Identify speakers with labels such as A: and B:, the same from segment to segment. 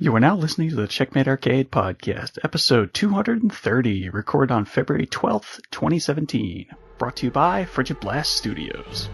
A: You are now listening to the Checkmate Arcade Podcast, episode 230, recorded on February 12th, 2017. Brought to you by Frigid Blast Studios.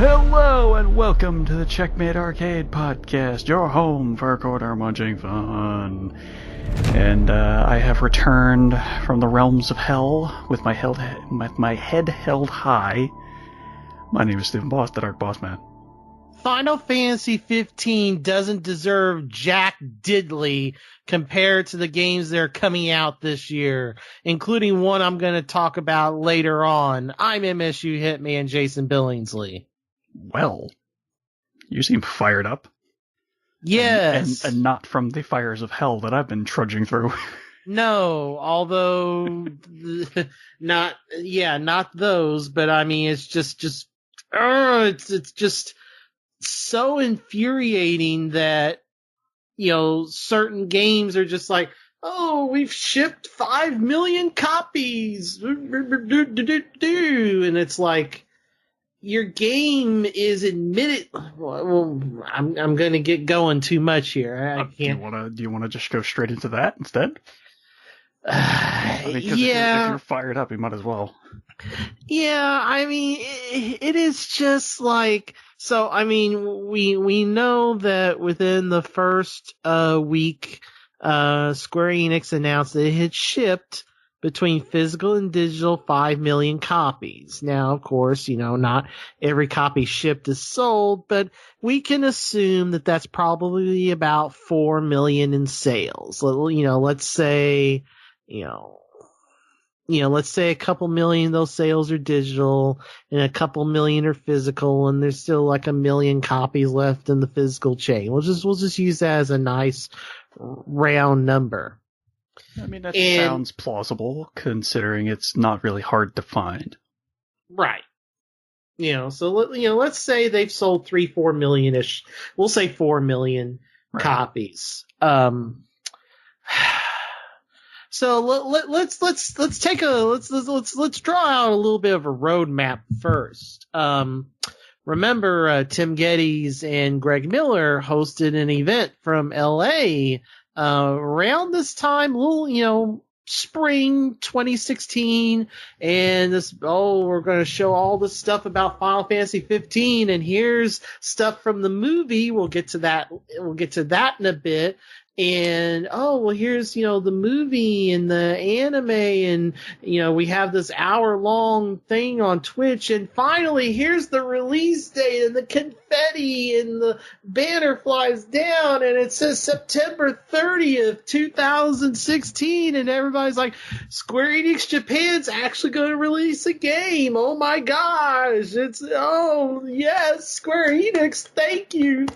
A: Hello and welcome to the Checkmate Arcade Podcast, your home for quarter-munching fun. And I have returned from the realms of hell with my head held high. My name is Stephen Boss, the Dark Boss Man.
B: Final Fantasy 15 doesn't deserve jack diddly compared to the games that are coming out this year, including one I'm going to talk about later on. I'm MSU Hitman Jason Billingsley.
A: Well, you seem fired up.
B: Yes.
A: And not from the fires of hell that I've been trudging through.
B: No, although not those, but I mean it's just it's just so infuriating that certain games are just like, oh, we've shipped 5 million copies, and it's like, your game is admitted. Well, I'm going to get going too much here. I can't.
A: Do you want to just go straight into that instead? I mean, if you're fired up, you might as well.
B: Yeah, I mean, it is just like, so. I mean, we know that within the first week, Square Enix announced that it had shipped between physical and digital 5 million copies. Now, of course, not every copy shipped is sold, but we can assume that that's probably about 4 million in sales. Let's say, let's say a couple million of those sales are digital and a couple million are physical, and there's still like 1 million copies left in the physical chain. We'll just use that as a nice round number.
A: I mean, that sounds plausible, considering it's not really hard to find.
B: Right. Let's say they've sold 3-4 million-ish. We'll say 4 million copies. So let's draw out a little bit of a roadmap first. Remember, Tim Geddes and Greg Miller hosted an event from LA around this time, spring 2016, and we're going to show all this stuff about Final Fantasy 15, and here's stuff from the movie. We'll get to that in a bit. And here's the movie and the anime, and we have this hour-long thing on Twitch, and finally here's the release date and the confetti and the banner flies down and it says September 30th, 2016, and everybody's like, Square Enix Japan's actually going to release a game. Oh my gosh, yes, Square Enix, thank you,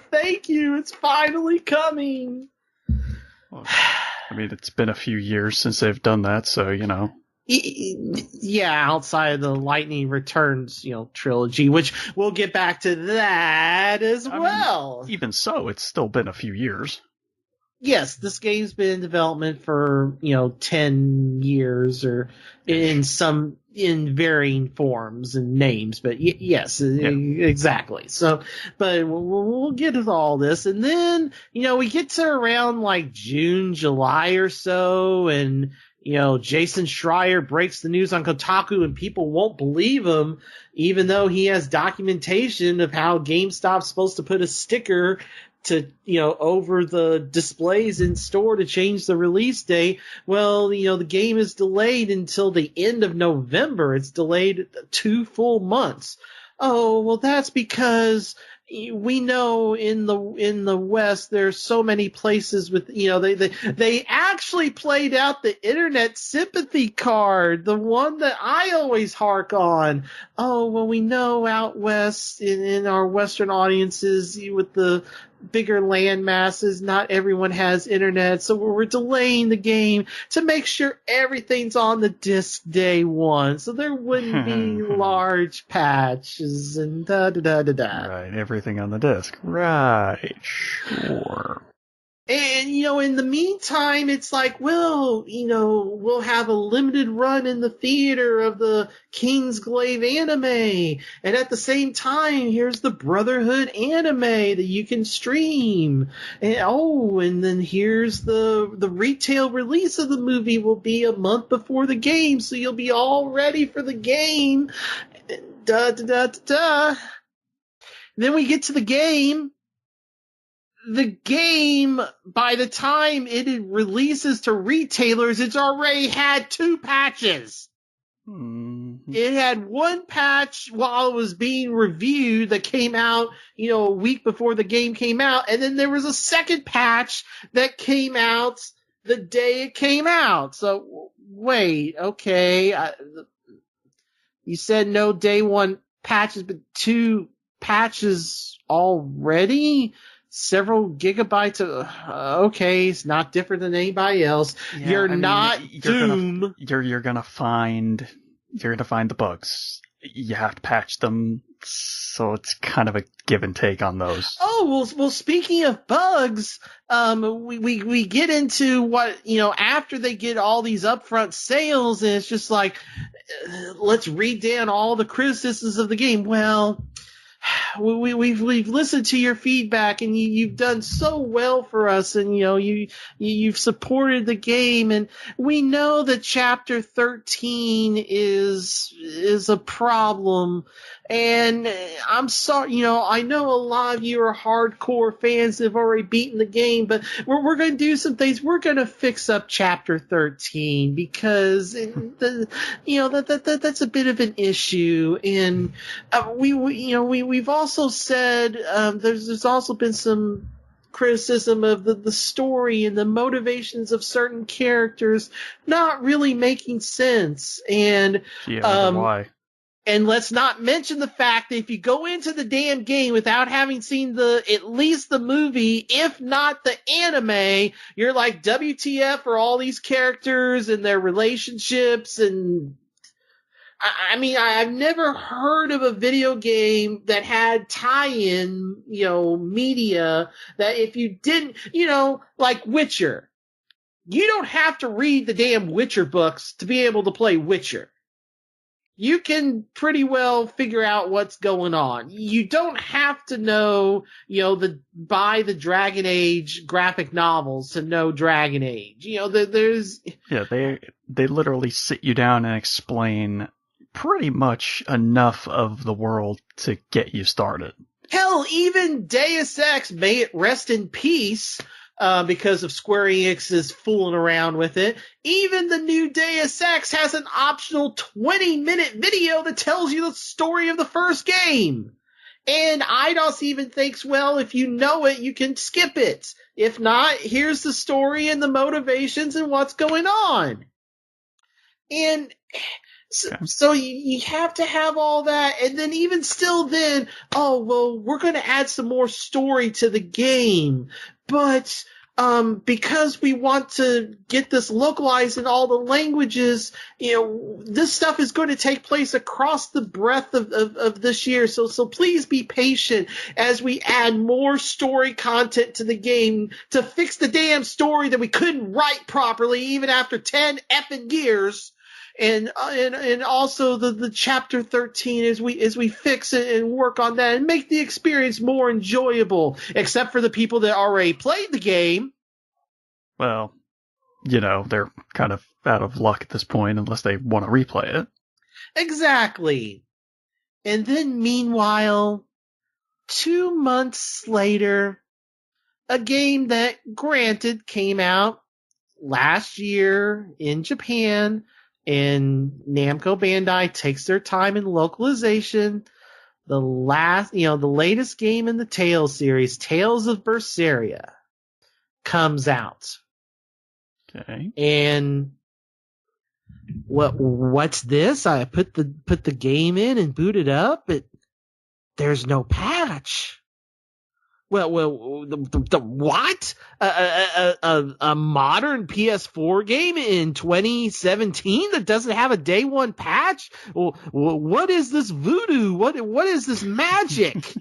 B: it's finally coming.
A: Well, I mean, it's been a few years since they've done that, so,
B: Yeah, outside of the Lightning Returns, trilogy, which we'll get back to that as well.
A: Mean, even so, it's still been a few years.
B: Yes, this game's been in development for, 10 years or in varying forms and names, but yes, yeah. Exactly. So, but we'll get to all this. And then, we get to around like June, July or so, and, Jason Schreier breaks the news on Kotaku and people won't believe him, even though he has documentation of how GameStop's supposed to put a sticker to, over the displays in store to change the release date. Well, the game is delayed until the end of November. It's delayed 2 full months. Oh, well, that's because, we know in the West there's so many places with they actually played out the internet sympathy card, the one that I always hark on. Oh well, we know out west in our Western audiences with the bigger land masses, not everyone has internet, so we're delaying the game to make sure everything's on the disc day one, so there wouldn't be large patches and da da da da da.
A: Right, everything on the disc. Right, sure.
B: And, in the meantime, it's like, well, we'll have a limited run in the theater of the Kingsglaive anime. And at the same time, here's the Brotherhood anime that you can stream. And then here's the retail release of the movie will be a month before the game, so you'll be all ready for the game. Da da da da da. Then we get to the game. The game, by the time it releases to retailers, it's already had 2 patches.
A: Mm-hmm.
B: It had one patch while it was being reviewed that came out, a week before the game came out, and then there was a second patch that came out the day it came out. So, wait, okay. You said no day one patches, but 2 patches already? Several gigabytes of okay, it's not different than anybody else.
A: Yeah,
B: You're not Doom.
A: You're gonna find the bugs. You have to patch them, so it's kind of a give and take on those.
B: Oh well. Speaking of bugs, we get into what after they get all these upfront sales, and it's just like let's read down all the criticisms of the game. Well. We've listened to your feedback, and you've done so well for us, and you've supported the game, and we know that Chapter 13 is a problem, and I'm sorry, I know a lot of you are hardcore fans that have already beaten the game, but we're going to do some things. We're going to fix up Chapter 13 because that's a bit of an issue, and we've also said there's also been some criticism of the story and the motivations of certain characters not really making sense, and
A: why?
B: And let's not mention the fact that if you go into the damn game without having seen at least the movie, if not the anime, you're like, WTF for all these characters and their relationships. And I mean, I've never heard of a video game that had tie-in, media that if you didn't, like Witcher, you don't have to read the damn Witcher books to be able to play Witcher. You can pretty well figure out what's going on. You don't have to know, buy the Dragon Age graphic novels to know Dragon Age. There's...
A: Yeah, they literally sit you down and explain pretty much enough of the world to get you started.
B: Hell, even Deus Ex, may it rest in peace, because of Square Enix's fooling around with it. Even the new Deus Ex has an optional 20-minute video that tells you the story of the first game. And Eidos even thinks, well, if you know it, you can skip it. If not, here's the story and the motivations and what's going on. And so you have to have all that, and then even still then, oh, well, we're going to add some more story to the game. But because we want to get this localized in all the languages, this stuff is going to take place across the breadth of this year. So please be patient as we add more story content to the game to fix the damn story that we couldn't write properly even after 10 effing years. And also the Chapter 13 as we fix it and work on that and make the experience more enjoyable, except for the people that already played the game.
A: Well, they're kind of out of luck at this point unless they want to replay it.
B: Exactly. And then meanwhile, 2 months later, a game that granted came out last year in Japan, and Namco Bandai takes their time in localization, the latest game in the Tales series, Tales of Berseria, comes out.
A: Okay.
B: And what's this? I put the game in and boot it up. There's no patch. Well, the what? A modern PS4 game in 2017 that doesn't have a day one patch? Well, what is this voodoo? What is this magic?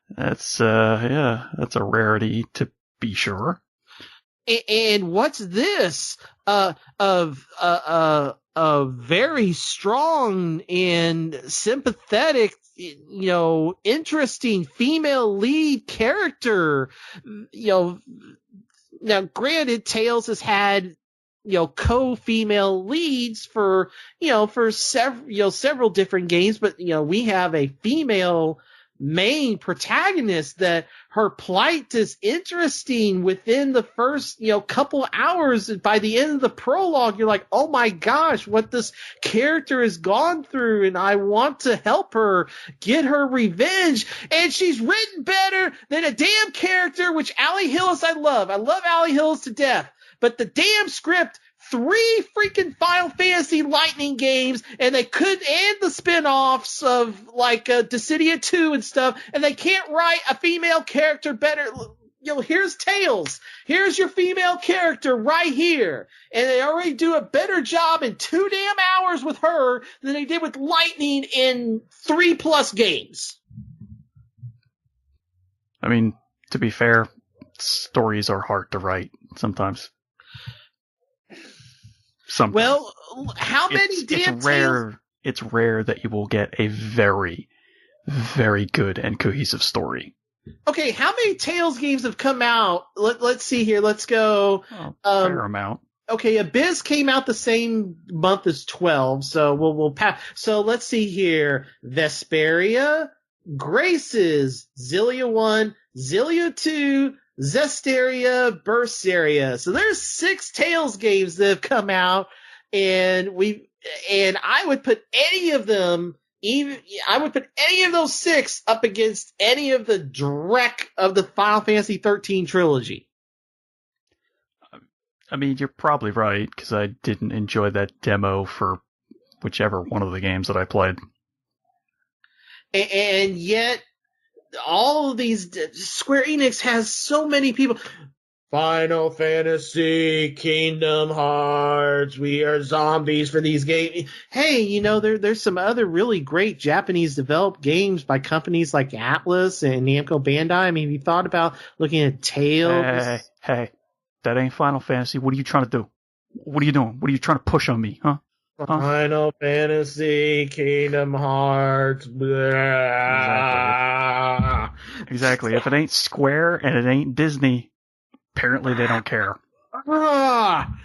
A: That's that's a rarity to be sure.
B: And what's this? A very strong and sympathetic, interesting female lead character. Now granted, Tales has had, co-female leads for several different games, but, we have a female main protagonist that her plight is interesting within the first, couple hours. By the end of the prologue, you're like, oh my gosh, what this character has gone through, and I want to help her get her revenge. And she's written better than a damn character, which Allie Hillis I love. I love Allie Hillis to death. But the damn script, 3 freaking Final Fantasy Lightning games, and they and the spin-offs of like Dissidia 2 and stuff, and they can't write a female character better. Here's Tales. Here's your female character right here. And they already do a better job in 2 damn hours with her than they did with Lightning in 3+ games.
A: I mean, to be fair, stories are hard to write sometimes.
B: Well, how many damn Tales?
A: It's rare that you will get a very, very good and cohesive story.
B: Okay, how many Tales games have come out? Let's see here. Let's go.
A: Fair amount.
B: Okay, Abyss came out the same month as 12, so we'll pass. So let's see here. Vesperia, Graces, Zillia 1, Zillia 2, Zestiria, Berseria. So there's 6 Tales games that have come out, and I would put any of them, I would put any of those 6 up against any of the dreck of the Final Fantasy 13 trilogy.
A: I mean, you're probably right, because I didn't enjoy that demo for whichever one of the games that I played.
B: And yet, all of these, Square Enix has so many people. Final Fantasy, Kingdom Hearts, we are zombies for these games. Hey, there's some other really great Japanese developed games by companies like Atlas and Namco Bandai. I mean, have you thought about looking at Tales?
A: Hey, that ain't Final Fantasy. What are you trying to do? What are you doing? What are you trying to push on me, huh?
B: Final Fantasy, Kingdom Hearts.
A: Exactly. If it ain't Square and it ain't Disney, apparently they don't care.
B: And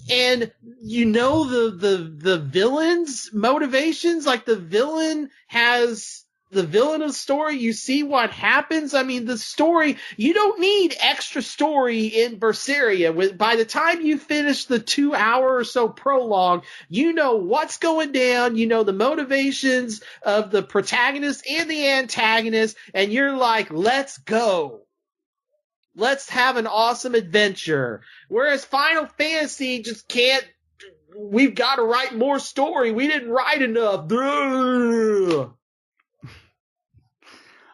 B: the villain's motivations, like the villain of the story, you see what happens. I mean, the story, you don't need extra story in Berseria. By the time you finish the 2 hour or so prologue, you know what's going down, you know the motivations of the protagonist and the antagonist, and you're like, let's go. Let's have an awesome adventure. Whereas Final Fantasy just can't, we've got to write more story. We didn't write enough.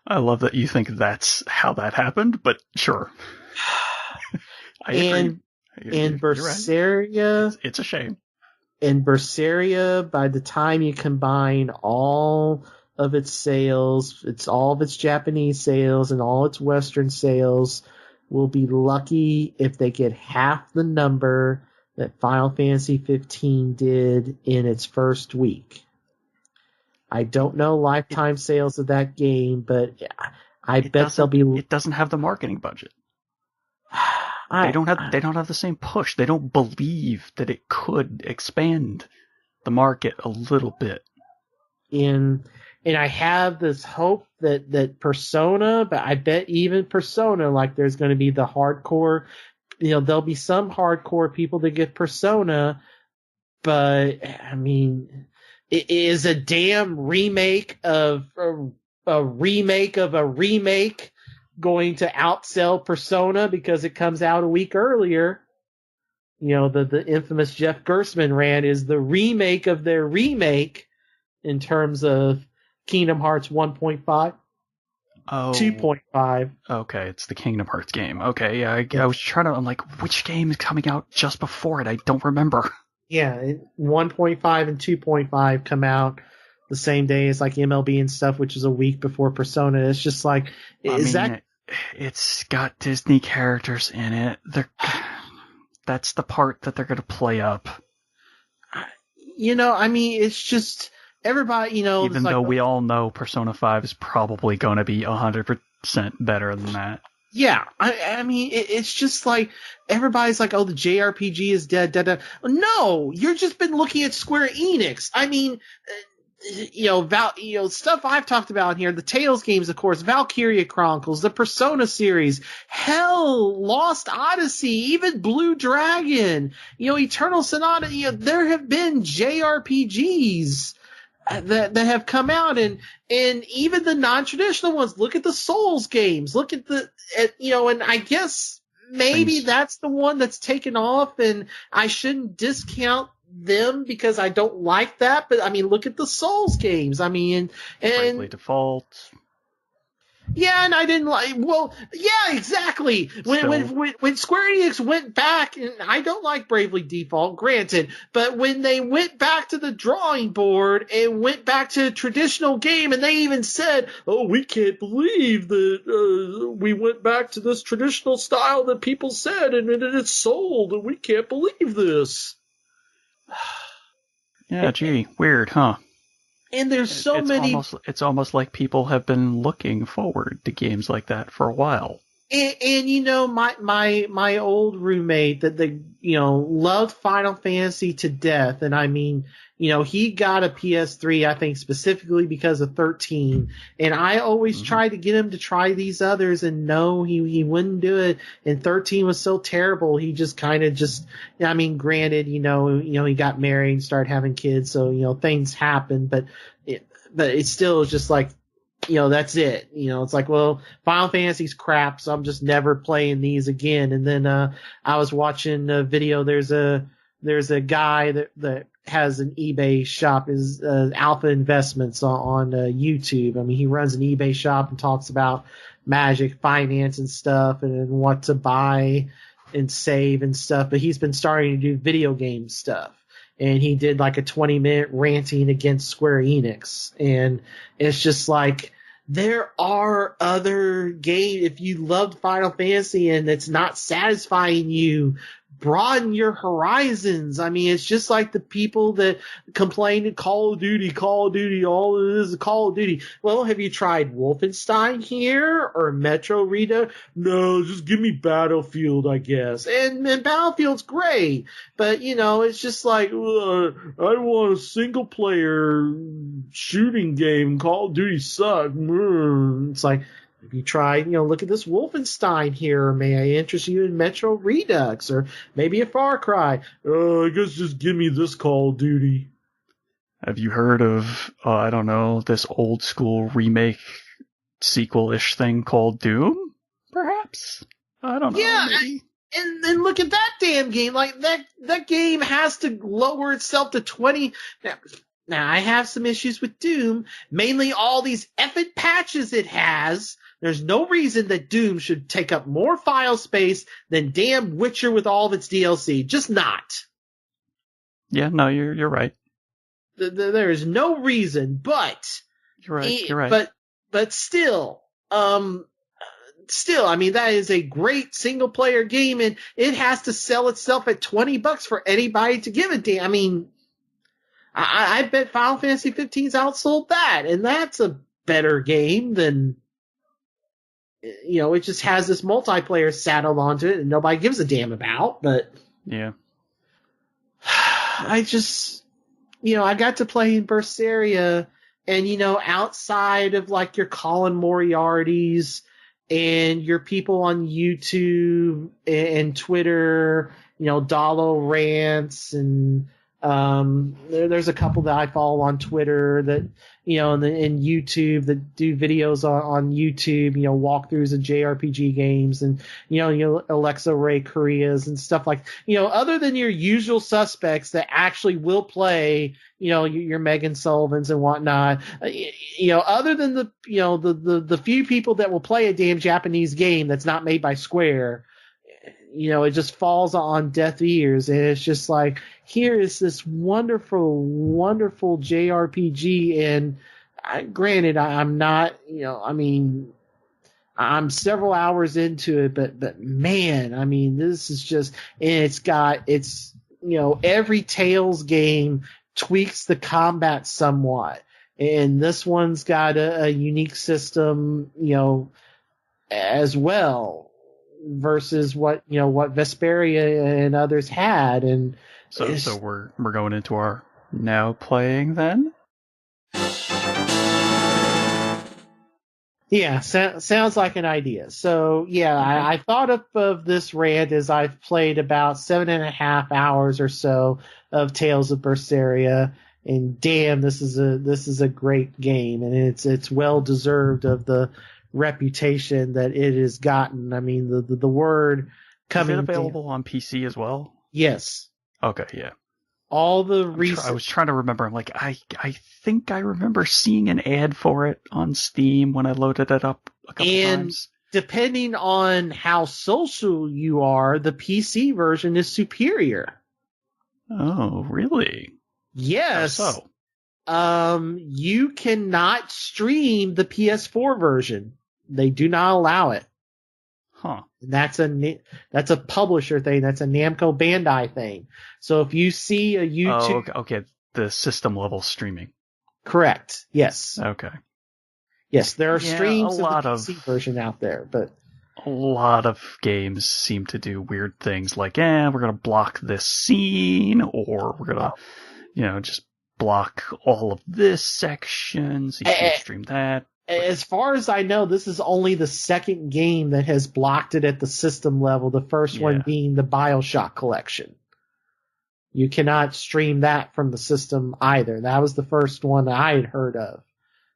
A: I love that you think that's how that happened, but sure. I agree.
B: And Berseria,
A: right. It's a shame.
B: In Berseria, by the time you combine all of its sales, all of its Japanese sales and all its Western sales, will be lucky if they get half the number that Final Fantasy 15 did in its first week. I don't know lifetime sales of that game, but I bet they'll be.
A: It doesn't have the marketing budget. They don't have the same push. They don't believe that it could expand the market a little bit.
B: And I have this hope that Persona, but I bet even Persona, like there's going to be the hardcore, there'll be some hardcore people that get Persona, but I mean, is a damn remake of a remake of a remake going to outsell Persona because it comes out a week earlier. You know, the infamous Jeff Gerstmann rant is the remake of their remake in terms of Kingdom Hearts 1.5,
A: Oh,
B: 2.5.
A: okay, it's the Kingdom Hearts game. Okay, yeah, I was trying to. I'm like, which game is coming out just before it? I don't remember.
B: Yeah, 1.5 and 2.5 come out the same day as like MLB and stuff, which is a week before Persona. It's just like,
A: It's got Disney characters in it. That's the part that they're gonna play up.
B: it's just everybody,
A: Even though we all know Persona 5 is probably gonna be 100% better than that.
B: Yeah, it's just like everybody's like, oh, the JRPG is dead, dead, dead. No, you're just been looking at Square Enix. Stuff I've talked about here, the Tales games, of course, Valkyria Chronicles, the Persona series, hell, Lost Odyssey, even Blue Dragon, Eternal Sonata, there have been JRPGs that have come out, and even the non-traditional ones. Look at the Souls games. Look at and I guess maybe that's the one that's taken off, and I shouldn't discount them because I don't like that. But I mean, look at the Souls games. I mean, and
A: Bravely Default.
B: Yeah, and I didn't like. Well, yeah, exactly. When Square Enix went back, and I don't like Bravely Default, granted, but when they went back to the drawing board and went back to a traditional game, and they even said, "Oh, we can't believe that we went back to this traditional style that people said, and it's sold, and we can't believe this."
A: Yeah, gee, weird, huh?
B: And there's so many.
A: It's almost like people have been looking forward to games like that for a while.
B: And my old roommate that loved Final Fantasy to death, and I mean, he got a PS3, I think specifically because of 13, and I always tried to get him to try these others, and no, he wouldn't do it, and 13 was so terrible, he just kind of granted, he got married and started having kids, so things happen, but it still is just like, that's it. It's like, well, Final Fantasy's crap, so I'm just never playing these again. And then I was watching a video. There's a guy that has an eBay shop, is Alpha Investments on YouTube. I mean, he runs an eBay shop and talks about Magic, finance, and stuff, and what to buy and save and stuff. But he's been starting to do video game stuff. And he did like a 20-minute ranting against Square Enix. And it's just like, there are other games. If you loved Final Fantasy and it's not satisfying you, broaden your horizons. I mean, it's just like the people that complain to Call of Duty, all it is Call of Duty. Well, have you tried Wolfenstein here or Metro Rita? No, just give me Battlefield, I guess. And Battlefield's great, but it's just like, I want a single player shooting game. Call of Duty sucks. It's like, have you tried, look at this Wolfenstein here, or may I interest you in Metro Redux, or maybe a Far Cry? I guess just give me this Call of Duty.
A: Have you heard of, I don't know, this old school remake sequel-ish thing called Doom? Perhaps? I don't know.
B: Yeah, and look at that damn game. Like, that game has to lower itself to 20... Now, I have some issues with Doom, mainly all these effing patches it has. There's no reason that Doom should take up more file space than damn Witcher with all of its DLC. Just not.
A: Yeah, no, you're right.
B: There is no reason, but...
A: You're right.
B: But still, I mean, that is a great single-player game, and it has to sell itself at $20 for anybody to give a damn. I mean... I bet Final Fantasy 15's outsold that, and that's a better game than, it just has this multiplayer saddled onto it and nobody gives a damn about, but...
A: Yeah.
B: I just, I got to play in Berseria, and, outside of, like, your Colin Moriartys and your people on YouTube and Twitter, Dalo rants and... There's a couple that I follow on Twitter that, and YouTube that do videos on YouTube, walkthroughs of JRPG games and, Alexa Ray Koreas and stuff like, other than your usual suspects that actually will play, your Megan Sullivans and whatnot, other than the few people that will play a damn Japanese game that's not made by Square, it just falls on deaf ears. And it's just like, here is this wonderful, wonderful JRPG. And granted, I'm not, I'm several hours into it, but man, this is just, and every Tales game tweaks the combat somewhat. And this one's got a unique system, as well, versus what Vesperia and others had. And
A: so we're going into our now playing then.
B: Yeah, sounds like an idea. So yeah, I thought of this rant as I've played about 7.5 hours or so of Tales of Berseria, and damn, this is a great game, and it's well deserved of the reputation that it has gotten. I mean, the word coming.
A: Is it available on PC as well?
B: Yes.
A: Okay, yeah.
B: All the recent.
A: I was trying to remember. I'm like, I think I remember seeing an ad for it on Steam when I loaded it up a couple times.
B: Depending on how social you are, the PC version is superior.
A: Oh, really?
B: Yes.
A: How so?
B: You cannot stream the PS4 version. They do not allow it.
A: Huh.
B: That's a publisher thing. That's a Namco Bandai thing. So if you see a YouTube...
A: Oh, okay. The system level streaming.
B: Correct. Yes.
A: Okay.
B: Yes, there are streams of the PC version out there, but...
A: A lot of games seem to do weird things like, we're going to block this scene, or we're going to, just block all of this section, so you can't stream that.
B: As far as I know, this is only the second game that has blocked it at the system level, the first one being the BioShock collection. You cannot stream that from the system either. That was the first one I had heard of.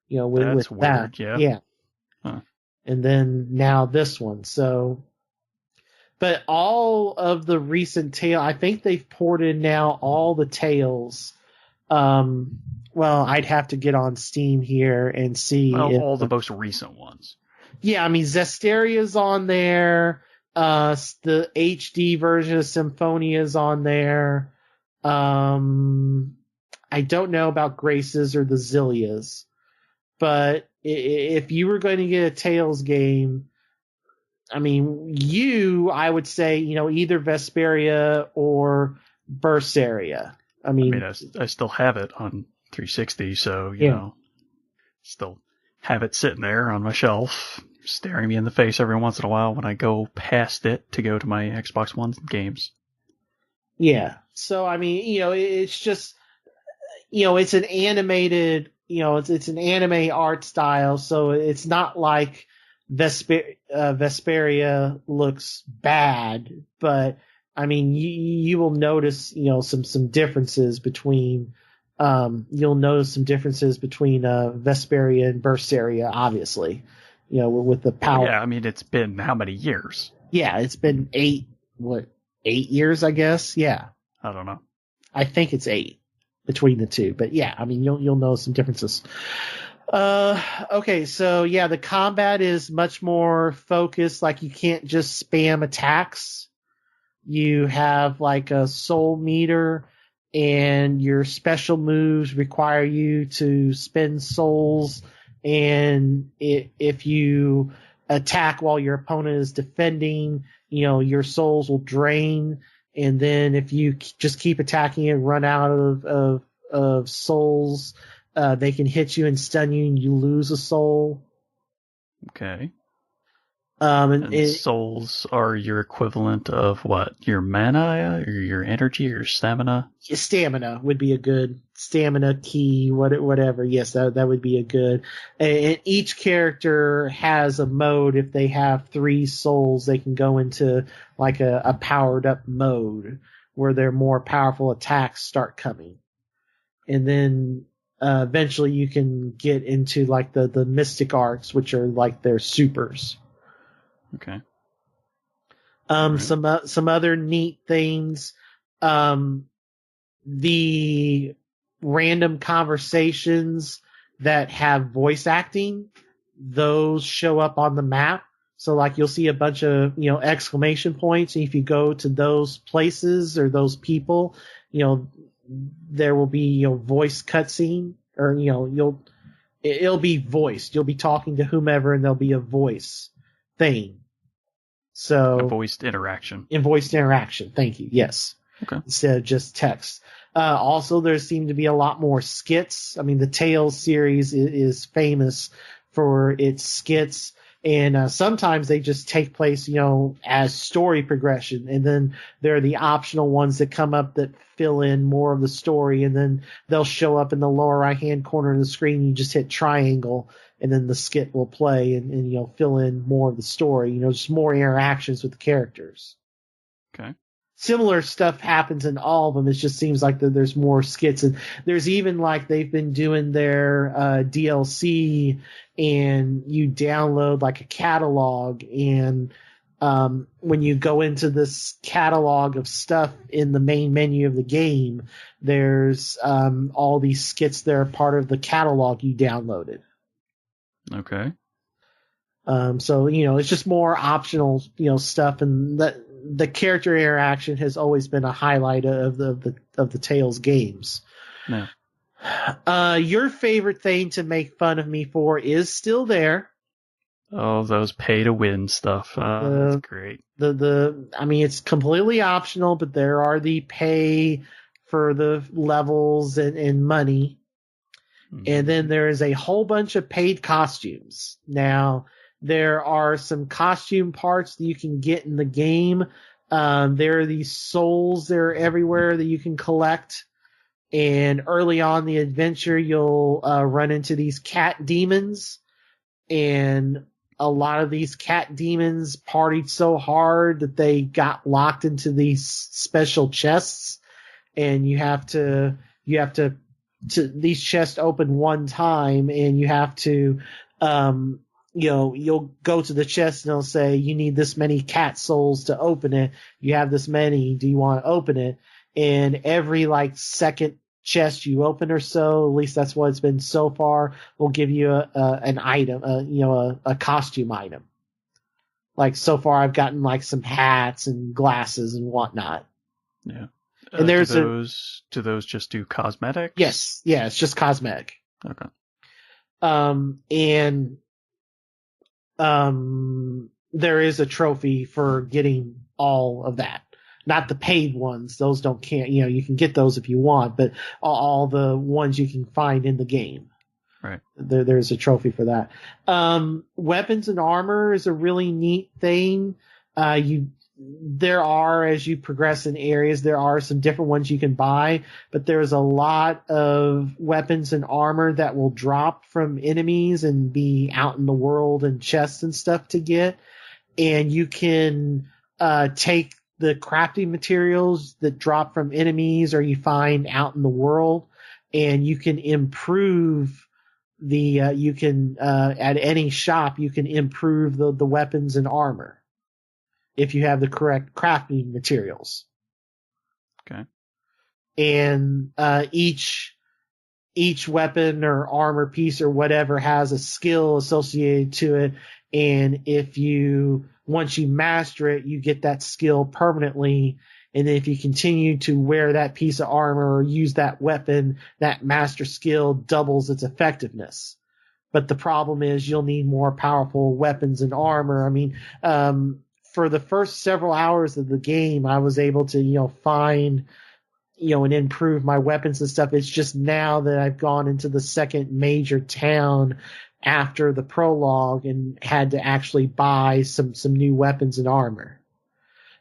B: With
A: weird,
B: that.
A: Yeah. Huh.
B: And then now this one. So, but all of the recent Tales, I think they've ported now all the Tales. Well, I'd have to get on Steam here and see.
A: All the most recent ones.
B: Yeah, I mean, Zesteria's on there. The HD version of Symphonia's on there. I don't know about Graces or the Zillias. But if you were going to get a Tales game, I mean, I would say, either Vesperia or Berseria. I mean,
A: I still have it on 360, so, still have it sitting there on my shelf, staring me in the face every once in a while when I go past it to go to my Xbox One games.
B: Yeah. So, I mean, it's just, it's an animated, it's an anime art style, so it's not like Vesperia looks bad, but I mean, you will notice, some differences between, Vesperia and Berseria, obviously, with the power.
A: Yeah, I mean, it's been how many years?
B: Yeah, it's been 8 years, I guess? Yeah.
A: I don't know.
B: I think it's 8 between the two, but yeah, I mean, you'll know some differences. Okay, so yeah, the combat is much more focused, like you can't just spam attacks. You have like a soul meter, and your special moves require you to spend souls, and if you attack while your opponent is defending, your souls will drain, and then if you just keep attacking and run out of souls, they can hit you and stun you, and you lose a soul.
A: Okay. And souls are your equivalent of what? Your mana, or your energy, or your stamina?
B: Stamina would be a good stamina key, whatever. Yes, that would be a good. And each character has a mode. If they have 3 souls, they can go into like a powered up mode where their more powerful attacks start coming. And then eventually you can get into like the mystic arts, which are like their supers.
A: Okay.
B: Right. Some other neat things. The random conversations that have voice acting, those show up on the map. So like you'll see a bunch of, exclamation points. And if you go to those places or those people, there will be, voice cutscene, or, it'll be voiced. You'll be talking to whomever and there'll be a voice thing. So
A: a voiced interaction.
B: Thank you. Yes.
A: Okay.
B: Instead of just text. Also, there seem to be a lot more skits. I mean, the Tales series is famous for its skits. And sometimes they just take place, as story progression. And then there are the optional ones that come up that fill in more of the story. And then they'll show up in the lower right-hand corner of the screen. You just hit triangle, and then the skit will play and fill in more of the story. Just more interactions with the characters.
A: Okay.
B: Similar stuff happens in all of them. It just seems like there's more skits, and there's even like they've been doing their DLC, and you download like a catalog, and when you go into this catalog of stuff in the main menu of the game, there's all these skits that are part of the catalog you downloaded.
A: Okay.
B: So it's just more optional stuff, and the character interaction has always been a highlight of the Tales games.
A: Yeah.
B: Your favorite thing to make fun of me for is still there.
A: Oh, those pay to win stuff. That's great.
B: I mean, it's completely optional, but there are the pay for the levels and money. Mm-hmm. And then there is a whole bunch of paid costumes. Now, there are some costume parts that you can get in the game. There are these souls that are everywhere that you can collect. And early on the adventure, you'll run into these cat demons. And a lot of these cat demons partied so hard that they got locked into these special chests. And you have to these chests open one time, and you have to, you'll go to the chest and they'll say, you need this many cat souls to open it. You have this many. Do you want to open it? And every second chest you open or so, at least that's what it's been so far, will give you an item, a costume item. Like so far I've gotten some hats and glasses and whatnot.
A: Yeah.
B: And there's
A: do those just do cosmetics?
B: Yes. Yeah, it's just cosmetic.
A: Okay.
B: And there is a trophy for getting all of that. Not the paid ones; those don't count. You can get those if you want, but all the ones you can find in the game.
A: Right.
B: There's a trophy for that. Weapons and armor is a really neat thing. There are, as you progress in areas, there are some different ones you can buy, but there's a lot of weapons and armor that will drop from enemies and be out in the world and chests and stuff to get. And you can take the crafting materials that drop from enemies or you find out in the world, and you can improve at any shop, you can improve the weapons and armor if you have the correct crafting materials.
A: Okay.
B: And each weapon or armor piece or whatever has a skill associated to it, and once you master it, you get that skill permanently. And then if you continue to wear that piece of armor or use that weapon, that master skill doubles its effectiveness. But the problem is you'll need more powerful weapons and armor. I mean, for the first several hours of the game, I was able to, find, and improve my weapons and stuff. It's just now that I've gone into the second major town after the prologue and had to actually buy some new weapons and armor.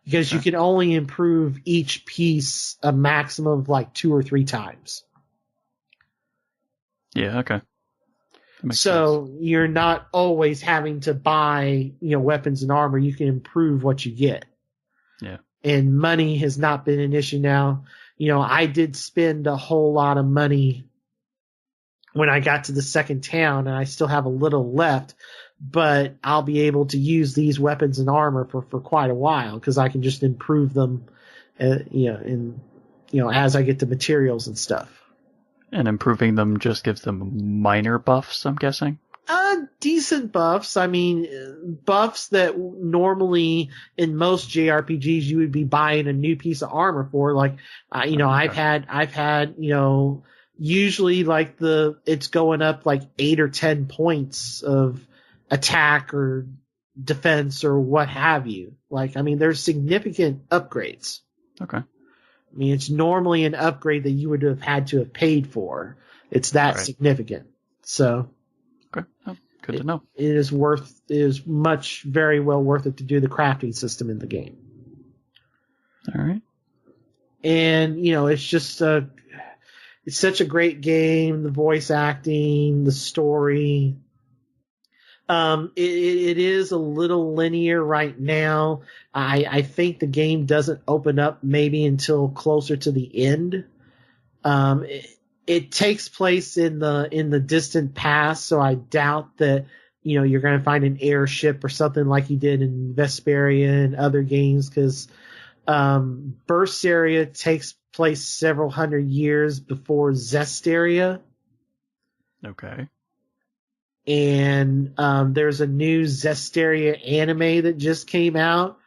B: Because you can only improve each piece a maximum of 2 or 3 times.
A: Yeah, okay.
B: So you're not always having to buy, weapons and armor. You can improve what you get.
A: Yeah.
B: and money has not been an issue now. I did spend a whole lot of money when I got to the second town, and I still have a little left, but I'll be able to use these weapons and armor for quite a while because I can just improve them, as I get the materials and stuff.
A: And improving them just gives them minor buffs, I'm guessing?
B: Decent buffs. I mean, buffs that normally in most JRPGs you would be buying a new piece of armor for. Like, okay. I've had, usually like it's going up like 8 or 10 points of attack or defense or what have you. Like, I mean, there's significant upgrades.
A: Okay.
B: I mean, it's normally an upgrade that you would have had to have paid for. It's that significant. So.
A: Okay. Oh, good to know.
B: It is very well worth it to do the crafting system in the game.
A: All right.
B: And, it's just it's such a great game. The voice acting, the story. It is a little linear right now. I think the game doesn't open up maybe until closer to the end. It takes place in the distant past, so I doubt that, you're going to find an airship or something like you did in Vesperia and other games, because Berseria takes place several hundred years before Zestiria.
A: Okay.
B: And there's a new Zestiria anime that just came out,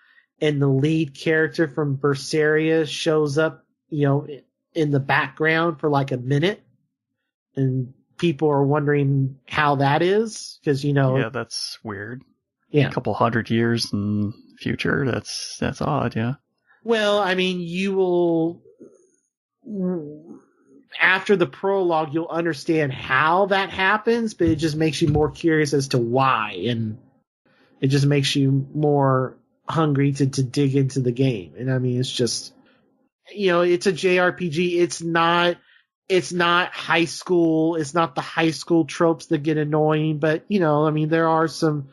B: and the lead character from Berseria shows up, in the background for like a minute, and people are wondering how that is, because
A: yeah, that's weird.
B: Yeah,
A: a couple 100 years in the future. That's odd. Yeah.
B: Well, I mean, you will, after the prologue, you'll understand how that happens, but it just makes you more curious as to why, and it just makes you more hungry to dig into the game. And I mean, it's just, it's a JRPG. It's not high school. It's not the high school tropes that get annoying, but I mean, there are some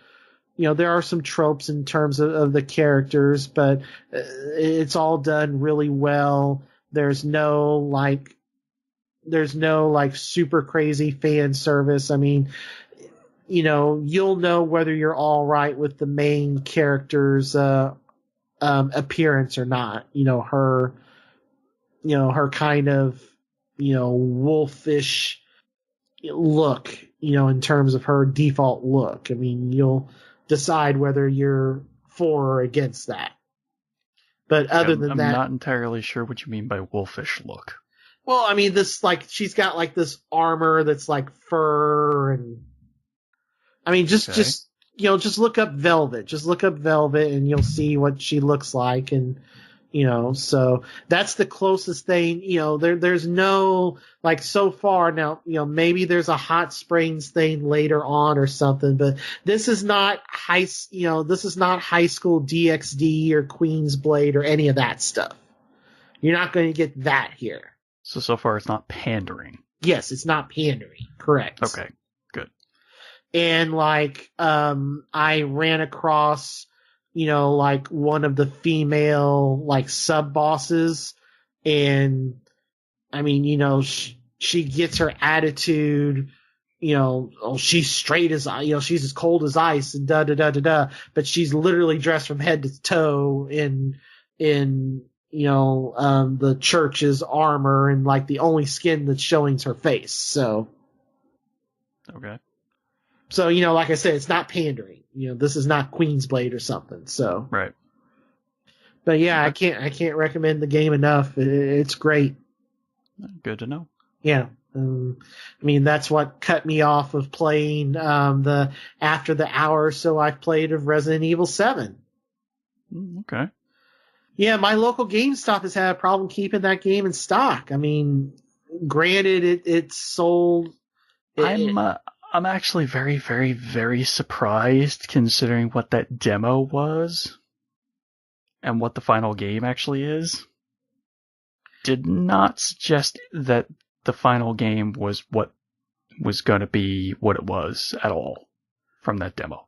B: tropes in terms of the characters, but it's all done really well. There's no super crazy fan service. I mean, you'll know whether you're all right with the main character's appearance or not. Her kind of, wolfish look, in terms of her default look. I mean, you'll decide whether you're for or against that. But other than that,
A: I'm not entirely sure what you mean by wolfish look.
B: Well, I mean, she's got this armor that's like fur, and I mean, just look up Velvet. Just look up Velvet and you'll see what she looks like. And, so that's the closest thing, there's no, so far now, maybe there's a Hot Springs thing later on or something, but this is not high school DxD or Queen's Blade or any of that stuff. You're not going to get that here.
A: So far it's not pandering.
B: Yes, it's not pandering. Correct.
A: Okay, good.
B: And I ran across, one of the female, sub-bosses, and I mean, she gets her attitude, she's straight as, she's as cold as ice and but she's literally dressed from head to toe in the church's armor, and the only skin that's showing is her face. So.
A: Okay.
B: So, like I said, it's not pandering. This is not Queen's Blade or something. So.
A: Right.
B: But yeah, I can't recommend the game enough. It's great.
A: Good to know.
B: Yeah. I mean, that's what cut me off of playing after the hour or so I've played of Resident Evil 7.
A: Okay.
B: Yeah, my local GameStop has had a problem keeping that game in stock. I mean, granted, it's sold.
A: I'm actually very, very, very surprised considering what that demo was and what the final game actually is. Did not suggest that the final game was what was going to be what it was at all from that demo.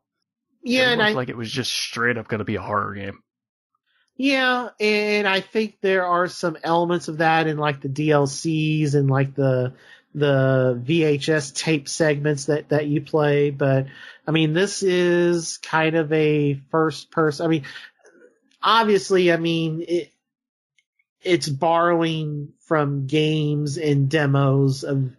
B: Yeah,
A: it looked like it was just straight up going to be a horror game.
B: Yeah, and I think there are some elements of that in like the DLCs and like the VHS tape segments that you play, but I mean this is kind of a first person. I mean, obviously, I mean it's borrowing from games and demos of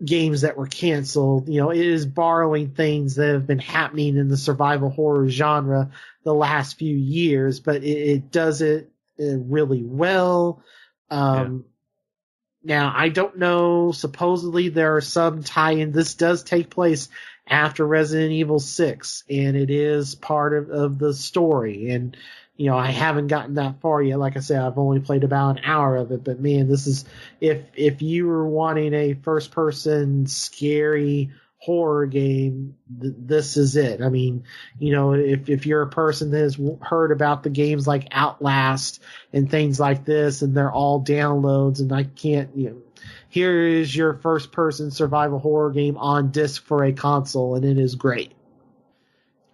B: games that were canceled. You know, it is borrowing things that have been happening in the survival horror genre the last few years, but it does it really well. Um, Now, I don't know. Supposedly, there are some tie-in. This does take place after Resident Evil 6, and it is part of the story. And, you know, I haven't gotten that far yet. Like I said, I've only played about an hour of it. But, man, this is, if you were wanting a first-person scary horror game, this is it. I mean, you know, if you're a person that has heard about the games like Outlast and things like this, and they're all downloads, and I can't, you know, here is your first person survival horror game on disc for a console, and it is great.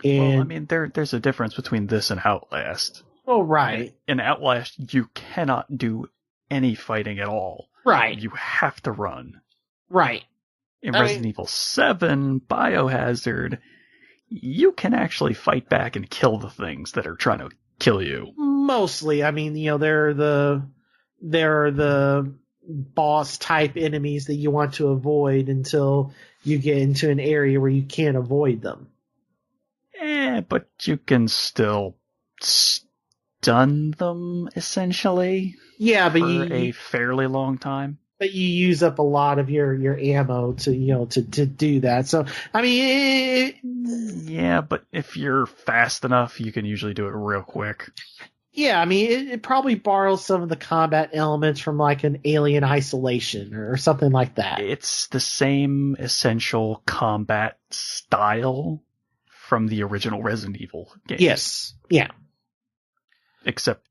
B: And,
A: well, I mean, there's a difference between this and Outlast.
B: oh, right.
A: In Outlast, you cannot do any fighting at all.
B: Right.
A: You have to run.
B: Right.
A: In Resident Evil 7, Biohazard, you can actually fight back and kill the things that are trying to kill you.
B: Mostly. I mean, you know, they're the boss type enemies that you want to avoid until you get into an area where you can't avoid them.
A: But you can still stun them, essentially.
B: Yeah, but
A: for a fairly long time.
B: But you use up a lot of your ammo to, you know, to do that. So, I mean,
A: yeah, but if you're fast enough, you can usually do it real quick.
B: Yeah, I mean, it probably borrows some of the combat elements from like an Alien Isolation or something like that.
A: It's the same essential combat style from the original Resident Evil games.
B: Yes. Yeah.
A: Except,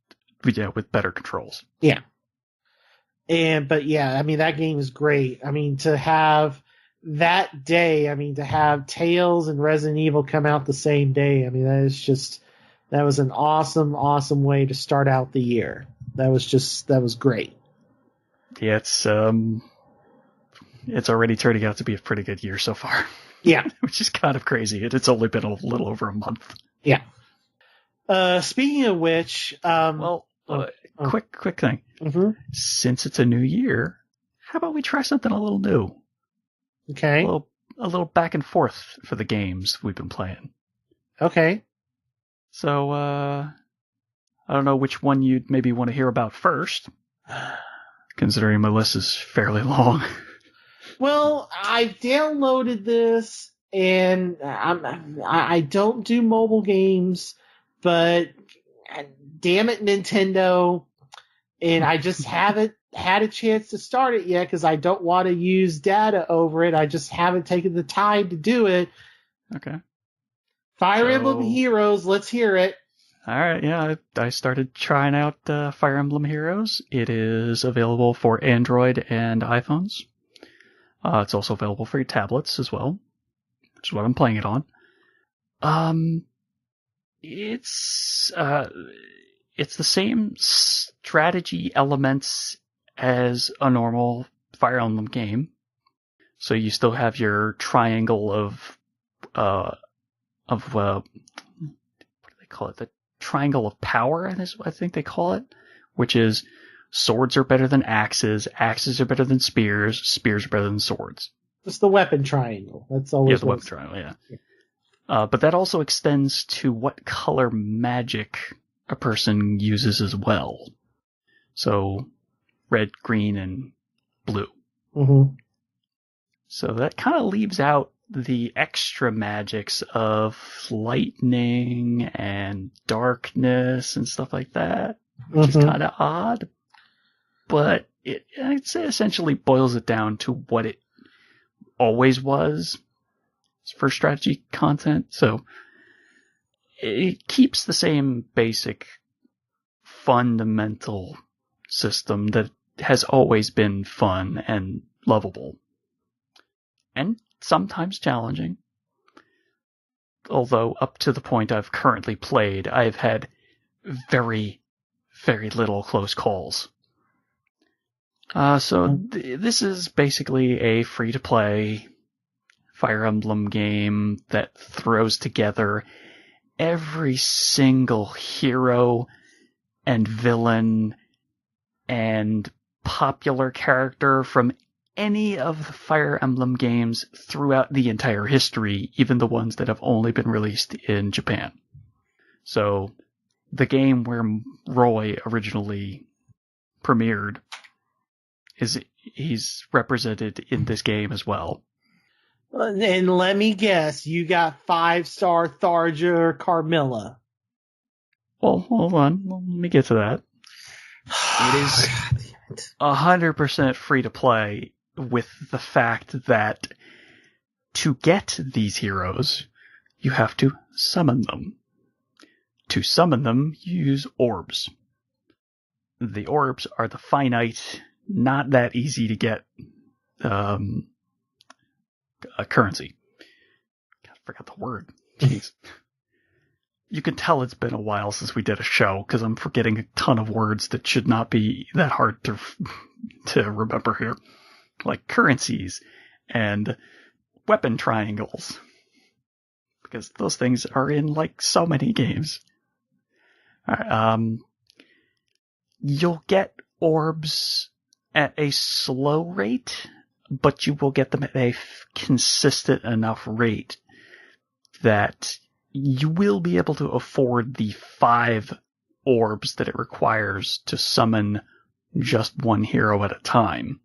A: yeah, with better controls.
B: Yeah. But yeah, I mean, that game is great. I mean, to have that day, I mean, to have Tales and Resident Evil come out the same day, I mean, that was an awesome, awesome way to start out the year. That was great.
A: Yeah, it's already turning out to be a pretty good year so far.
B: Yeah.
A: Which is kind of crazy. It's only been a little over a month.
B: Yeah. Speaking of which,
A: quick thing.
B: Mm-hmm.
A: Since it's a new year, how about we try something a little new?
B: Okay.
A: A little back and forth for the games we've been playing.
B: Okay.
A: So, I don't know which one you'd maybe want to hear about first, considering my list is fairly long.
B: Well, I downloaded this, and I don't do mobile games, but damn it, Nintendo. And I just haven't had a chance to start it yet because I don't want to use data over it. I just haven't taken the time to do it.
A: Okay.
B: Fire Emblem Heroes, let's hear it.
A: All right, yeah, I started trying out Fire Emblem Heroes. It is available for Android and iPhones. It's also available for your tablets as well, which is what I'm playing it on. It's the same strategy elements as a normal Fire Emblem game. So you still have your triangle of what do they call it? The triangle of power, I think they call it, which is swords are better than axes, axes are better than spears, spears are better than swords.
B: It's the weapon triangle. That's always
A: the weapon triangle, yeah. But that also extends to what color magic a person uses as well. So red, green, and blue.
B: Mm-hmm.
A: So that kind of leaves out the extra magics of lightning and darkness and stuff like that, which is kind of odd. But I'd say essentially boils it down to what it always was for strategy content. So it keeps the same basic fundamental system that has always been fun and lovable. And sometimes challenging. Although up to the point I've currently played, I've had very, very little close calls. This is basically a free-to-play Fire Emblem game that throws together every single hero and villain and popular character from any of the Fire Emblem games throughout the entire history, even the ones that have only been released in Japan. So, the game where Roy originally premiered, he's represented in this game as well.
B: And let me guess, you got 5-star Tharja or Carmilla.
A: Well, hold on. Let me get to that. It is 100% free to play, with the fact that to get these heroes, you have to summon them. To summon them, you use orbs. The orbs are the finite, not that easy to get a currency. God, I forgot the word. Jeez. You can tell it's been a while since we did a show, because I'm forgetting a ton of words that should not be that hard to remember here. Like currencies and weapon triangles. Because those things are in like so many games. Alright, you'll get orbs at a slow rate, but you will get them at a consistent enough rate that you will be able to afford the 5 orbs that it requires to summon just one hero at a time.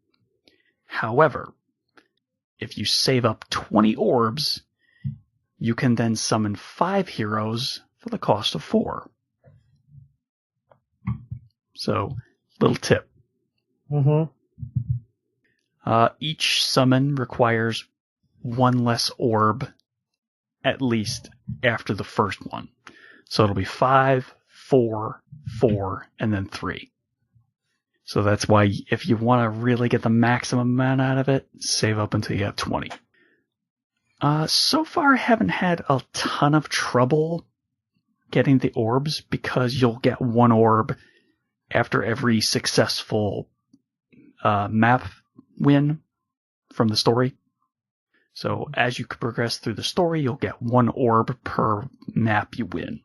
A: However, if you save up 20 orbs, you can then summon 5 heroes for the cost of 4. So, little tip.
B: Mm-hmm.
A: Each summon requires 1 less orb, at least, after the first one. So it'll be 5, 4, 4, and then 3. So that's why if you want to really get the maximum amount out of it, save up until you have 20. So far I haven't had a ton of trouble getting the orbs, because you'll get 1 orb after every successful map win from the story. So as you progress through the story, you'll get 1 orb per map you win.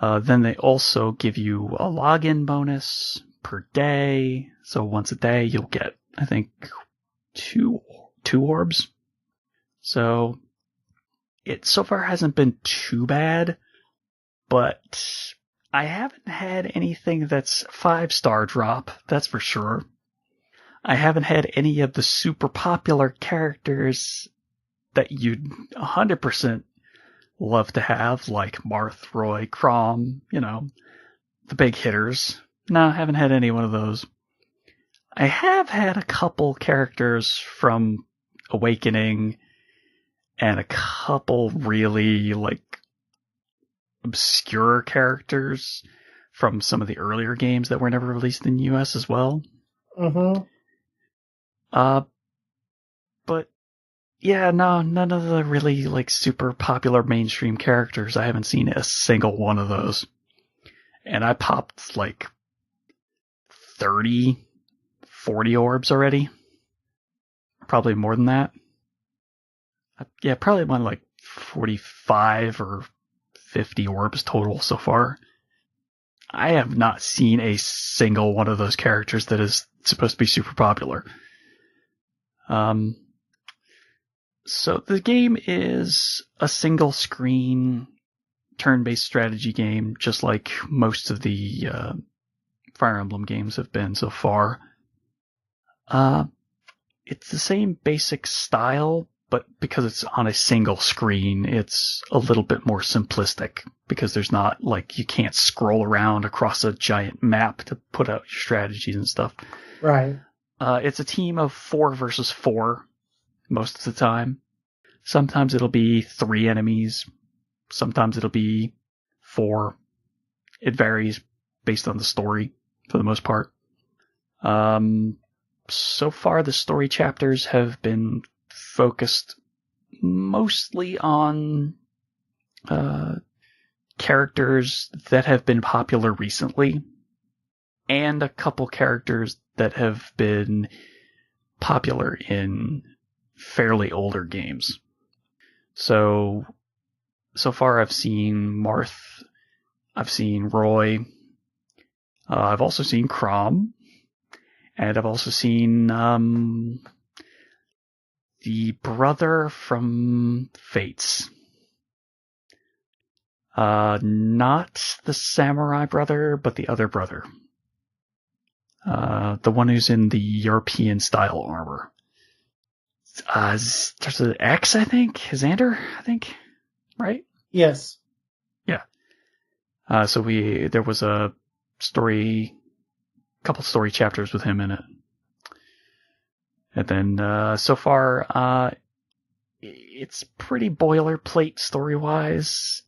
A: Then they also give you a login bonus per day. So once a day, you'll get, I think, 2 orbs. So it so far hasn't been too bad, but I haven't had anything that's 5-star drop, that's for sure. I haven't had any of the super popular characters that you'd 100% love to have, like Marth, Roy, Chrom, the big hitters. No, I haven't had any one of those. I have had a couple characters from Awakening and a couple really, obscure characters from some of the earlier games that were never released in the US as well.
B: Mm-hmm.
A: But yeah, no, none of the really super popular mainstream characters. I haven't seen a single one of those. And I popped 30, 40 orbs already. Probably more than that. Yeah, probably won 45 or 50 orbs total so far. I have not seen a single one of those characters that is supposed to be super popular. So the game is a single screen turn-based strategy game, just like most of the Fire Emblem games have been so far. It's the same basic style, but because it's on a single screen, it's a little bit more simplistic, because there's not, you can't scroll around across a giant map to put out your strategies and stuff.
B: Right.
A: It's a team of 4 versus 4 most of the time. Sometimes it'll be 3 enemies. Sometimes it'll be 4. It varies based on the story, for the most part. So far, the story chapters have been focused mostly on characters that have been popular recently. and a couple characters that have been popular in fairly older games. So far I've seen Marth, I've seen Roy, I've also seen Crom, and I've also seen the brother from Fates. Not the samurai brother, but the other brother. The one who's in the European style armor. There's an X, I think? Xander, I think? Right?
B: Yes.
A: Yeah. There was a couple story chapters with him in it. And then, so far, it's pretty boilerplate story-wise.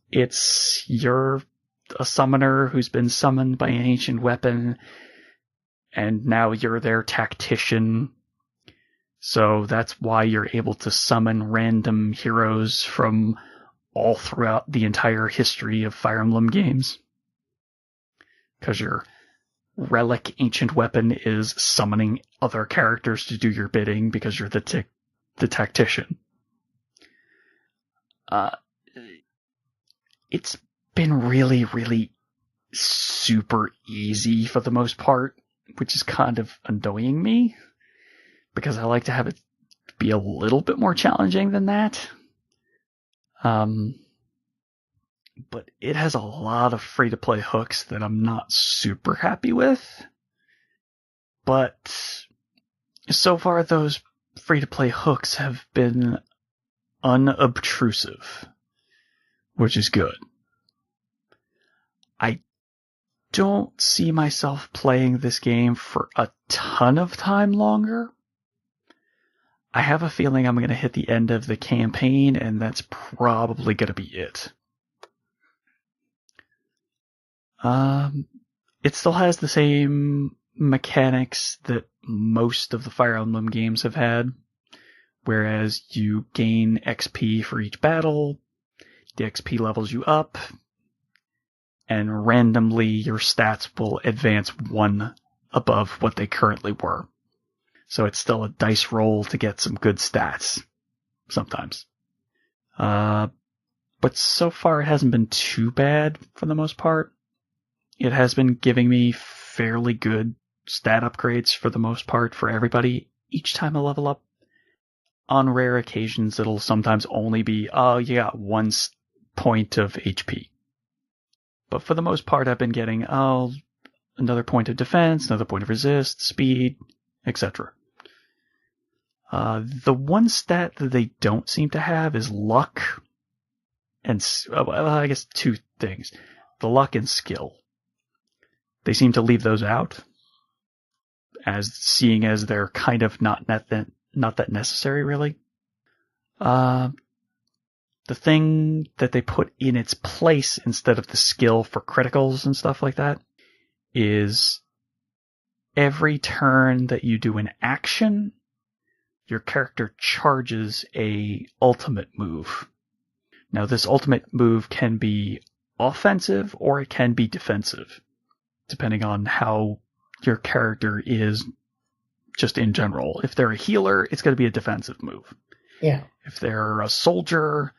A: You're a summoner who's been summoned by an ancient weapon, and now you're their tactician. So that's why you're able to summon random heroes from all throughout the entire history of Fire Emblem games. Because your relic ancient weapon is summoning other characters to do your bidding because you're the tactician. It's been really, really super easy for the most part, which is kind of annoying me, because I like to have it be a little bit more challenging than that. But it has a lot of free-to-play hooks that I'm not super happy with. But so far, those free-to-play hooks have been unobtrusive, which is good. I don't see myself playing this game for a ton of time longer. I have a feeling I'm going to hit the end of the campaign, and that's probably going to be it. It still has the same mechanics that most of the Fire Emblem games have had, whereas you gain XP for each battle, the XP levels you up, and randomly your stats will advance one above what they currently were. So it's still a dice roll to get some good stats, sometimes. But so far it hasn't been too bad for the most part. It has been giving me fairly good stat upgrades for the most part for everybody each time I level up. On rare occasions, it'll sometimes only be, you got 1 point of HP. But for the most part, I've been getting, another point of defense, another point of resist, speed, etc. The one stat that they don't seem to have is luck. And, I guess 2 things. The luck and skill. They seem to leave those out, seeing as they're kind of not that necessary, really. The thing that they put in its place instead of the skill for criticals and stuff like that is every turn that you do an action, your character charges a ultimate move. Now, this ultimate move can be offensive or it can be defensive, depending on how your character is just in general. If they're a healer, it's going to be a defensive move.
B: Yeah. If
A: they're a soldier,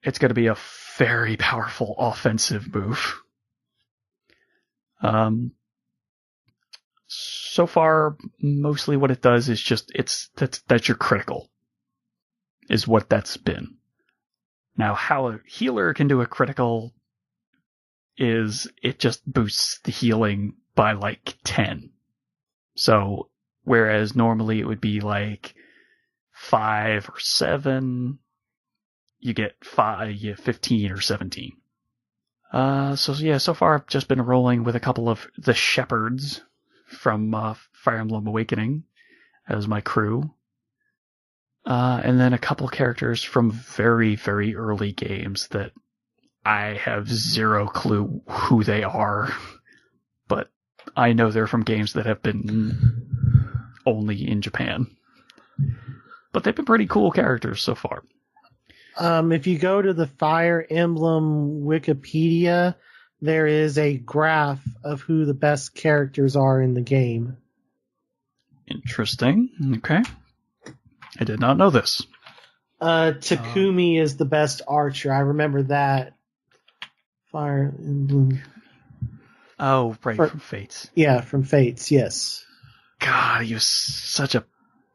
A: it's going to be a very powerful offensive move. So far, mostly what it does is just, that's your critical, is what that's been. Now, how a healer can do a critical is it just boosts the healing by like 10. So, whereas normally it would be like 5 or 7, you get 15 or 17. So far I've just been rolling with a couple of the shepherds from Fire Emblem Awakening as my crew. And then a couple characters from very, very early games that I have zero clue who they are, but I know they're from games that have been only in Japan. But they've been pretty cool characters so far.
B: If you go to the Fire Emblem Wikipedia, there is a graph of who the best characters are in the game.
A: Interesting. Okay. I did not know this.
B: Takumi is the best archer. I remember that. Fire Emblem.
A: Oh, right, from Fates.
B: Yeah, from Fates, yes.
A: God, he was such a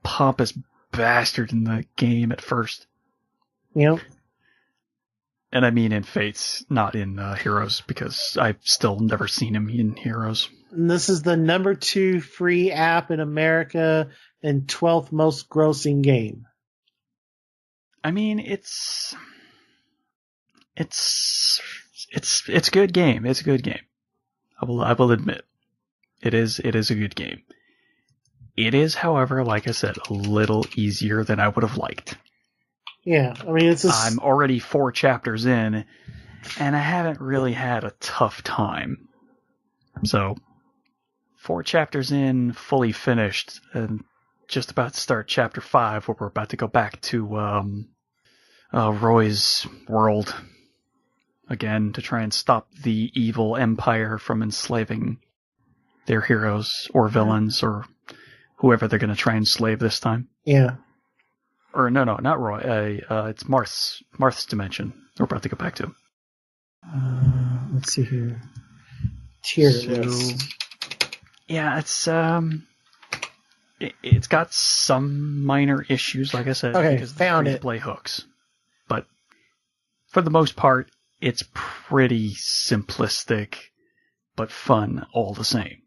A: pompous bastard in the game at first.
B: Yep.
A: And I mean in Fates, not in Heroes, because I've still never seen him in Heroes.
B: And this is the number 2 free app in America and 12th most grossing game.
A: I mean, it's a good game. It's a good game. I will admit, it is a good game. It is, however, like I said, a little easier than I would have liked.
B: Yeah, I mean, I'm
A: already 4 chapters in, and I haven't really had a tough time. So, 4 chapters in, fully finished, and just about to start chapter 5, where we're about to go back to Roy's world again to try and stop the evil empire from enslaving their heroes or villains or whoever they're going to try and enslave this time.
B: Yeah.
A: Or no, not Roy. It's Marth's dimension. We're about to go back to.
B: Let's see here. Tier list.
A: Yeah, it's got some minor issues, like I said, because
B: found it.
A: Play hooks. But for the most part, it's pretty simplistic, but fun all the same.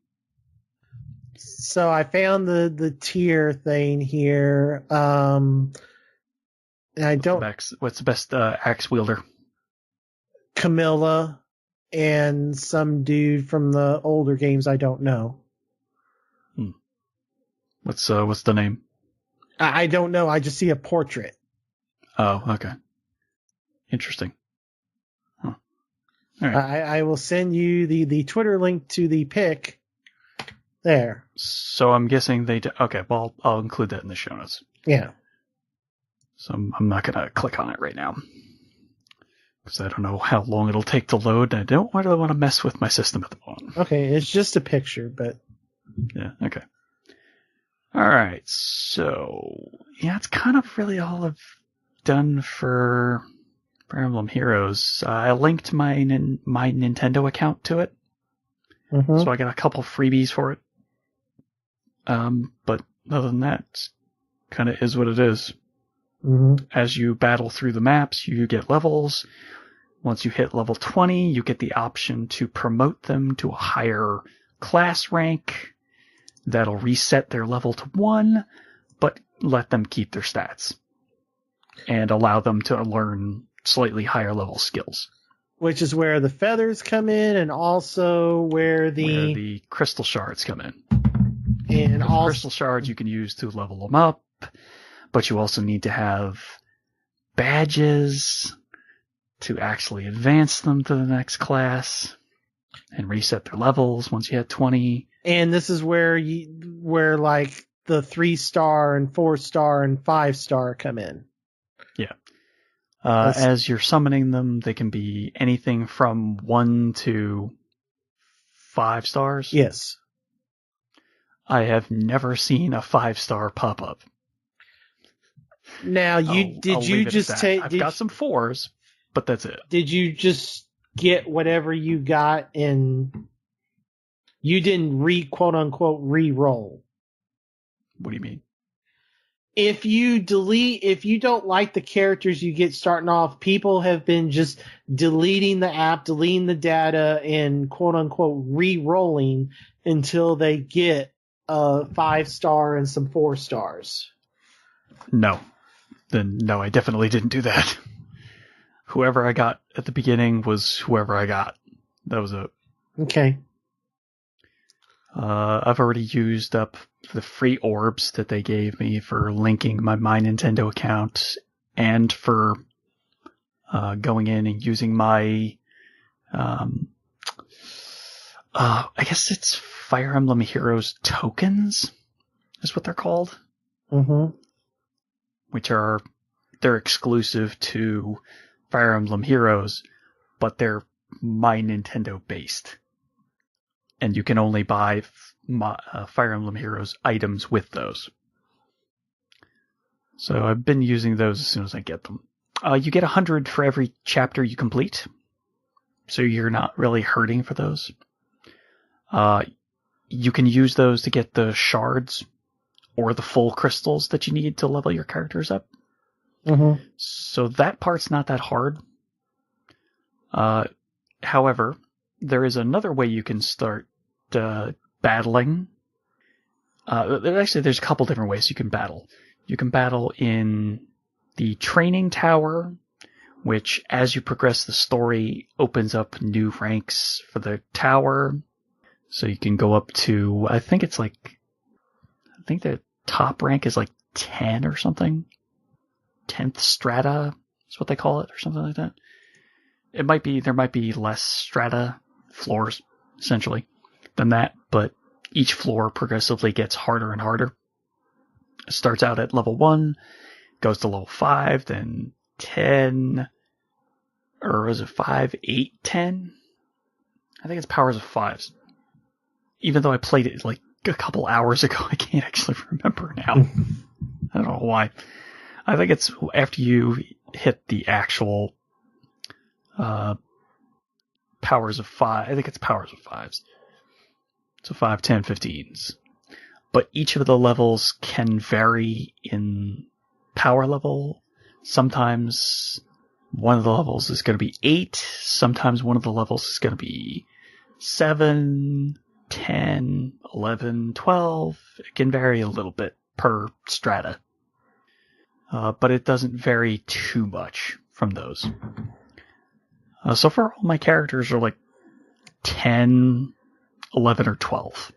B: So I found the tier thing here. And I don't.
A: What's the best axe wielder?
B: Camilla and some dude from the older games I don't know.
A: What's the name?
B: I don't know. I just see a portrait.
A: Oh, okay. Interesting. Huh. All right.
B: I will send you the Twitter link to the pic. There.
A: So I'm guessing they do. Okay, well, I'll include that in the show notes.
B: Yeah.
A: So I'm not going to click on it right now. Because I don't know how long it'll take to load, and I don't really want to mess with my system at the moment.
B: Okay, it's just a picture, but...
A: Yeah, okay. Alright, so... Yeah, it's kind of really all I've done for Fire Emblem Heroes. I linked my Nintendo account to it.
B: Mm-hmm.
A: So I got a couple freebies for it. But other than that, it kind of is what it is.
B: Mm-hmm.
A: As you battle through the maps, you get levels. Once you hit level 20, you get the option to promote them to a higher class rank. That'll reset their level to 1, but let them keep their stats. And allow them to learn slightly higher level skills.
B: Which is where the feathers come in, and also where
A: the crystal shards come in.
B: And all
A: crystal shards you can use to level them up, but you also need to have badges to actually advance them to the next class and reset their levels once you hit 20.
B: And this is where like the 3-star and 4-star and 5-star come in.
A: Yeah. As you're summoning them, they can be anything from 1 to 5 stars.
B: Yes.
A: I have never seen a 5-star pop up.
B: Now, I've
A: got some 4s, but that's it.
B: Did you just get whatever you got and you didn't quote unquote re-roll?
A: What do you mean?
B: If you don't like the characters you get starting off, people have been just deleting the app, deleting the data, and quote unquote re-rolling until they get a 5-star and some 4 stars.
A: No. Then no, I definitely didn't do that. Whoever I got at the beginning was whoever I got. That was it.
B: Okay.
A: I've already used up the free orbs that they gave me for linking my Nintendo account and for going in and using my I guess it's Fire Emblem Heroes tokens is what they're called.
B: Mm-hmm.
A: They're exclusive to Fire Emblem Heroes, but they're My Nintendo based. And you can only buy Fire Emblem Heroes items with those. So I've been using those as soon as I get them. You get 100 for every chapter you complete. So you're not really hurting for those. You can use those to get the shards or the full crystals that you need to level your characters up.
B: Mm-hmm.
A: So that part's not that hard. However, there is another way you can start battling. Actually, there's a couple different ways you can battle. You can battle in the training tower, which, as you progress the story, opens up new ranks for the tower. So you can go up to, I think the top rank is like 10 or something. 10th strata is what they call it, or something like that. There might be less strata floors, essentially, than that, but each floor progressively gets harder and harder. It starts out at level 1, goes to level 5, then 10, or was it 5, 8, 10? I think it's powers of 5s. Even though I played it like a couple hours ago, I can't actually remember now. I don't know why. I think it's after you hit the actual powers of 5. I think it's powers of 5s. So 5, 10, 15s. But each of the levels can vary in power level. Sometimes one of the levels is going to be 8. Sometimes one of the levels is going to be 7, 10, 11, 12. It can vary a little bit per strata. But it doesn't vary too much from those. So far, all my characters are like 10, 11, or 12.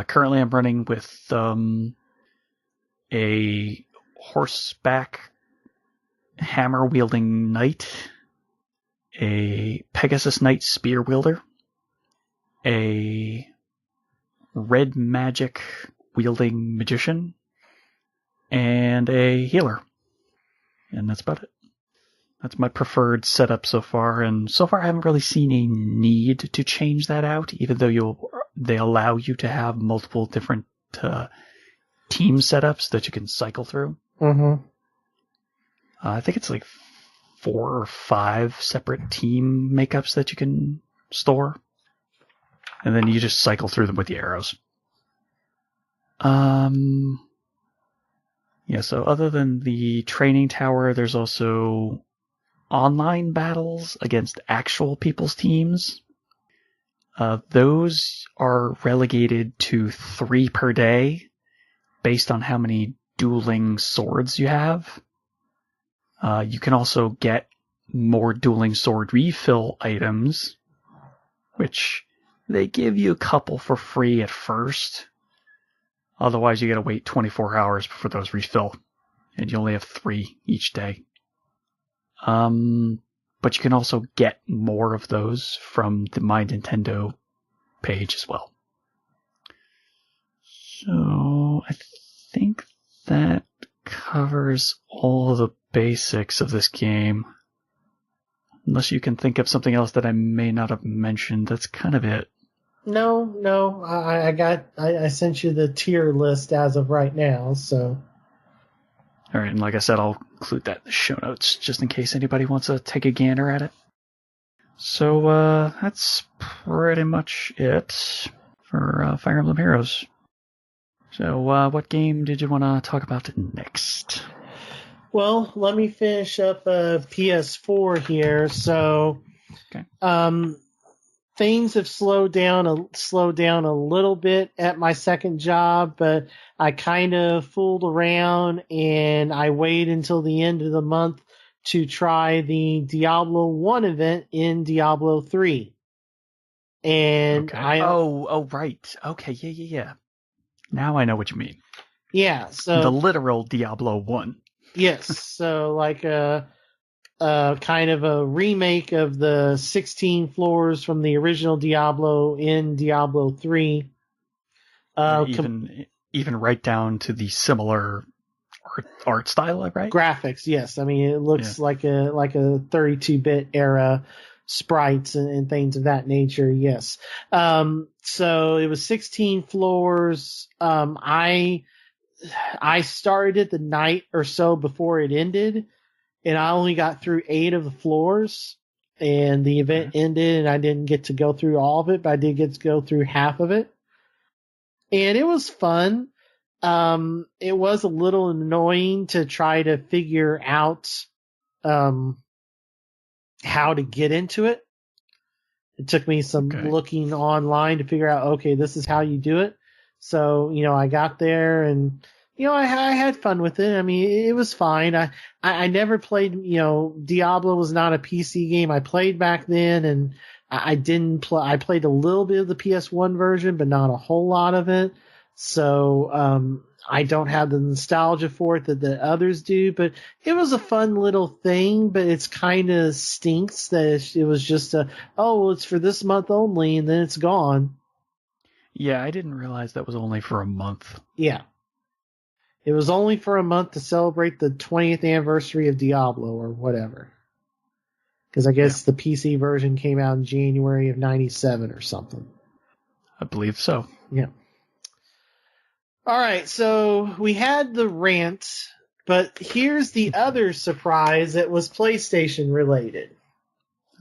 A: Currently, I'm running with a horseback hammer-wielding knight, a Pegasus Knight spear wielder, a red magic wielding magician, and a healer. And that's about it. That's my preferred setup so far, and so far I haven't really seen a need to change that out, even though they allow you to have multiple different team setups that you can cycle through.
B: Mm-hmm.
A: I think it's like 4 or 5 separate team makeups that you can store, and then you just cycle through them with the arrows. Yeah, so other than the training tower, there's also online battles against actual people's teams. Those are relegated to 3 per day based on how many dueling swords you have. You can also get more dueling sword refill items, which they give you a couple for free at first. Otherwise, you gotta wait 24 hours before those refill, and you only have 3 each day. But you can also get more of those from the My Nintendo page as well. So, I think that covers all the basics of this game. Unless you can think of something else that I may not have mentioned, that's kind of it.
B: No, I sent you the tier list as of right now, so.
A: Alright, and like I said, I'll include that in the show notes, just in case anybody wants to take a gander at it. So, that's pretty much it for Fire Emblem Heroes. So, what game did you want to talk about next?
B: Well, let me finish up PS4 here. So,
A: okay.
B: Things have slowed down a little bit at my second job, but I kind of fooled around and I waited until the end of the month to try the Diablo 1 event in Diablo 3. And
A: okay. Oh, right. Okay, yeah. Now I know what you mean.
B: Yeah, so
A: the literal Diablo 1.
B: Yes, so like kind of a remake of the 16 floors from the original Diablo in Diablo 3.
A: Even right down to the similar art style, right?
B: Graphics, yes. I mean, it looks like a 32-bit era sprites and things of that nature. Yes. So it was 16 floors. I started it the night or so before it ended, and I only got through 8 of the floors, and the event ended, and I didn't get to go through all of it, but I did get to go through half of it. And it was fun. It was a little annoying to try to figure out how to get into it. It took me some looking online to figure out, okay, this is how you do it. So, I got there and, I had fun with it. I mean, it was fine. I never played, Diablo was not a PC game. I played back then, and I didn't play. I played a little bit of the PS1 version, but not a whole lot of it. So, I don't have the nostalgia for it that the others do, but it was a fun little thing. But it's kind of stinks that it was just it's for this month only, and then it's gone.
A: Yeah, I didn't realize that was only for a month.
B: Yeah. It was only for a month to celebrate the 20th anniversary of Diablo or whatever. Because I guess the PC version came out in January of 97 or something.
A: I believe so.
B: Yeah. All right, so we had the rant, but here's the other surprise that was PlayStation related.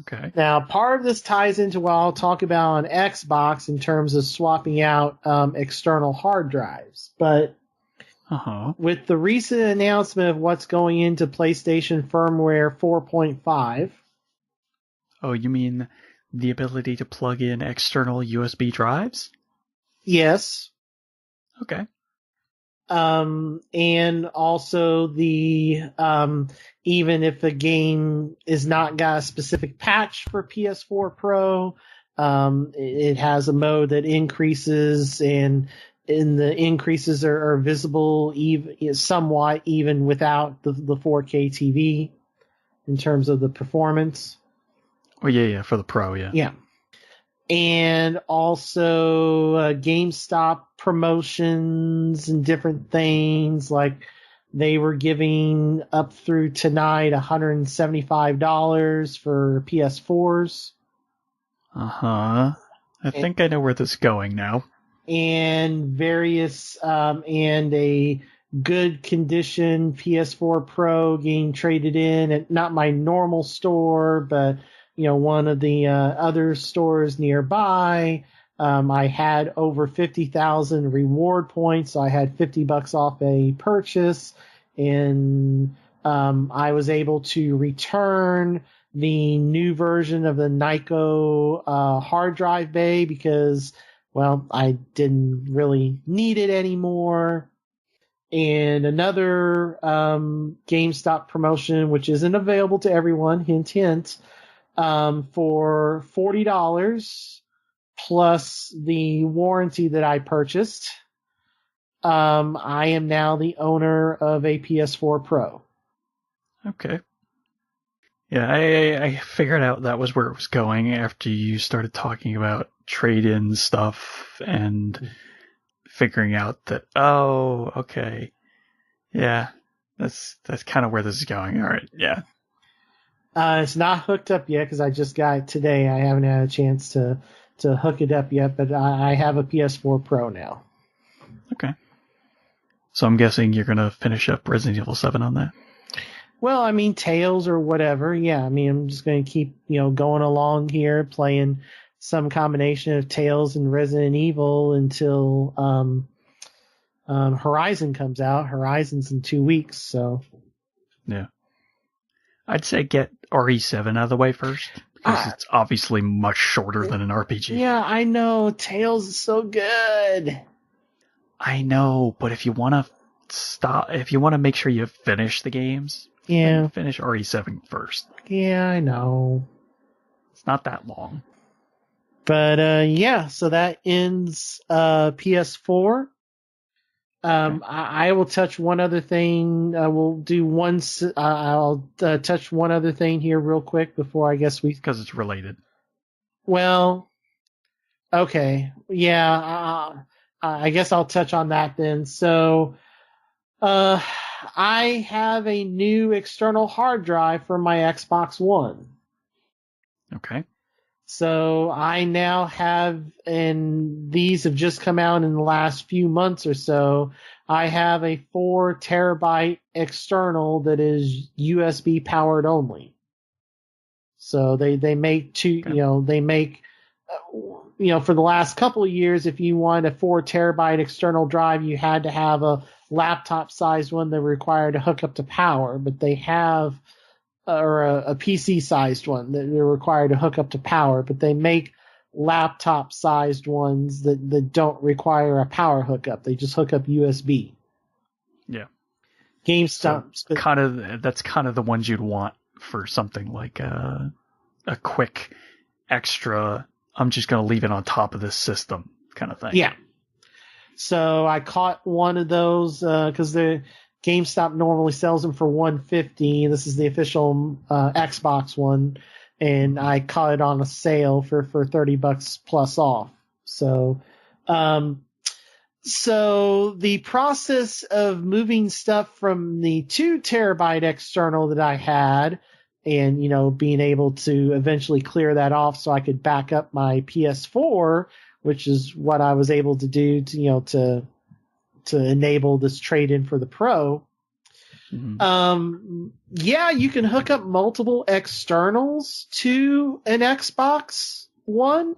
A: Okay.
B: Now, part of this ties into what I'll talk about on Xbox in terms of swapping out external hard drives. But with the recent announcement of what's going into PlayStation firmware 4.5.
A: Oh, you mean the ability to plug in external USB drives?
B: Yes.
A: Okay.
B: And also the even if a game is not got a specific patch for PS4 Pro, it has a mode that increases, and the increases are visible somewhat even without the 4K TV in terms of the performance.
A: Oh yeah, for the Pro, yeah.
B: Yeah. And also GameStop promotions and different things, like they were giving up through tonight $175 for PS4s.
A: I think I know where this is going now.
B: And various and a good condition PS4 Pro getting traded in at not my normal store, but one of the other stores nearby. I had over 50,000 reward points, so I had $50 off a purchase, and I was able to return the new version of the Nyko hard drive bay because, well, I didn't really need it anymore. And another GameStop promotion, which isn't available to everyone, hint, hint, for $40 plus the warranty that I purchased. I am now the owner of a PS4 Pro.
A: Okay. Yeah, I figured out that was where it was going after you started talking about trade-in stuff and figuring out that, okay. Yeah, that's kind of where this is going. All right, yeah.
B: It's not hooked up yet because I just got it today. I haven't had a chance to hook it up yet, but I have a PS4 Pro now.
A: Okay. So I'm guessing you're going to finish up Resident Evil 7 on that?
B: Well, I mean, Tales or whatever. Yeah, I mean, I'm just going to keep, going along here, playing some combination of Tales and Resident Evil until Horizon comes out. Horizon's in 2 weeks, so.
A: Yeah. I'd say get RE7 out of the way first, because it's obviously much shorter than an RPG.
B: Yeah, I know. Tales is so good.
A: I know, but if you want to make sure you finish the games, finish RE7 first.
B: Yeah, I know.
A: It's not that long.
B: But, so that ends PS4. I will touch one other thing. I'll touch one other thing here real quick before I guess
A: because it's related.
B: Well, okay. Yeah, I guess I'll touch on that then. So, I have a new external hard drive for my Xbox One.
A: Okay.
B: So I now have, and these have just come out in the last few months or so, I have a 4 terabyte external that is USB powered only. So they make two,
A: Okay.
B: they make, for the last couple of years, if you want a 4 terabyte external drive, you had to have a laptop sized one that required to hook up to power, but they have, or a PC sized one that they're required to hook up to power, but they make laptop sized ones that don't require a power hookup. They just hook up USB.
A: Yeah.
B: GameStop.
A: So that's kind of the ones you'd want for something like a quick extra, I'm just going to leave it on top of this system kind of thing.
B: Yeah. So I caught one of those because the GameStop normally sells them for $150. This is the official Xbox one, and I caught it on a sale for $30 plus off. So, so the process of moving stuff from the 2 terabyte external that I had, and being able to eventually clear that off so I could back up my PS4, which is what I was able to do to enable this trade-in for the Pro.
A: Mm-hmm.
B: Yeah, you can hook up multiple externals to an Xbox One,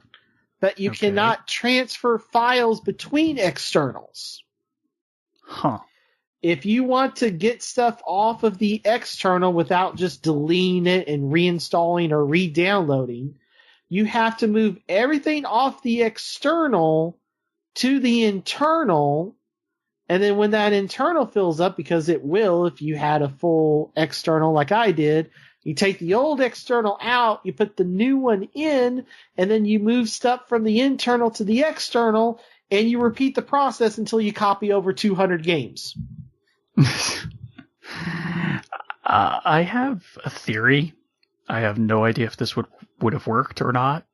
B: but you cannot transfer files between externals.
A: Huh.
B: If you want to get stuff off of the external without just deleting it and reinstalling or re-downloading, you have to move everything off the external to the internal. And then when that internal fills up, because it will if you had a full external like I did, you take the old external out, you put the new one in, and then you move stuff from the internal to the external, and you repeat the process until you copy over 200 games.
A: I have a theory. I have no idea if this would have worked or not.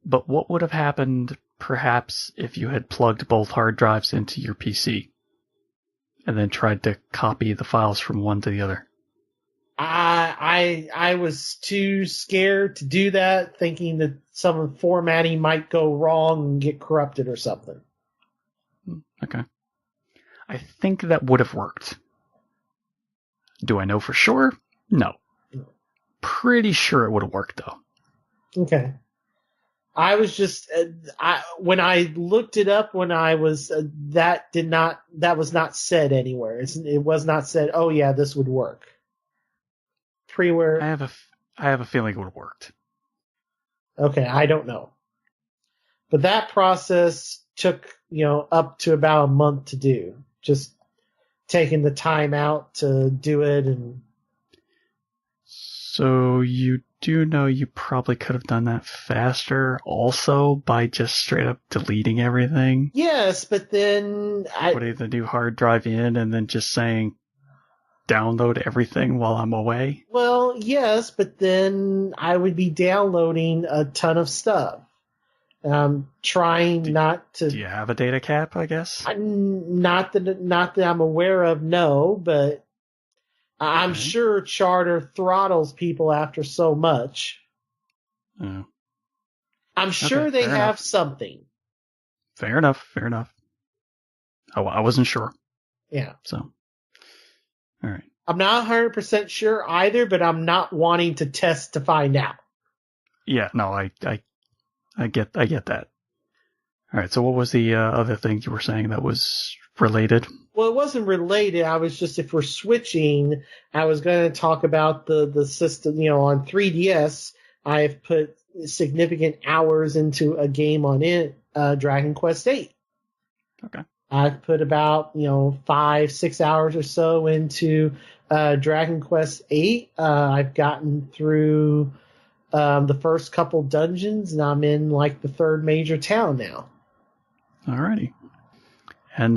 A: But what would have happened, perhaps, if you had plugged both hard drives into your PC and then tried to copy the files from one to the other?
B: I was too scared to do that, thinking that some of the formatting might go wrong and get corrupted or something.
A: Okay. I think that would have worked. Do I know for sure? No. Pretty sure it would have worked, though.
B: Okay. I was just, when I looked it up when I was, that was not said anywhere. It was not said, oh yeah, this would work. Pre-where.
A: I have a feeling it would have worked.
B: Okay, I don't know. But that process took, up to about a month to do. Just taking the time out to do it. And
A: so you do know you probably could have done that faster also by just straight up deleting everything?
B: Yes, but then
A: putting the new hard drive in and then just saying download everything while I'm away?
B: Well, yes, but then I would be downloading a ton of stuff. Trying not to.
A: Do you have a data cap, I guess?
B: Not that I'm aware of, no, but I'm sure Charter throttles people after so much.
A: Oh.
B: I'm sure they have something.
A: Fair enough. Oh, I wasn't sure.
B: Yeah.
A: So, all right.
B: I'm not 100% sure either, but I'm not wanting to test to find out.
A: Yeah, no, I get that. All right, so what was the other thing you were saying that was related?
B: Well, it wasn't related. I was just, if we're switching, I was going to talk about the system. On 3DS, I have put significant hours into a game on it, Dragon Quest VIII.
A: Okay.
B: I've put about 5-6 hours or so into Dragon Quest VIII. I've gotten through the first couple dungeons, and I'm in like the third major town now.
A: Alrighty. And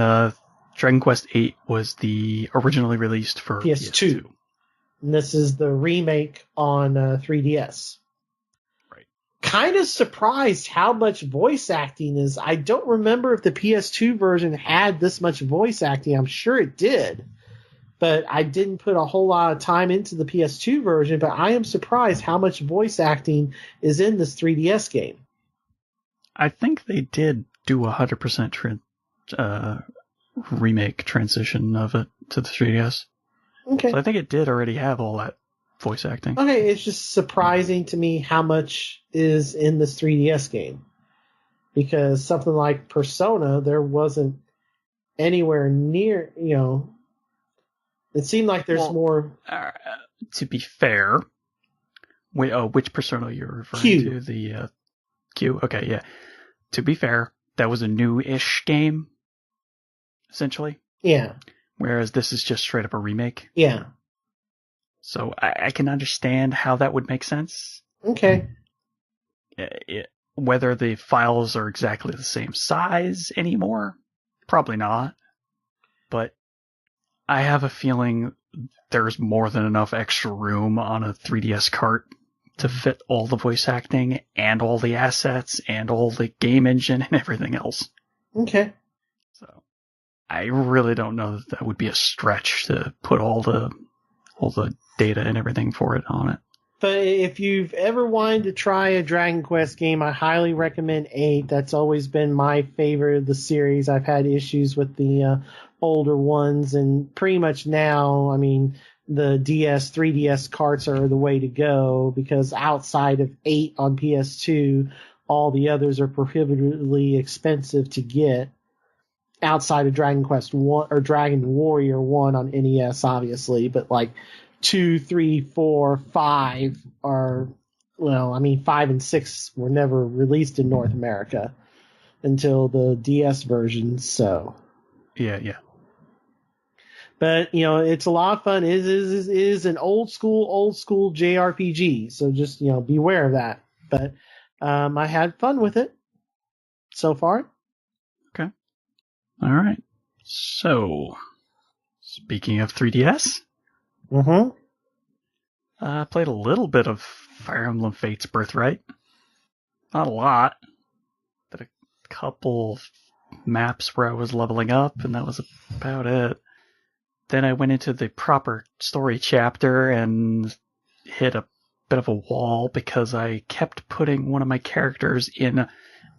A: Dragon Quest VIII was the originally released for PS2.
B: And this is the remake on 3DS.
A: Right.
B: Kind of surprised how much voice acting is. I don't remember if the PS2 version had this much voice acting. I'm sure it did. but I didn't put a whole lot of time into the PS2 version, but I am surprised how much voice acting is in this 3DS game.
A: I think they did do 100% remake transition of it to the 3DS.
B: Okay.
A: So I think it did already have all that voice acting.
B: Okay, it's just surprising to me how much is in this 3DS game. Because something like Persona, there wasn't anywhere near, it seemed like there's more.
A: To be fair, which Persona you're referring
B: Q.
A: to? The Q? Okay, yeah. To be fair, that was a new-ish game, essentially.
B: Yeah.
A: Whereas this is just straight up a remake.
B: Yeah.
A: So I can understand how that would make sense.
B: Okay.
A: Whether the files are exactly the same size anymore, probably not. But I have a feeling there's more than enough extra room on a 3DS cart to fit all the voice acting and all the assets and all the game engine and everything else.
B: Okay.
A: So I really don't know that would be a stretch to put all the data and everything for it on it.
B: But if you've ever wanted to try a Dragon Quest game, I highly recommend 8. That's always been my favorite of the series. I've had issues with the older ones, and pretty much now, I mean, the 3DS carts are the way to go, because outside of 8 on PS2, all the others are prohibitively expensive to get. Outside of Dragon Quest 1 or Dragon Warrior 1 on NES, obviously, but like 2, 3, 4, 5 are, 5 and 6 were never released in North America until the DS version, so.
A: Yeah.
B: But, it's a lot of fun. It is an old school JRPG, so just, beware of that. But I had fun with it so far.
A: Okay. All right. So, speaking of 3DS, I played a little bit of Fire Emblem Fates Birthright. Not a lot. Did a couple maps where I was leveling up, and that was about it. Then I went into the proper story chapter and hit a bit of a wall because I kept putting one of my characters in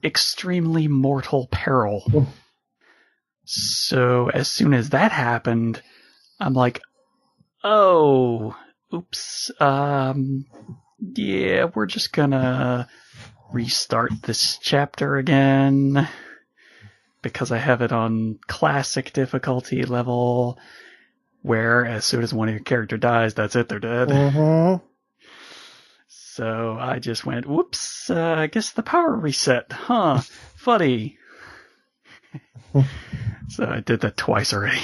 A: extremely mortal peril. So as soon as that happened, I'm like, oh, oops, yeah, we're just gonna restart this chapter again because I have it on classic difficulty level, where as soon as one of your character dies, that's it, they're dead. So I just went, whoops, I guess the power reset, huh, funny. So I did that twice already.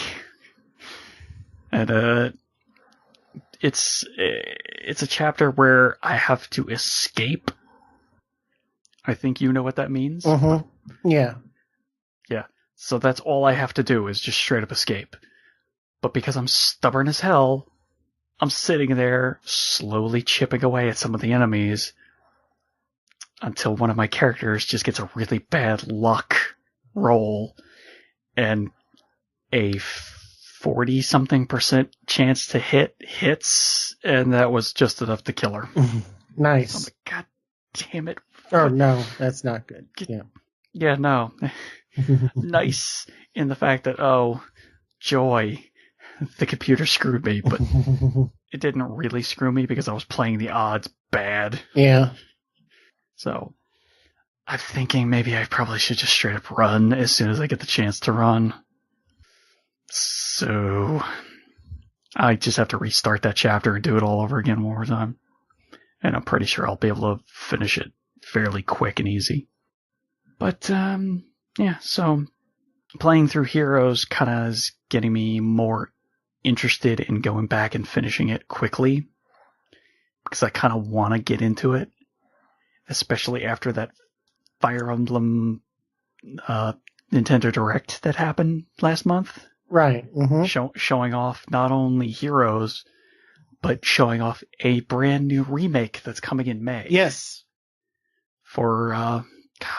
A: And it's a chapter where I have to escape. I think you know what that means.
B: Yeah.
A: Yeah. So that's all I have to do is just straight up escape. But because I'm stubborn as hell, I'm sitting there slowly chipping away at some of the enemies until one of my characters just gets a really bad luck roll and a 40-something% chance to hits, and that was just enough to kill her.
B: Nice.
A: So I'm like, God damn it.
B: Oh, no, that's not good.
A: Yeah, no. Nice in the fact that, oh, joy, the computer screwed me, but it didn't really screw me because I was playing the odds bad.
B: Yeah.
A: So I'm thinking maybe I probably should just straight up run as soon as I get the chance to run. So I just have to restart that chapter and do it all over again one more time. And I'm pretty sure I'll be able to finish it fairly quick and easy. But, yeah, so playing through Heroes kind of is getting me more interested in going back and finishing it quickly. Because I kind of want to get into it. Especially after that Fire Emblem Nintendo Direct that happened last month.
B: Right.
A: Showing off not only Heroes, but showing off a brand new remake that's coming in May.
B: Yes.
A: For, God,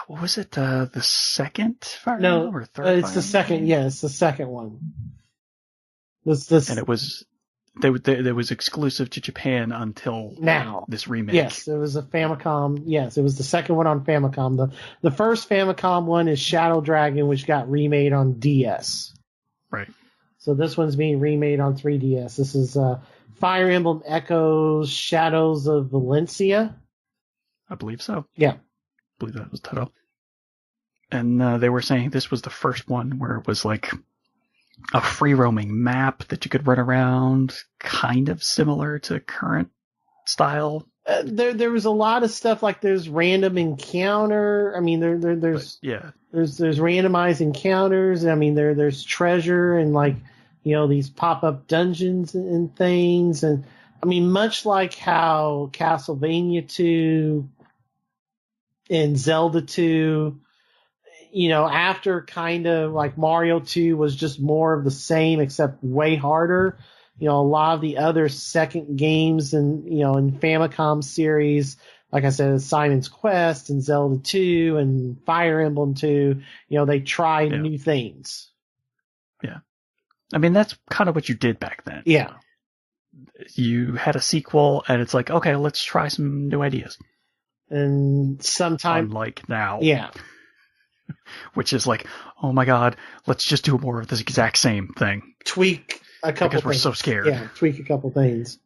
A: what was it? The second Fire
B: No,
A: Emblem or third?
B: it's the second. Yeah, it's the second one.
A: And it was it was exclusive to Japan until
B: now
A: this remake.
B: Yes, it was a Famicom. Yes, it was the second one on Famicom. The first Famicom one is Shadow Dragon, which got remade on DS.
A: Right.
B: So this one's being remade on 3DS. This is Fire Emblem Echoes Shadows of Valencia.
A: I believe so.
B: Yeah.
A: I believe that was the title. And they were saying this was the first one where it was like a free roaming map that you could run around, kind of similar to current style.
B: There was a lot of stuff like there's random encounter. I mean, there's randomized encounters. I mean, there's treasure and like, these pop-up dungeons and things. And I mean, much like how Castlevania 2 and Zelda 2, after kind of like Mario 2 was just more of the same except way harder. A lot of the other second games and, in Famicom series, like I said, Simon's Quest and Zelda 2 and Fire Emblem 2, they tried new things.
A: Yeah. I mean, that's kind of what you did back then.
B: Yeah.
A: You had a sequel and it's like, okay, let's try some new ideas.
B: And sometimes.
A: Unlike now.
B: Yeah.
A: Which is like, oh my God, let's just do more of this exact same thing.
B: Tweak a couple
A: because we're so scared.
B: Yeah, tweak a couple things.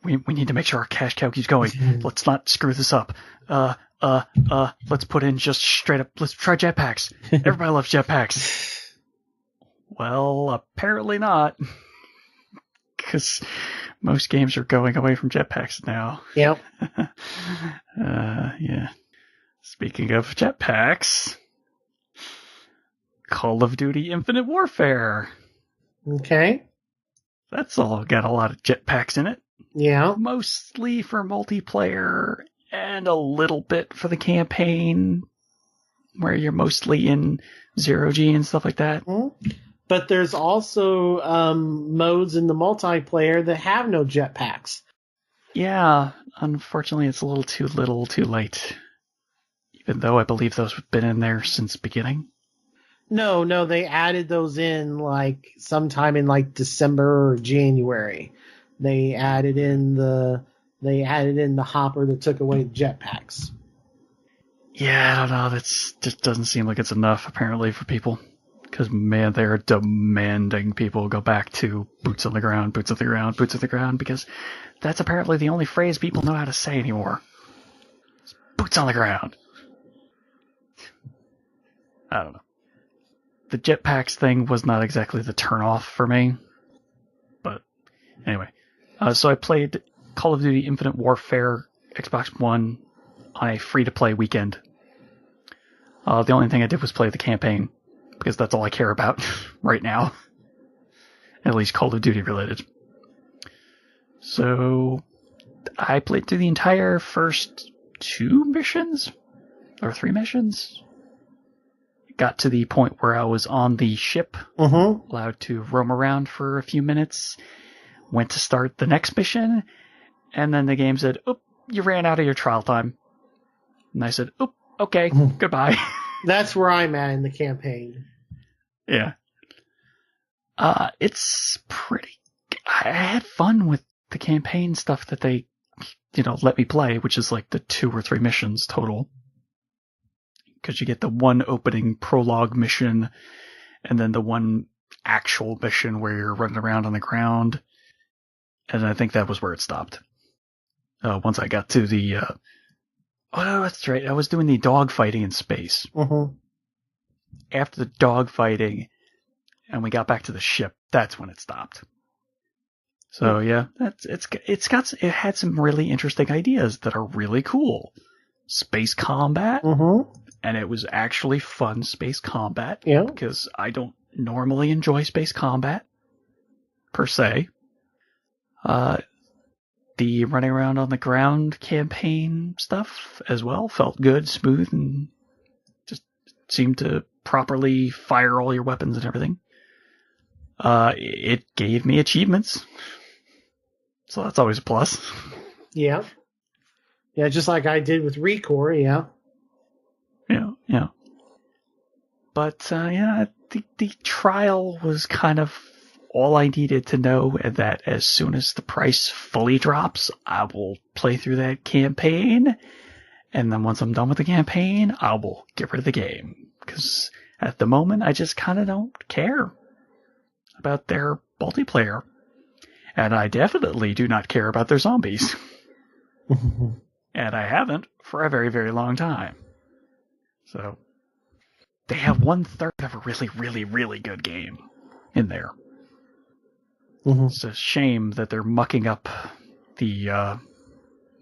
A: We need to make sure our cash cow keeps going. Let's not screw this up. Let's put in just straight up, let's try jetpacks. Everybody loves jetpacks. Well, apparently not. Because most games are going away from jetpacks now.
B: Yep.
A: Yeah. Speaking of jetpacks, Call of Duty Infinite Warfare.
B: Okay.
A: That's all got a lot of jetpacks in it.
B: Yeah.
A: Mostly for multiplayer and a little bit for the campaign, where you're mostly in zero G and stuff like that.
B: Mm-hmm. But there's also modes in the multiplayer that have no jetpacks.
A: Yeah, unfortunately it's a little too late. Even though I believe those have been in there since the beginning.
B: No, they added those in like sometime in like December or January. They added in the hopper that took away the jetpacks.
A: Yeah, I don't know. That's just doesn't seem like it's enough apparently for people. Because, man, they're demanding people go back to boots on the ground, boots on the ground, boots on the ground, because that's apparently the only phrase people know how to say anymore. It's boots on the ground. I don't know. The jetpacks thing was not exactly the turn-off for me. But, anyway. So I played Call of Duty Infinite Warfare Xbox One on a free-to-play weekend. The only thing I did was play the campaign. Because that's all I care about right now. At least Call of Duty related. So, I played through the entire first 2 missions? Or 3 missions? Got to the point where I was on the ship, allowed to roam around for a few minutes, went to start the next mission, and then the game said, oop, you ran out of your trial time. And I said, oop, okay, goodbye.
B: That's where I'm at in the campaign.
A: Yeah. It's pretty... I had fun with the campaign stuff that they, let me play, which is like the 2 or 3 missions total. Because you get the one opening prologue mission, and then the one actual mission where you're running around on the ground. And I think that was where it stopped. Once I got to the... Oh, no, that's right. I was doing the dogfighting in space.
B: Mm-hmm.
A: After the dogfighting, and we got back to the ship, that's when it stopped. So yeah, it had some really interesting ideas that are really cool. Space combat, and it was actually fun space combat.
B: Yeah,
A: because I don't normally enjoy space combat per se. The running around on the ground campaign stuff as well felt good, smooth, and just seemed to properly fire all your weapons and everything. It gave me achievements. So that's always a plus.
B: Yeah. Yeah, just like I did with Recore, yeah.
A: Yeah. But, the trial was kind of all I needed to know, and that as soon as the price fully drops, I will play through that campaign. And then once I'm done with the campaign, I will get rid of the game. Because at the moment, I just kind of don't care about their multiplayer. And I definitely do not care about their zombies. And I haven't for a very, very long time. So they have 1/3 of a really, really, really good game in there. It's a shame that they're mucking up the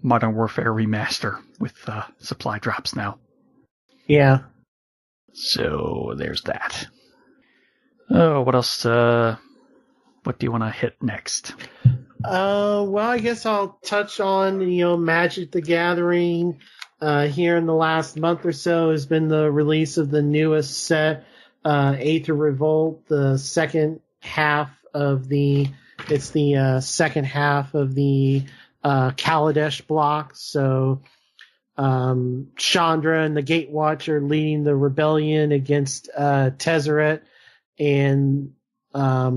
A: Modern Warfare remaster with supply drops now.
B: Yeah.
A: So there's that. Oh, what else? What do you want to hit next?
B: Well, I guess I'll touch on, Magic the Gathering. Here in the last month or so has been the release of the newest set, Aether Revolt, the second half of the Kaladesh block. So, Chandra and the Gatewatch are leading the rebellion against, Tezzeret and, I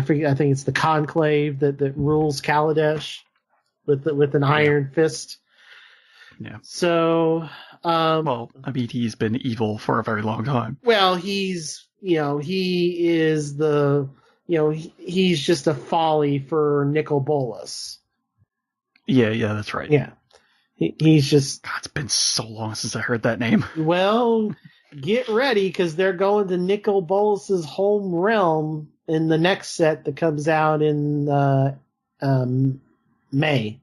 B: think it's the Conclave that rules Kaladesh with an iron fist.
A: Yeah.
B: So,
A: well, I mean, he's been evil for a very long time.
B: Well, he's he's just a folly for Nicol Bolas.
A: Yeah, that's right.
B: Yeah. He's just...
A: God, it's been so long since I heard that name.
B: Well, get ready, because they're going to Nicol Bolas's home realm in the next set that comes out in May.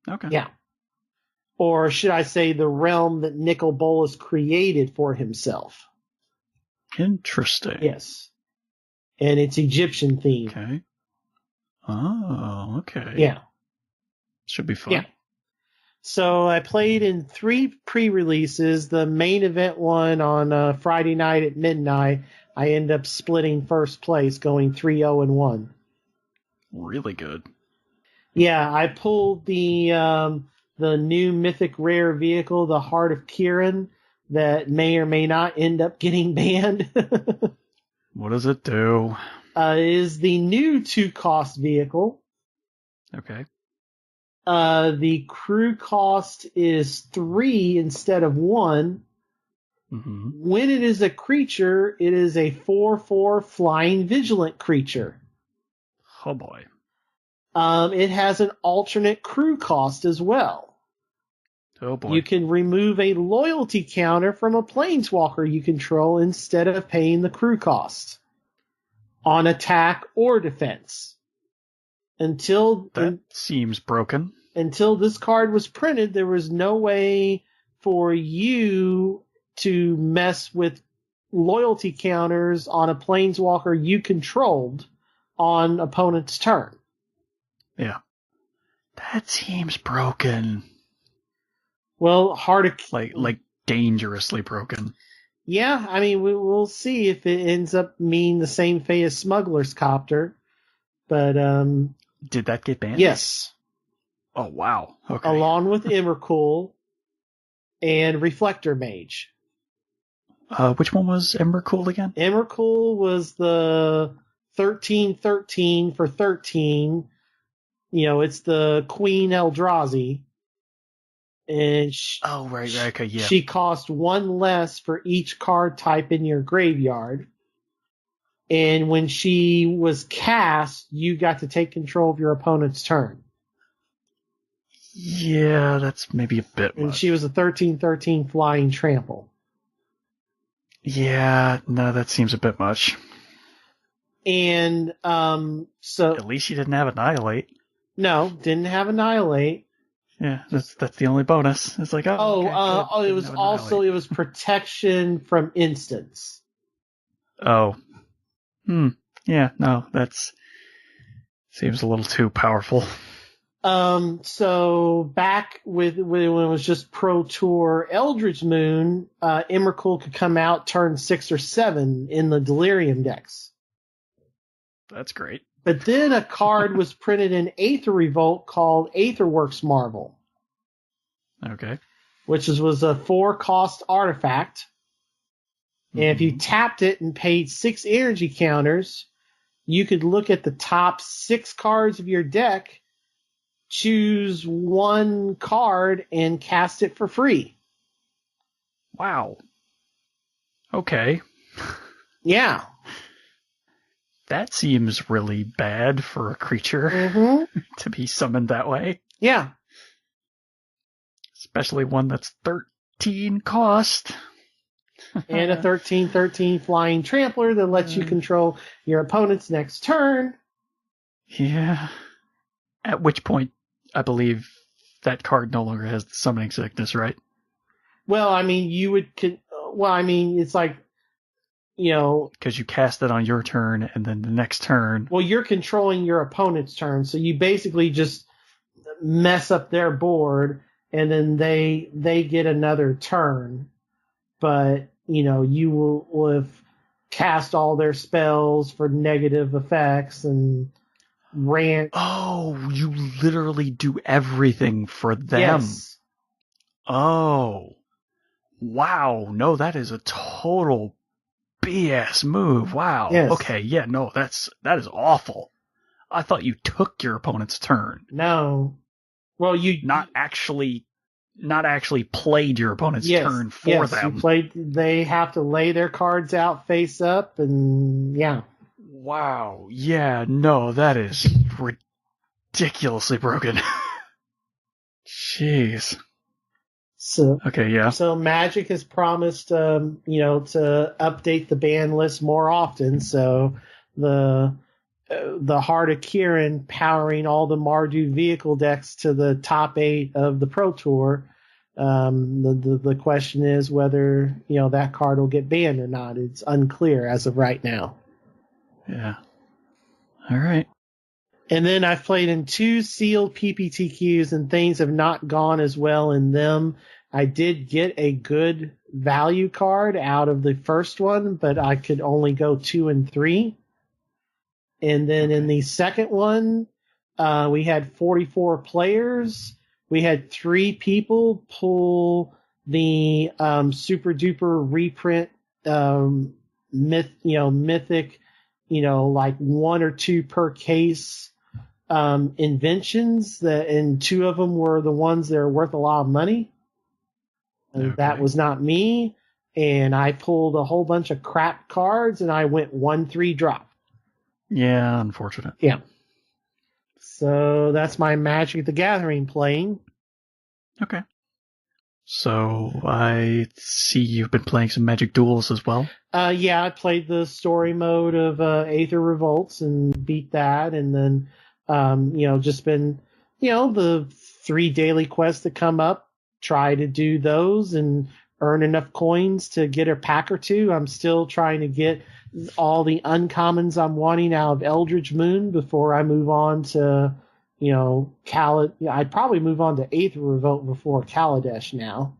A: Okay.
B: Yeah. Or should I say the realm that Nicol Bolas created for himself.
A: Interesting.
B: Yes. And it's Egyptian themed.
A: Okay. Oh, okay.
B: Yeah.
A: Should be fun.
B: Yeah. So I played in 3 pre-releases. The main event one on Friday night at midnight. I end up splitting first place, going 3-0-1.
A: Really good.
B: Yeah, I pulled the new mythic rare vehicle, the Heart of Kirin, that may or may not end up getting banned.
A: What does it do?
B: It is the new 2-cost vehicle.
A: Okay.
B: The crew cost is 3 instead of 1.
A: Mm-hmm.
B: When it is a creature, it is a 4/4 flying vigilant creature.
A: Oh boy.
B: It has an alternate crew cost as well.
A: Oh boy.
B: You can remove a loyalty counter from a planeswalker you control instead of paying the crew cost on attack or defense.
A: That seems broken.
B: Until this card was printed, there was no way for you to mess with loyalty counters on a planeswalker you controlled on opponent's turn.
A: Yeah. That seems broken.
B: Well,
A: like dangerously broken.
B: Yeah, I mean, we'll see if it ends up meaning the same fate as Smuggler's Copter. But,
A: did that get banned?
B: Yes.
A: Oh, wow. Okay.
B: Along with Emrakul and Reflector Mage.
A: Which one was Emrakul again?
B: Emrakul was the 13/13 for 13. It's the Queen Eldrazi. And
A: right, okay, yeah.
B: She cost 1 less for each card type in your graveyard. And when she was cast, you got to take control of your opponent's turn.
A: Yeah, that's maybe a bit much.
B: And she was a 13/13 flying trample.
A: Yeah, no, that seems a bit much.
B: And so
A: at least she didn't have Annihilate.
B: No, didn't have Annihilate.
A: Yeah, that's the only bonus. It's like, it
B: was protection from instants.
A: Oh. Yeah, no, that's seems a little too powerful.
B: So back when it was just Pro Tour Eldritch Moon, Emrakul could come out turn 6 or 7 in the Delirium decks.
A: That's great.
B: But then a card was printed in Aether Revolt called Aetherworks Marvel.
A: Okay.
B: Which was a 4-cost artifact. And if you tapped it and paid 6 energy counters, you could look at the top 6 cards of your deck, choose one card, and cast it for free.
A: Wow. Okay.
B: Yeah.
A: That seems really bad for a creature to be summoned that way.
B: Yeah.
A: Especially one that's 13 cost.
B: And a 13/13 flying trampler that lets you control your opponent's next turn.
A: Yeah. At which point, I believe that card no longer has the summoning sickness, right?
B: Well, I mean, it's like, you know...
A: Because you cast it on your turn, and then the next turn...
B: Well, you're controlling your opponent's turn, so you basically just mess up their board, and then they get another turn. But, you know, you will have cast all their spells for negative effects and rant.
A: Oh, you literally do everything for them.
B: Yes.
A: Oh. Wow. No, that is a total BS move. Wow.
B: Yes.
A: Okay, yeah, no, that is awful. I thought you took your opponent's turn.
B: No. Well, you
A: not actually played your opponent's turn for them.
B: They have to lay their cards out face up, and yeah.
A: Wow. Yeah, no, that is ridiculously broken. Jeez.
B: So
A: okay, yeah.
B: So Magic has promised, to update the ban list more often. So the Heart of Kirin powering all the Mardu vehicle decks to the top 8 of the Pro Tour. The question is whether that card will get banned or not. It's unclear as of right now.
A: Yeah. All right.
B: And then I've played in 2 sealed PPTQs, and things have not gone as well in them. I did get a good value card out of the first one, but I could only go 2 and 3. And then in the second one, we had 44 players. We had 3 people pull the super duper reprint mythic, like 1 or 2 per case inventions, and 2 of them were the ones that are worth a lot of money. And
A: okay.
B: That was not me. And I pulled a whole bunch of crap cards, and I went 1/3 drop.
A: Yeah, unfortunate.
B: Yeah. So that's my Magic the Gathering playing.
A: Okay. So I see you've been playing some Magic Duels as well.
B: Yeah, I played the story mode of Aether Revolts and beat that, and then just been the 3 daily quests that come up. Try to do those and earn enough coins to get a pack or 2. I'm still trying to get all the uncommons I'm wanting out of Eldritch Moon before I move on to, I'd probably move on to Aether Revolt before Kaladesh now.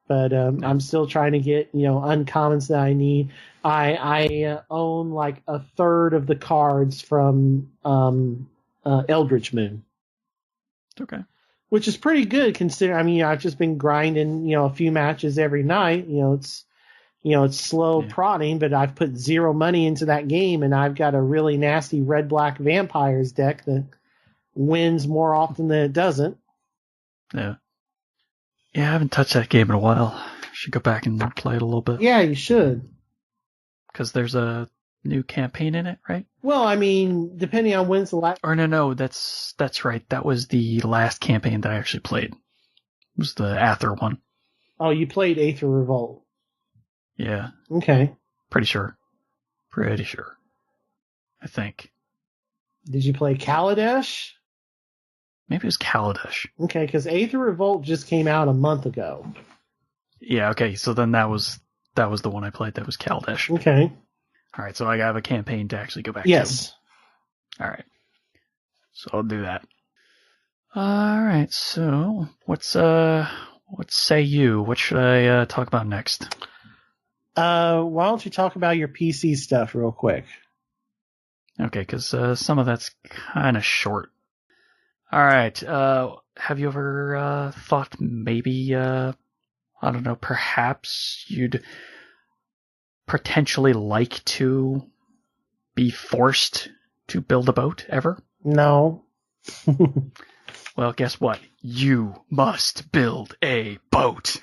B: But I'm still trying to get, uncommons that I need. I own like a third of the cards from Eldritch Moon.
A: Okay.
B: Which is pretty good considering, I've just been grinding, a few matches every night. It's slow prodding, but I've put 0 money into that game, and I've got a really nasty red-black vampires deck that wins more often than it doesn't.
A: Yeah. Yeah, I haven't touched that game in a while. Should go back and play it a little bit.
B: Yeah, you should.
A: Because there's a new campaign in it, right?
B: Well, depending on when's the last...
A: Or no, that's right. That was the last campaign that I actually played. It was the Aether one.
B: Oh, you played Aether Revolt.
A: Yeah.
B: Okay.
A: Pretty sure. I think.
B: Did you play Kaladesh?
A: Maybe it was Kaladesh.
B: Okay, because Aether Revolt just came out a month ago.
A: Yeah, okay, so then that was the one I played. That was Kaladesh.
B: Okay.
A: All right, so I have a campaign to actually go back
B: to.
A: All right. So I'll do that. All right, so what say you? What should I talk about next?
B: Why don't you talk about your PC stuff real quick?
A: Okay, because some of that's kind of short. All right. Have you ever thought maybe, I don't know, perhaps you'd potentially like to be forced to build a boat ever?
B: No.
A: Well, guess what? You must build a boat.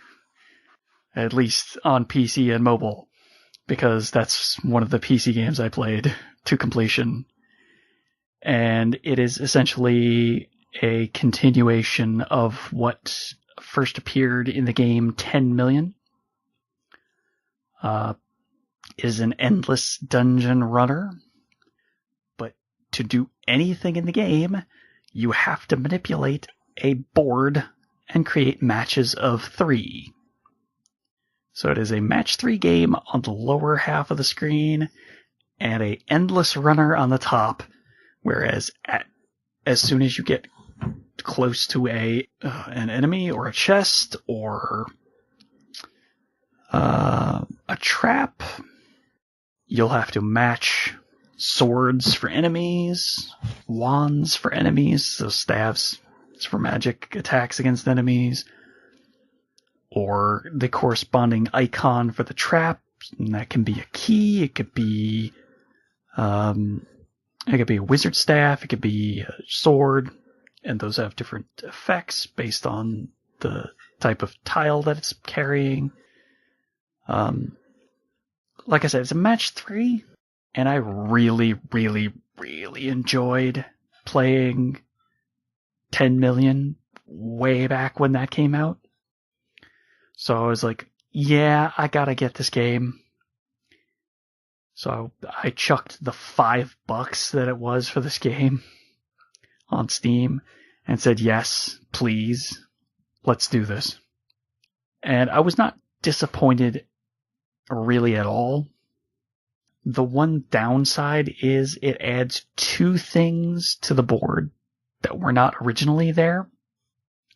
A: At least on PC and mobile. Because that's one of the PC games I played to completion. And it is essentially a continuation of what first appeared in the game 10 Million. It is an endless dungeon runner. But to do anything in the game, you have to manipulate a board and create matches of 3. So it is a match 3 game on the lower half of the screen and a endless runner on the top, whereas as soon as you get close to an enemy or a chest or a trap, you'll have to match swords for enemies, wands for enemies, so staves for magic attacks against enemies, or the corresponding icon for the trap, and that can be a key, it could be a wizard staff, it could be a sword, and those have different effects based on the type of tile that it's carrying. Like I said, it's a match 3, and I really, really, really enjoyed playing 10 Million way back when that came out. So I was like, yeah, I gotta get this game. So I chucked the $5 that it was for this game on Steam and said, yes, please, let's do this. And I was not disappointed really at all. The one downside is it adds 2 things to the board that were not originally there.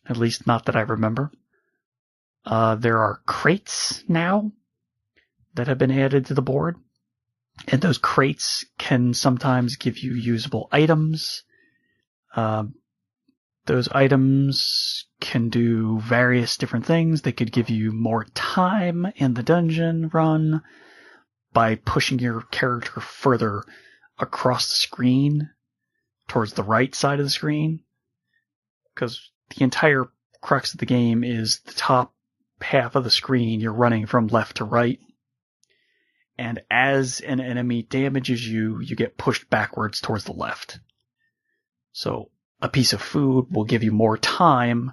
A: At least not that I remember. There are crates now that have been added to the board. And those crates can sometimes give you usable items. Those items can do various different things. They could give you more time in the dungeon run by pushing your character further across the screen towards the right side of the screen. Because the entire crux of the game is the top half of the screen. You're running from left to right. And as an enemy damages you, you get pushed backwards towards the left. So a piece of food will give you more time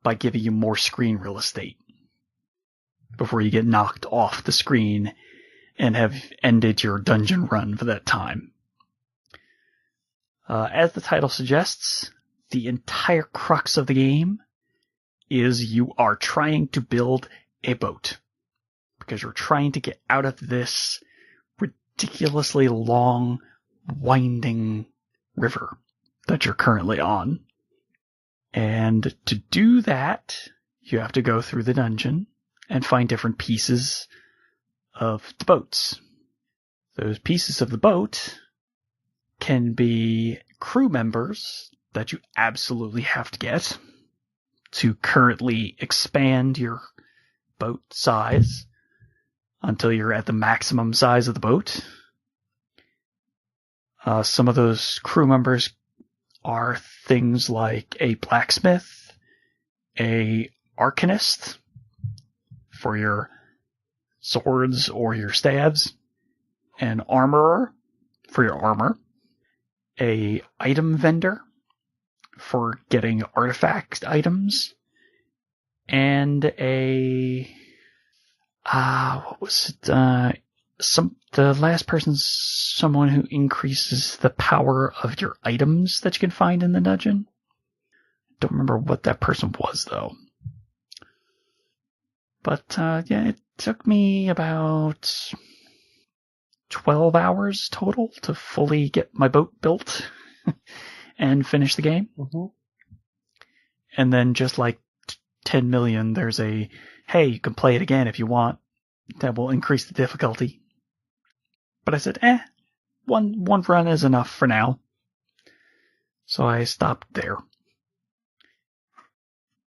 A: by giving you more screen real estate before you get knocked off the screen and have ended your dungeon run for that time. As the title suggests, the entire crux of the game is you are trying to build a boat because you're trying to get out of this ridiculously long, winding river that you're currently on. And to do that, you have to go through the dungeon and find different pieces of the boats. Those pieces of the boat can be crew members that you absolutely have to get to currently expand your boat size until you're at the maximum size of the boat. Some of those crew members are things like a blacksmith, a arcanist for your swords or your staves, an armorer for your armor, a item vendor for getting artifact items, and the last person's someone who increases the power of your items that you can find in the dungeon. Don't remember what that person was though. But yeah, it took me about 12 hours total to fully get my boat built and finish the game.
B: Mm-hmm.
A: And then just like 10 Million, there's hey, you can play it again if you want. That will increase the difficulty. But I said, one run is enough for now. So I stopped there.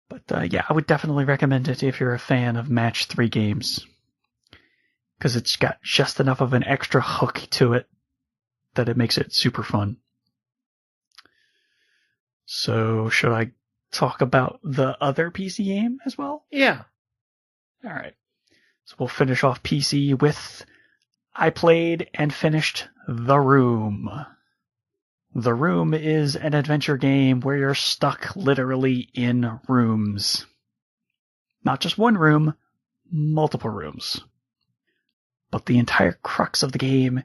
A: But yeah, I would definitely recommend it if you're a fan of match 3 games. Because it's got just enough of an extra hook to it that it makes it super fun. So should I talk about the other PC game as well?
B: Yeah.
A: All right. So we'll finish off PC with I played and finished The Room. The Room is an adventure game where you're stuck literally in rooms. Not just one room, multiple rooms. But the entire crux of the game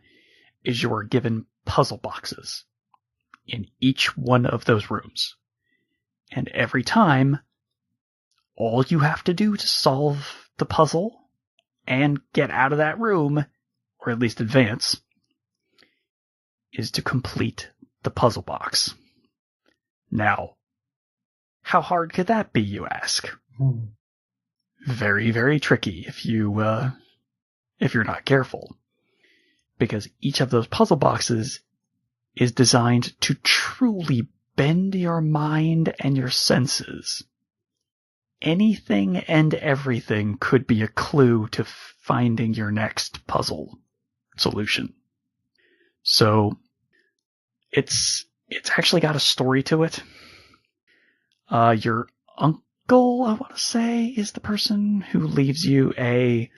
A: is you are given puzzle boxes in each one of those rooms. And every time, all you have to do to solve the puzzle and get out of that room, or at least advance, is to complete the puzzle box. Now, how hard could that be, you ask? Very, very tricky if you're not careful. Because each of those puzzle boxes is designed to truly bend your mind and your senses. Anything and everything could be a clue to finding your next puzzle solution. So, it's actually got a story to it. Your uncle, I want to say, is the person who leaves you a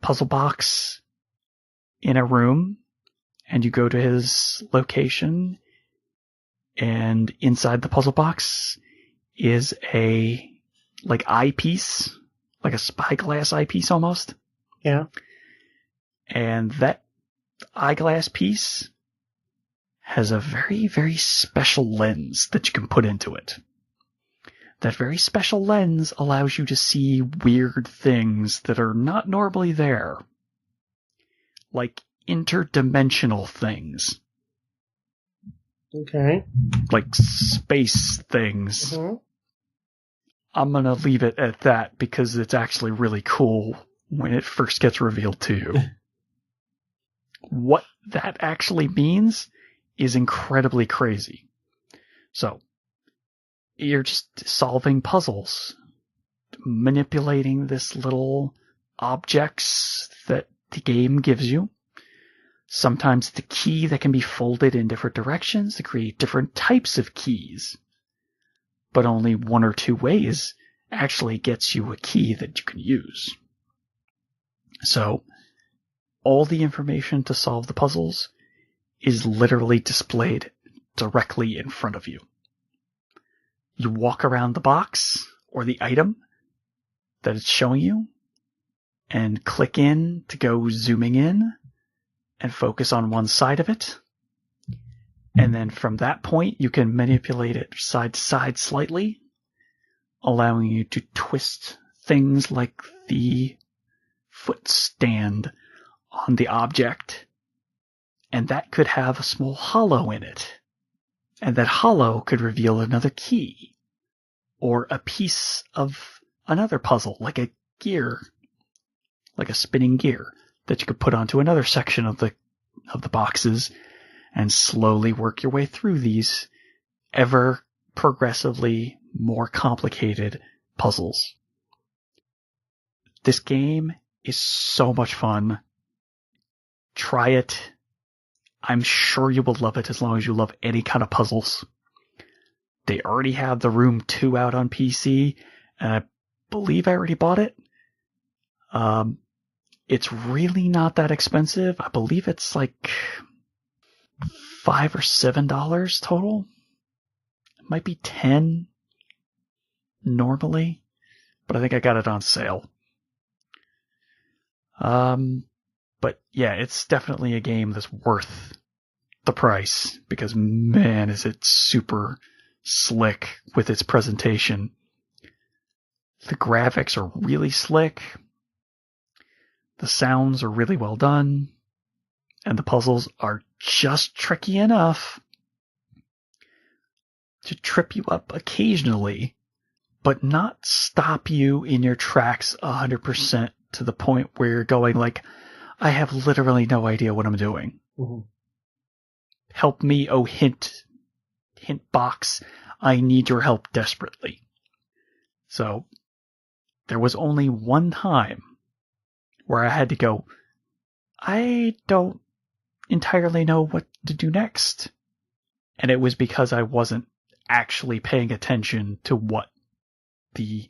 A: puzzle box in a room, and you go to his location, and inside the puzzle box is a eyepiece, like a spyglass eyepiece almost.
B: Yeah.
A: And that eyeglass piece has a very, very special lens that you can put into it. That very special lens allows you to see weird things that are not normally there. Like interdimensional things.
B: Okay.
A: Like space things.
B: Mm-hmm.
A: I'm gonna leave it at that because it's actually really cool when it first gets revealed to you. What that actually means is incredibly crazy. So, you're just solving puzzles, manipulating this little objects that the game gives you. Sometimes the key that can be folded in different directions to create different types of keys. But only one or two ways actually gets you a key that you can use. So, all the information to solve the puzzles is literally displayed directly in front of you. You walk around the box or the item that it's showing you and click in to go zooming in and focus on one side of it. And then from that point, you can manipulate it side to side slightly, allowing you to twist things like the foot stand on the object. And that could have a small hollow in it. And that hollow could reveal another key. Or a piece of another puzzle, like a gear. Like a spinning gear that you could put onto another section of the boxes and slowly work your way through these ever progressively more complicated puzzles. This game is so much fun. Try it. I'm sure you will love it as long as you love any kind of puzzles. They already have The Room 2 out on PC, and I believe I already bought it. It's really not that expensive. I believe it's like $5 or $7 total. It might be $10 normally, but I think I got it on sale. But yeah, it's definitely a game that's worth the price because man, is it super slick with its presentation. The graphics are really slick. The sounds are really well done. And the puzzles are just tricky enough to trip you up occasionally, but not stop you in your tracks 100% to the point where you're going like, I have literally no idea what I'm doing.
B: Mm-hmm.
A: Help me, oh hint box, I need your help desperately. So, there was only one time where I had to go, I don't entirely know what to do next. And it was because I wasn't actually paying attention to what the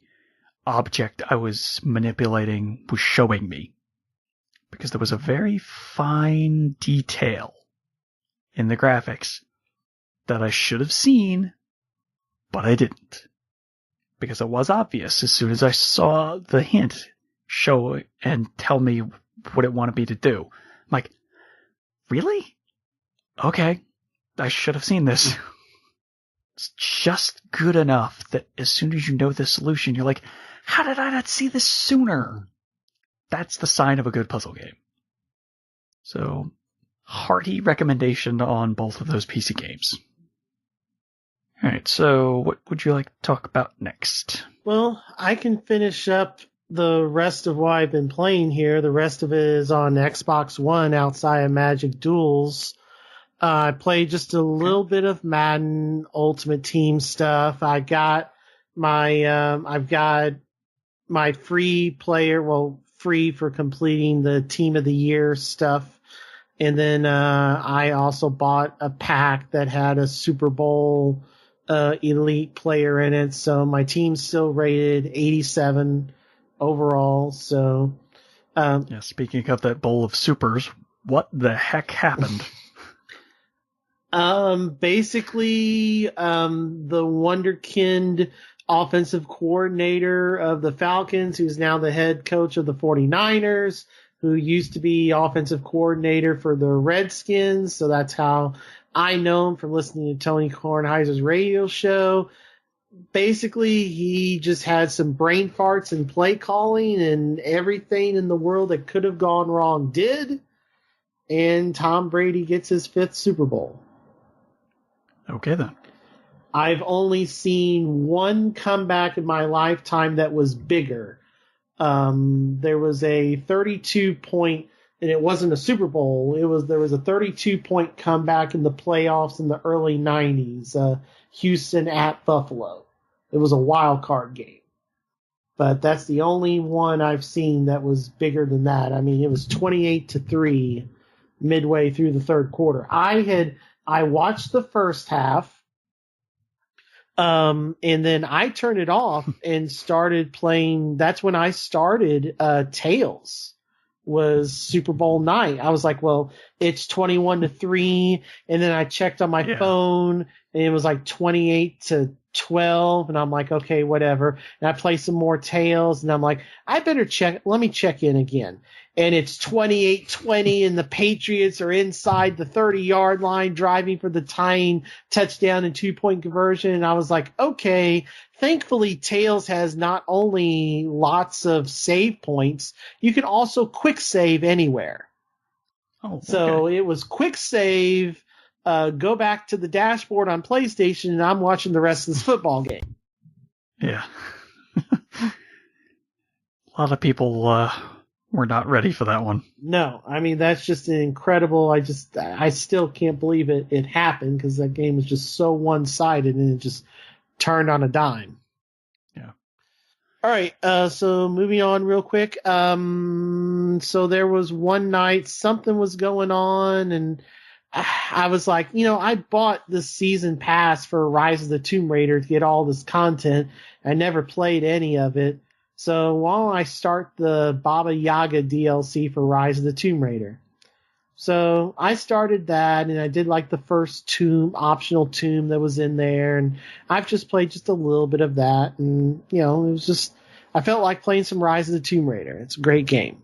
A: object I was manipulating was showing me. Because there was a very fine detail in the graphics that I should have seen, but I didn't. Because it was obvious as soon as I saw the hint show and tell me what it wanted me to do. I'm like, really? Okay, I should have seen this. It's just good enough that as soon as you know the solution, you're like, how did I not see this sooner? That's the sign of a good puzzle game. So, hearty recommendation on both of those PC games. Alright, so what would you like to talk about next?
B: Well, I can finish up the rest of what I've been playing here. The rest of it is on Xbox One outside of Magic Duels. I played just a little bit of Madden Ultimate Team stuff. I've got my free for completing the Team of the Year stuff. And then I also bought a pack that had a Super Bowl elite player in it. So my team's still rated 87 overall. So
A: yeah, speaking of that bowl of supers, what the heck happened?
B: Basically, the wonderkind offensive coordinator of the Falcons, who's now the head coach of the 49ers, who used to be offensive coordinator for the Redskins. So that's how I know him from listening to Tony Kornheiser's radio show. Basically, he just had some brain farts and play calling, and everything in the world that could have gone wrong did. And Tom Brady gets his 5th Super Bowl.
A: Okay, then.
B: I've only seen one comeback in my lifetime that was bigger. There was a 32-point, and it wasn't a Super Bowl. There was a 32-point comeback in the playoffs in the early 90s. Houston at Buffalo. It was a wild card game. But that's the only one I've seen that was bigger than that. I mean, it was 28-3 midway through the third quarter. I watched the first half. And then I turned it off and started playing. That's when I started, Tales was Super Bowl night. I was like, well, it's 21-3. And then I checked on my phone and it was like 28-12. And I'm like, okay, whatever. And I play some more Tales and I'm like, let me check in again. And it's 28-20 and the Patriots are inside the 30-yard line driving for the tying touchdown and 2-point conversion. And I was like, okay, thankfully Tales has not only lots of save points, you can also quick save anywhere.
A: Oh, okay.
B: So it was quick save, go back to the dashboard on PlayStation, and I'm watching the rest of this football game.
A: Yeah. A lot of people were not ready for that one.
B: No, I mean, that's just an incredible. I still can't believe it happened because that game was just so one-sided and it just turned on a dime.
A: Yeah.
B: All right. So moving on real quick. So there was one night something was going on and I was like, I bought the season pass for Rise of the Tomb Raider to get all this content. I never played any of it. So why don't I start the Baba Yaga DLC for Rise of the Tomb Raider? So I started that, and I did like the first optional tomb that was in there, and I've just played just a little bit of that, and, it was just, I felt like playing some Rise of the Tomb Raider. It's a great game.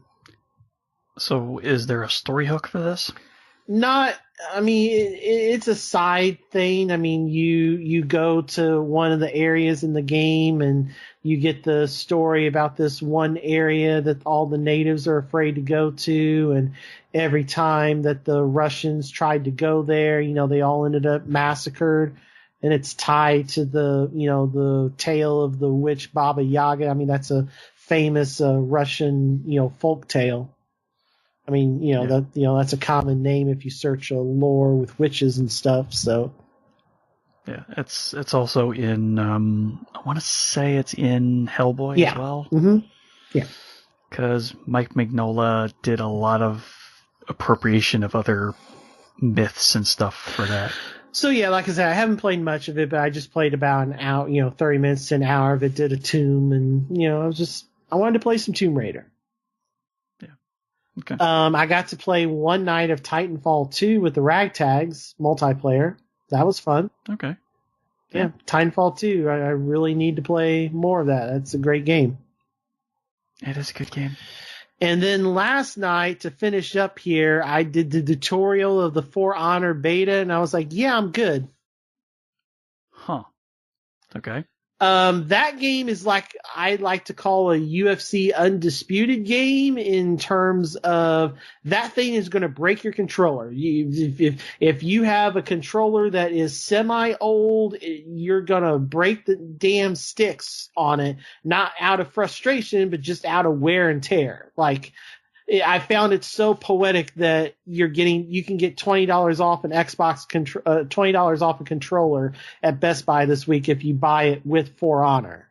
A: So is there a story hook for this?
B: It's a side thing. I mean, you go to one of the areas in the game and you get the story about this one area that all the natives are afraid to go to. And every time that the Russians tried to go there, they all ended up massacred. And it's tied to the tale of the witch Baba Yaga. I mean, that's a famous Russian, folk tale. I mean, that's a common name if you search a lore with witches and stuff. So,
A: yeah, it's also in. I want to say it's in Hellboy as well.
B: Mm-hmm. Yeah,
A: because Mike Mignola did a lot of appropriation of other myths and stuff for that.
B: So yeah, like I said, I haven't played much of it, but I just played about an hour, 30 minutes to an hour of it, did a tomb, and, I wanted to play some Tomb Raider.
A: Yeah. Okay.
B: I got to play one night of Titanfall 2 with the Ragtags multiplayer. That was fun.
A: Okay.
B: Yeah, Titanfall 2. I really need to play more of that. That's a great game.
A: It is a good game.
B: And then last night, to finish up here, I did the tutorial of the For Honor beta, and I was like, yeah, I'm good.
A: Huh. Okay.
B: That game is like, I like to call a UFC undisputed game in terms of that thing is going to break your controller. If you have a controller that is semi-old, you're going to break the damn sticks on it, not out of frustration, but just out of wear and tear. Like, I found it so poetic that you can get $20 off an $20 off a controller at Best Buy this week if you buy it with For Honor.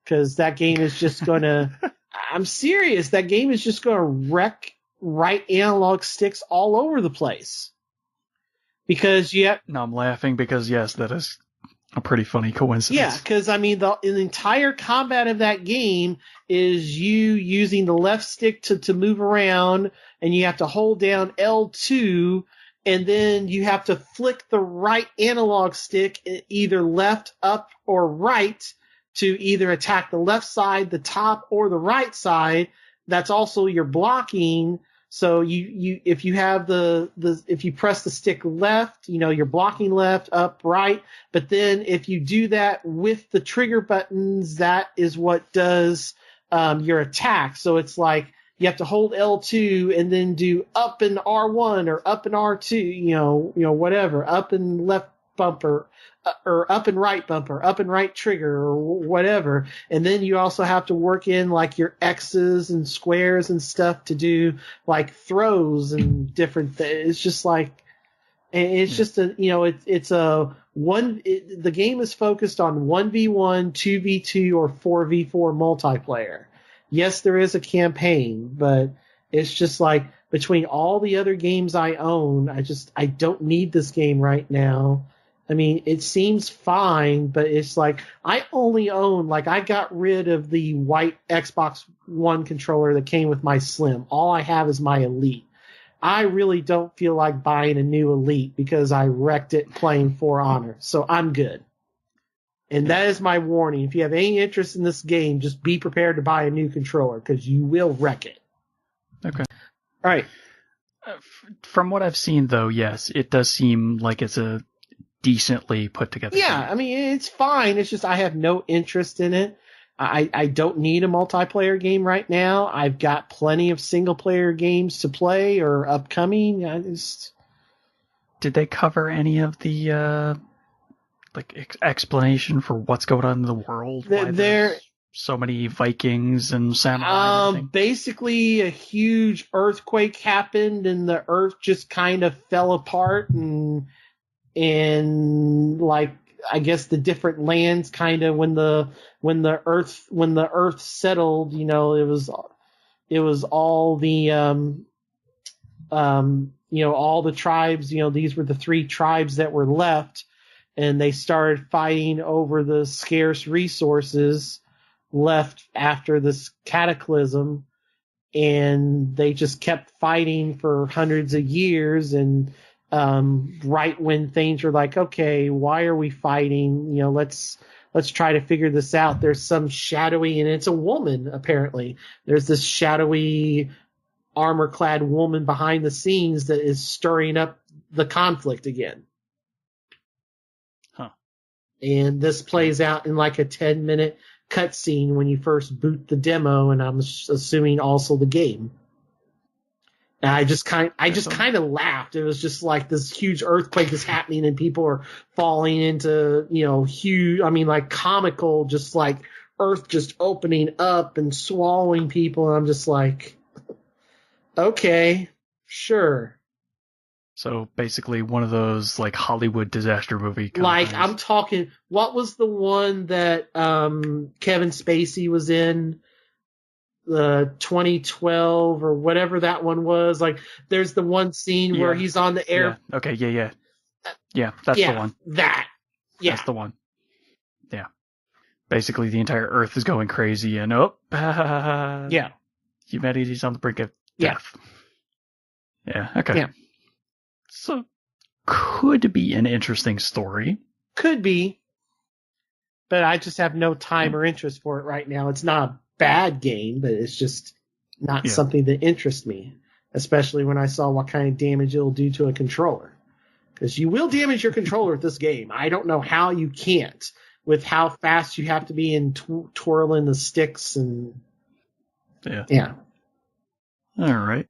B: Cause that game is just gonna, I'm serious, that game is just gonna wreck right analog sticks all over the place. Because
A: No, I'm laughing because yes, that is a pretty funny coincidence.
B: Yeah, because I mean, the entire combat of that game is you using the left stick to move around, and you have to hold down L2, and then you have to flick the right analog stick either left, up, or right to either attack the left side, the top, or the right side. That's also your blocking. So if you have if you press the stick left, you're blocking left, up, right. But then if you do that with the trigger buttons, that is what does, your attack. So it's like you have to hold L2 and then do up and R1 or up and R2, whatever, up and left bumper, or up and right bumper, up and right trigger, or whatever. And then you also have to work in like your X's and squares and stuff to do like throws and different things. It's just like, it's just the game is focused on 1v1, 2v2, or 4v4 multiplayer. Yes, there is a campaign, but it's just like between all the other games I own, I don't need this game right now. I mean, it seems fine, but it's like, I only own, like, I got rid of the white Xbox One controller that came with my Slim. All I have is my Elite. I really don't feel like buying a new Elite because I wrecked it playing For Honor. So I'm good. And that is my warning. If you have any interest in this game, just be prepared to buy a new controller because you will wreck it.
A: Okay.
B: All right.
A: From what I've seen, though, yes, it does seem like it's a decently put together
B: Yeah,
A: game.
B: I mean, it's fine. It's just I have no interest in it. I don't need a multiplayer game right now. I've got plenty of single-player games to play or upcoming.
A: Did they cover any of the explanation for what's going on in the world? Why there's so many Vikings and samurai and everything?
B: Basically, a huge earthquake happened, and the earth just kind of fell apart, and like, I guess the different lands kind of when the earth settled, it was all the all the tribes, these were the three tribes that were left, and they started fighting over the scarce resources left after this cataclysm, and they just kept fighting for hundreds of years. And right when things were like, okay, why are we fighting? Let's try to figure this out. There's some shadowy, and it's a woman, apparently. There's this shadowy, armor-clad woman behind the scenes that is stirring up the conflict again.
A: Huh.
B: And this plays out in like a 10-minute cutscene when you first boot the demo, and I'm assuming also the game. And I just kind of laughed. It was just like this huge earthquake is happening and people are falling into, huge, like comical, just like earth just opening up and swallowing people. And I'm just like, okay, sure.
A: So basically one of those like Hollywood disaster movie kind
B: like
A: of things.
B: I'm talking, what was the one that Kevin Spacey was in? the 2012 or whatever that one was. Like, there's the one scene where he's on the air.
A: Yeah. Okay. Yeah. That's the one.
B: That. Yeah.
A: That's the one. Yeah. Basically, the entire Earth is going crazy, and
B: Yeah.
A: humanity's on the brink of death. Yeah. Okay.
B: Yeah.
A: So, could be an interesting story.
B: Could be, but I just have no time or interest for it right now. It's not a bad game, but it's just not something that interests me, especially when I saw what kind of damage it'll do to a controller. Because you will damage your controller with this game. I don't know how you can't, with how fast you have to be in twirling the sticks and... Yeah.
A: All right.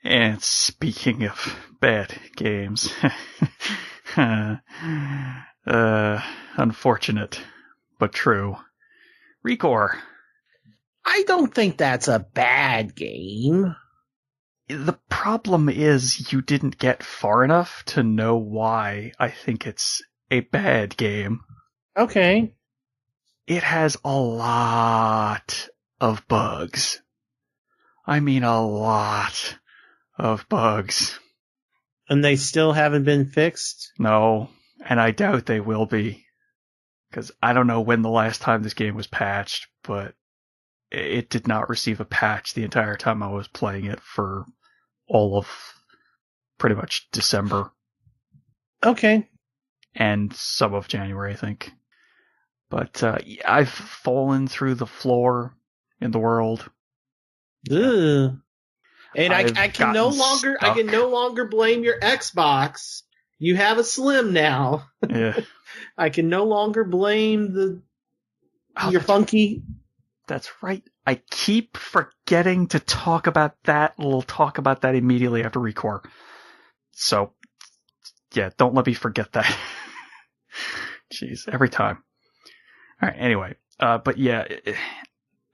A: And speaking of bad games, unfortunate but true. Recore.
B: I don't think that's a bad game.
A: The problem is you didn't get far enough to know why I think it's a bad game.
B: Okay.
A: It has a lot of bugs. I mean a lot of bugs.
B: And they still haven't been fixed?
A: No, and I doubt they will be. Because I don't know when the last time this game was patched, but it did not receive a patch the entire time I was playing it for all of pretty much December.
B: Okay.
A: And some of January, I think. But I've fallen through the floor in the world.
B: Ugh. And I can no longer blame your Xbox. You have a Slim now.
A: Yeah.
B: I can no longer blame your funky.
A: That's right. I keep forgetting to talk about that. We'll talk about that immediately after Recore. So, yeah, don't let me forget that. Jeez, every time. All right, anyway. But yeah,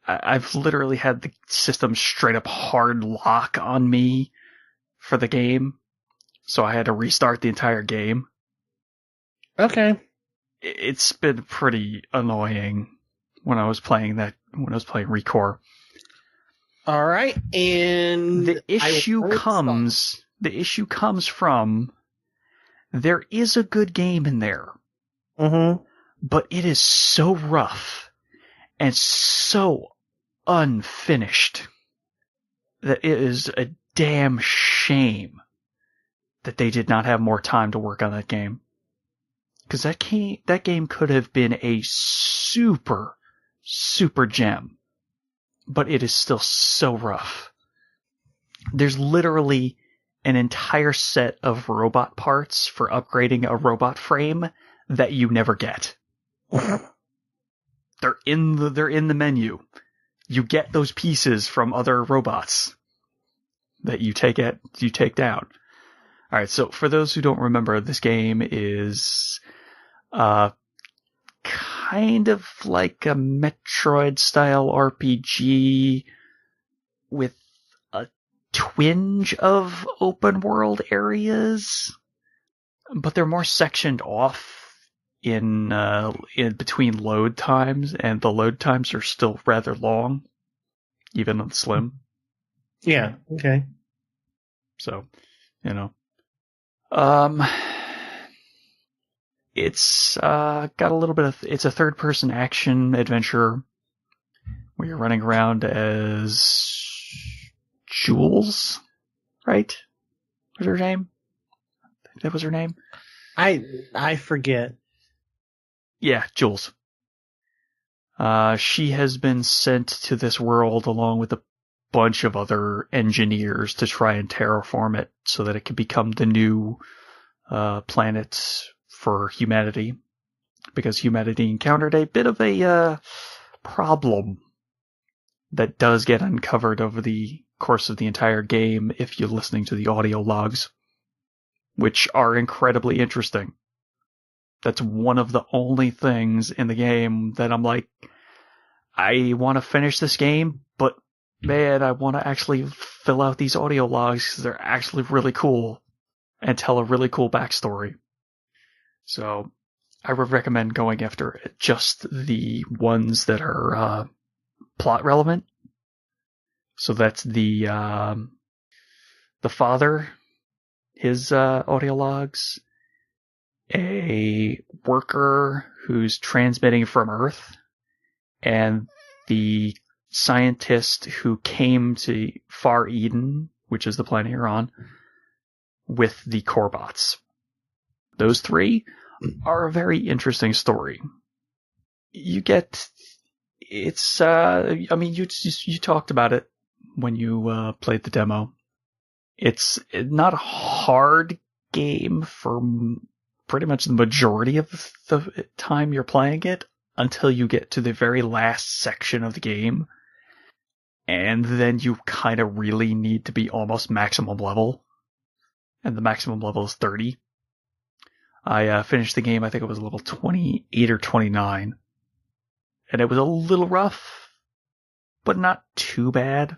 A: I've literally had the system straight up hard lock on me for the game. So I had to restart the entire game.
B: Okay.
A: It's been pretty annoying when I was playing Recore.
B: All right, and
A: the issue comes from there is a good game in there.
B: Mm-hmm.
A: But it is so rough and so unfinished that it is a damn shame that they did not have more time to work on that game. Because that game could have been a super, super gem. But it is still so rough. There's literally an entire set of robot parts for upgrading a robot frame that you never get. They're in the menu. You get those pieces from other robots that you take down. All right, so for those who don't remember, this game is kind of like a Metroid-style RPG with a twinge of open-world areas, but they're more sectioned off in between load times, and the load times are still rather long, even on Slim.
B: Yeah. Okay.
A: So, it's got a little bit of. It's a third-person action adventure where you're running around as Jules, right? Was her name? I think that was her name.
B: I forget.
A: Yeah, Jules. She has been sent to this world along with a bunch of other engineers to try and terraform it so that it can become the new planet for humanity. Because humanity encountered a bit of a problem that does get uncovered over the course of the entire game if you're listening to the audio logs, which are incredibly interesting. That's one of the only things in the game that I'm like, I want to finish this game, but man, I want to actually fill out these audio logs because they're actually really cool and tell a really cool backstory. So I would recommend going after just the ones that are plot relevant. So that's the father, his audio logs, a worker who's transmitting from Earth, and the scientist who came to Far Eden, which is the planet you're on, with the Corebots. Those three are a very interesting story. You get, it's, I mean, you talked about it when you played the demo. It's not a hard game for pretty much the majority of the time you're playing it until you get to the very last section of the game. And then you kind of really need to be almost maximum level. And the maximum level is 30. I finished the game, I think it was level 28 or 29. And it was a little rough, but not too bad.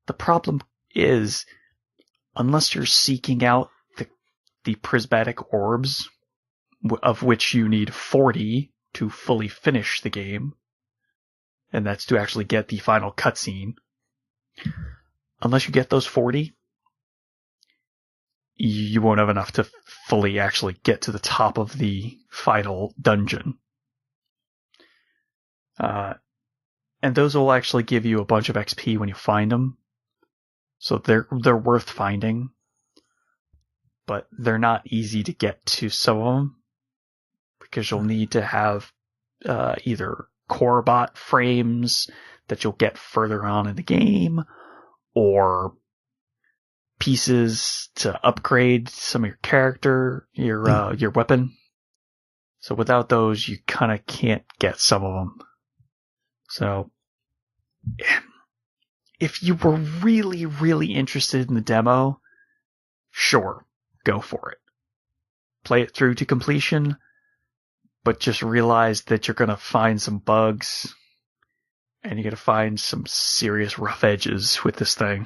A: The problem is, unless you're seeking out the prismatic orbs, of which you need 40 to fully finish the game, and that's to actually get the final cutscene. Unless you get those 40, you won't have enough to fully actually get to the top of the final dungeon. And those will actually give you a bunch of XP when you find them. So they're worth finding. But they're not easy to get to some of them, because you'll need to have either Corebot frames that you'll get further on in the game, or pieces to upgrade some of your character, your weapon. So without those, you kind of can't get some of them. So if you were really, really interested in the demo, sure, go for it. Play it through to completion, but just realize that you're going to find some bugs, and you're going to find some serious rough edges with this thing,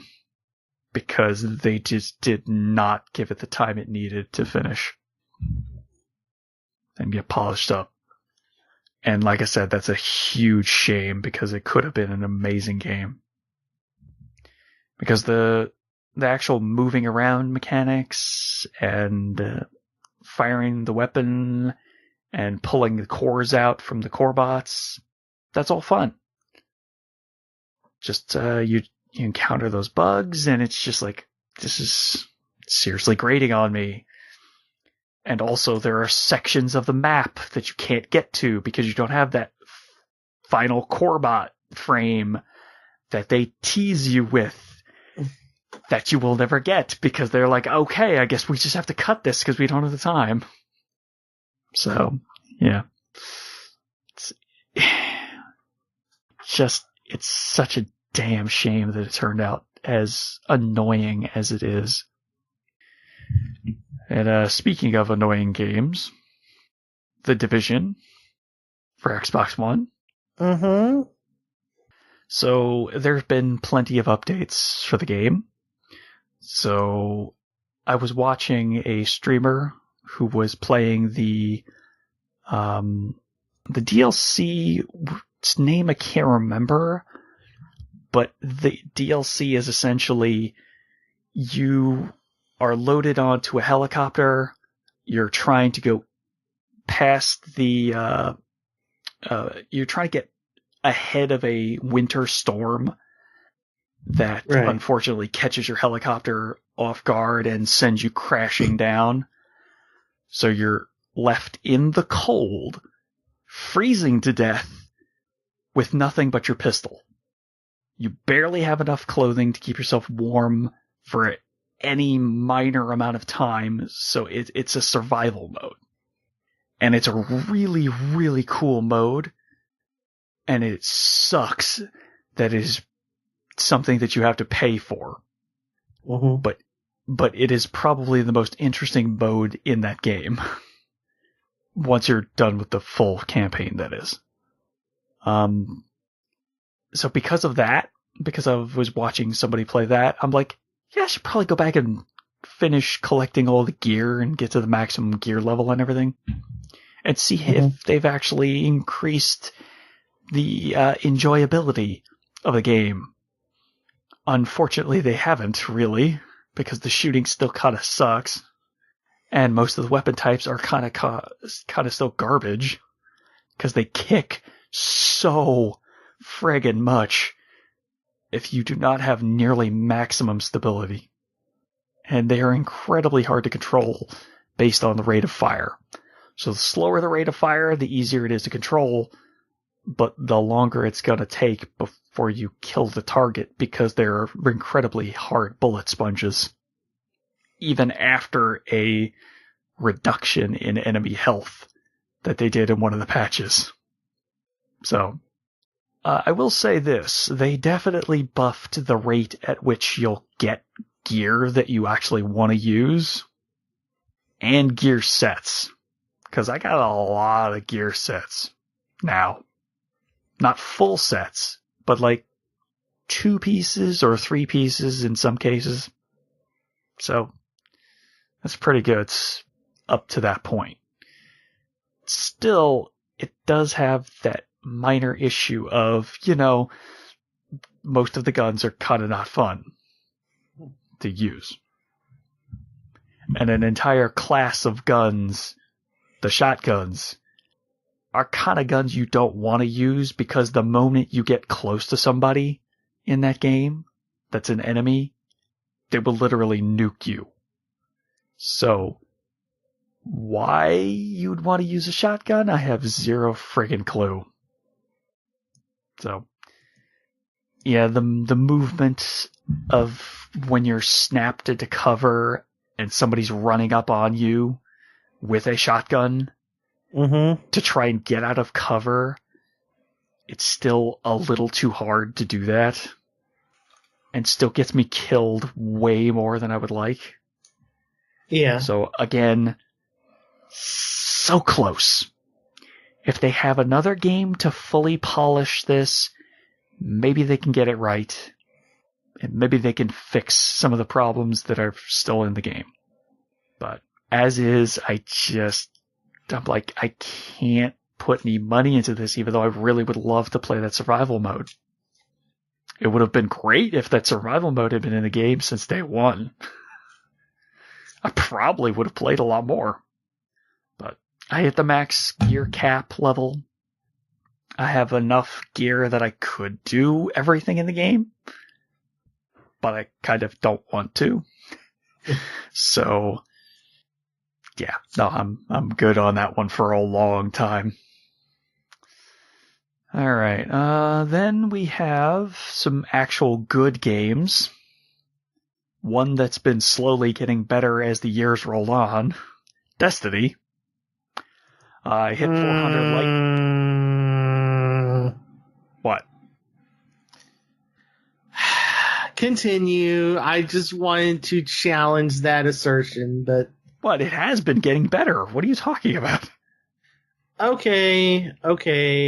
A: because they just did not give it the time it needed to finish and get polished up. And like I said, that's a huge shame, because it could have been an amazing game. Because the actual moving around mechanics and firing the weapon and pulling the cores out from the Corebots, that's all fun. Just you encounter those bugs, and it's just like, this is seriously grating on me. And also there are sections of the map that you can't get to because you don't have that final Corebot frame that they tease you with, that you will never get, because they're like, okay, I guess we just have to cut this because we don't have the time. So, yeah. It's such a damn shame that it turned out as annoying as it is. And speaking of annoying games, The Division for Xbox One.
B: Mm-hmm.
A: So there's been plenty of updates for the game. So I was watching a streamer who was playing the DLC, its name I can't remember, but the DLC is essentially you are loaded onto a helicopter, you're trying to go past the you're trying to get ahead of a winter storm that unfortunately catches your helicopter off guard and sends you crashing down. So you're left in the cold, freezing to death, with nothing but your pistol. You barely have enough clothing to keep yourself warm for any minor amount of time, so it's a survival mode. And it's a really, really cool mode, and it sucks that it is something that you have to pay for.
B: Mm-hmm.
A: But it is probably the most interesting mode in that game. Once you're done with the full campaign, that is. So because of that, because I was watching somebody play that, I'm like, yeah, I should probably go back and finish collecting all the gear and get to the maximum gear level and everything, and see if they've actually increased the enjoyability of the game Unfortunately, they haven't, really, because the shooting still kind of sucks. And most of the weapon types are kind of still garbage, because they kick so friggin' much if you do not have nearly maximum stability. And they are incredibly hard to control based on the rate of fire. So the slower the rate of fire, the easier it is to control, but the longer it's going to take before you kill the target because they're incredibly hard bullet sponges, even after a reduction in enemy health that they did in one of the patches. So, I will say this, they definitely buffed the rate at which you'll get gear that you actually want to use, and gear sets, because I got a lot of gear sets now. Not full sets, but like 2 pieces or 3 pieces in some cases. So, that's pretty good. It's up to that point. Still, it does have that minor issue of, most of the guns are kind of not fun to use. And an entire class of guns, the shotguns, are kind of guns you don't want to use because the moment you get close to somebody in that game that's an enemy, they will literally nuke you. So, why you'd want to use a shotgun, I have zero friggin' clue. So, yeah, the movement of when you're snapped into cover and somebody's running up on you with a shotgun to try and get out of cover, it's still a little too hard to do that. And still gets me killed way more than I would like.
B: Yeah.
A: So, again, so close. If they have another game to fully polish this, maybe they can get it right. And maybe they can fix some of the problems that are still in the game. But as is, I'm like, I can't put any money into this, even though I really would love to play that survival mode. It would have been great if that survival mode had been in the game since day one. I probably would have played a lot more. But I hit the max gear cap level. I have enough gear that I could do everything in the game, but I kind of don't want to. So, yeah, no, I'm good on that one for a long time. Alright, then we have some actual good games. One that's been slowly getting better as the years roll on. Destiny. I hit 400 light. What?
B: Continue. I just wanted to challenge that assertion, but...
A: What? It has been getting better. What are you talking about?
B: Okay,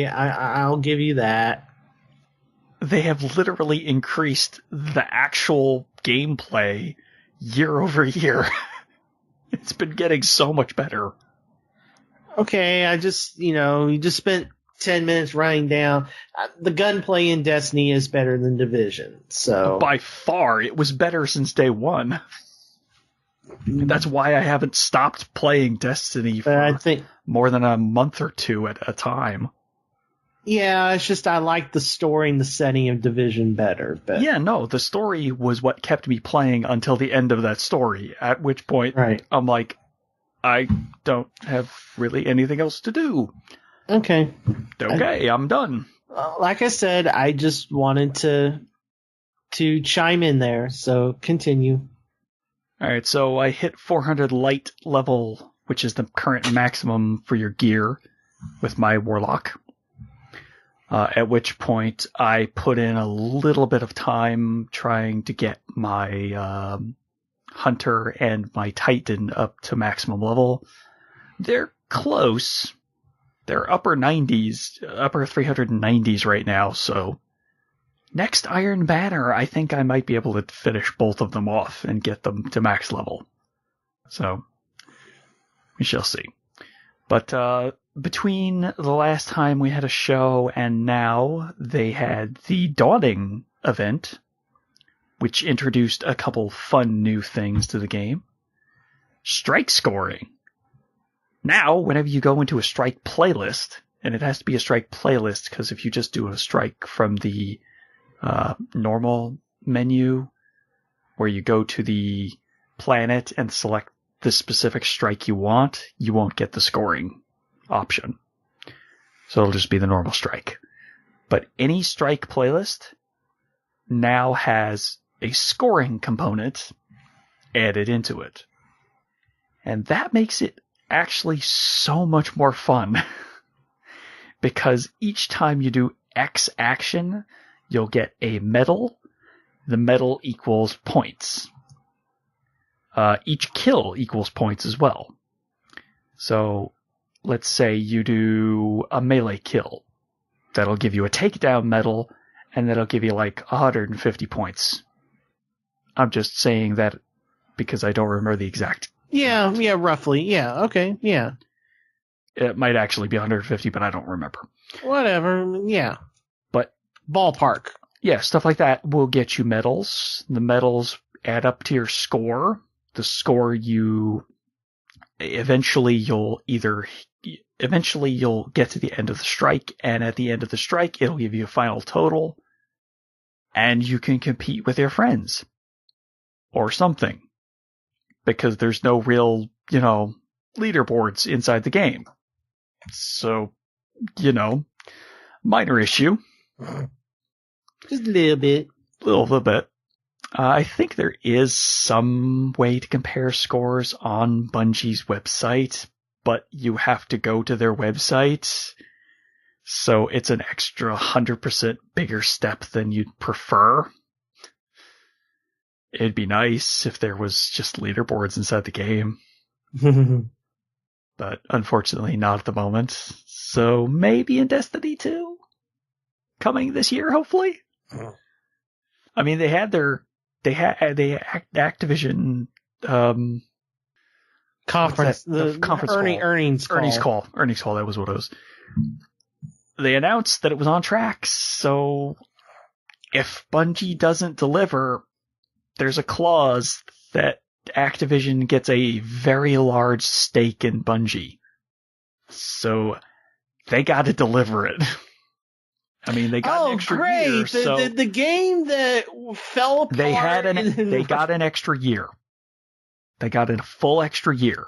B: I'll give you that.
A: They have literally increased the actual gameplay year over year. It's been getting so much better.
B: Okay, you just spent 10 minutes writing down. The gunplay in Destiny is better than Division, so...
A: By far, it was better since day one. That's why I haven't stopped playing Destiny for more than a month or two at a time.
B: Yeah, it's just I like the story and the setting of Division better. But
A: yeah, no, the story was what kept me playing until the end of that story, at which point I'm like, I don't have really anything else to do.
B: Okay,
A: I'm done.
B: Like I said, I just wanted to chime in there, so continue.
A: Alright, so I hit 400 light level, which is the current maximum for your gear, with my Warlock. At which point I put in a little bit of time trying to get my Hunter and my Titan up to maximum level. They're close. They're upper 90s, upper 390s right now, so next Iron Banner, I think I might be able to finish both of them off and get them to max level. So, we shall see. But between the last time we had a show and now, they had the Dawning event, which introduced a couple fun new things to the game. Strike scoring. Now, whenever you go into a strike playlist, and it has to be a strike playlist because if you just do a strike from the normal menu, where you go to the planet and select the specific strike you want, you won't get the scoring option. So it'll just be the normal strike. But any strike playlist now has a scoring component added into it. And that makes it actually so much more fun. Because each time you do X action, you'll get a medal. The medal equals points. Each kill equals points as well. So let's say you do a melee kill. That'll give you a takedown medal, and that'll give you like 150 points. I'm just saying that because I don't remember the exact.
B: Yeah, roughly. Yeah, okay, yeah.
A: It might actually be 150, but I don't remember.
B: Whatever, yeah.
A: But
B: ballpark.
A: Yeah, stuff like that will get you medals. The medals add up to your score. The score eventually you'll get to the end of the strike, and at the end of the strike, it'll give you a final total, and you can compete with your friends. Or something. Because there's no real, leaderboards inside the game. So, minor issue.
B: Just a little bit.
A: Little bit. I think there is some way to compare scores on Bungie's website, but you have to go to their website, so it's an extra 100% bigger step than you'd prefer. It'd be nice if there was just leaderboards inside the game. But unfortunately not at the moment. So maybe in Destiny 2? Coming this year, hopefully? I mean, they had Activision
B: conference
A: earnings call. That was what it was. They announced that it was on track. So if Bungie doesn't deliver, there's a clause that Activision gets a very large stake in Bungie. So they got to deliver it. I mean, they got an extra year. So
B: the game that fell apart.
A: They got an extra year. They got a full extra year.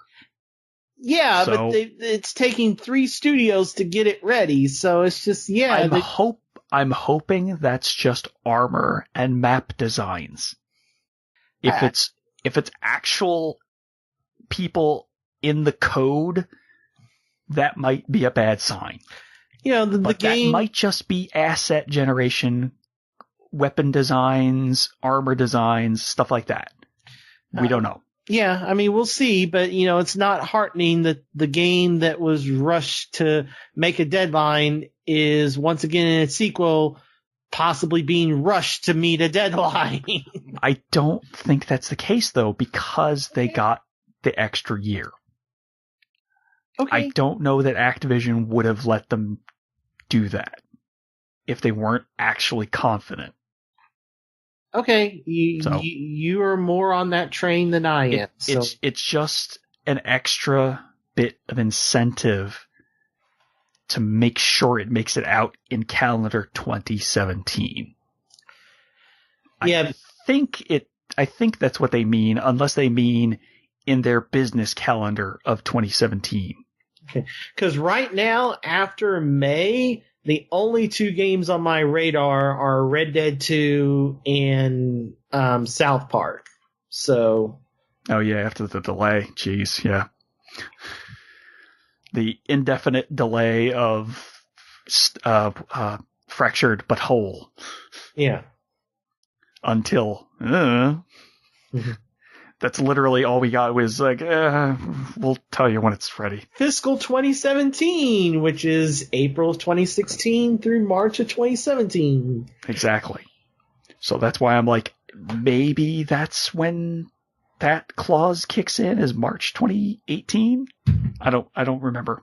B: Yeah, so, but it's taking 3 studios to get it ready. So it's just, yeah.
A: I'm hoping that's just armor and map designs. If it's actual people in the code, that might be a bad sign.
B: The game
A: that might just be asset generation, weapon designs, armor designs, stuff like that. We don't know.
B: Yeah, I mean, we'll see, but it's not heartening that the game that was rushed to make a deadline is once again in its sequel possibly being rushed to meet a deadline.
A: I don't think that's the case though, because they got the extra year. Okay. I don't know that Activision would have let them do that if they weren't actually confident.
B: Okay, you are more on that train than I am.
A: It's just an extra bit of incentive to make sure it makes it out in calendar 2017.
B: Yeah,
A: I think that's what they mean, unless they mean in their business calendar of 2017.
B: Okay, because right now, after May, the only 2 games on my radar are Red Dead 2 and South Park. So.
A: Oh yeah, after the delay, jeez, yeah. The indefinite delay of Fractured But Whole.
B: Yeah.
A: Until. That's literally all we got was like, we'll tell you when it's ready.
B: Fiscal 2017, which is April of 2016 through March of 2017.
A: Exactly. So that's why I'm like, maybe that's when that clause kicks in, is March 2018? I don't remember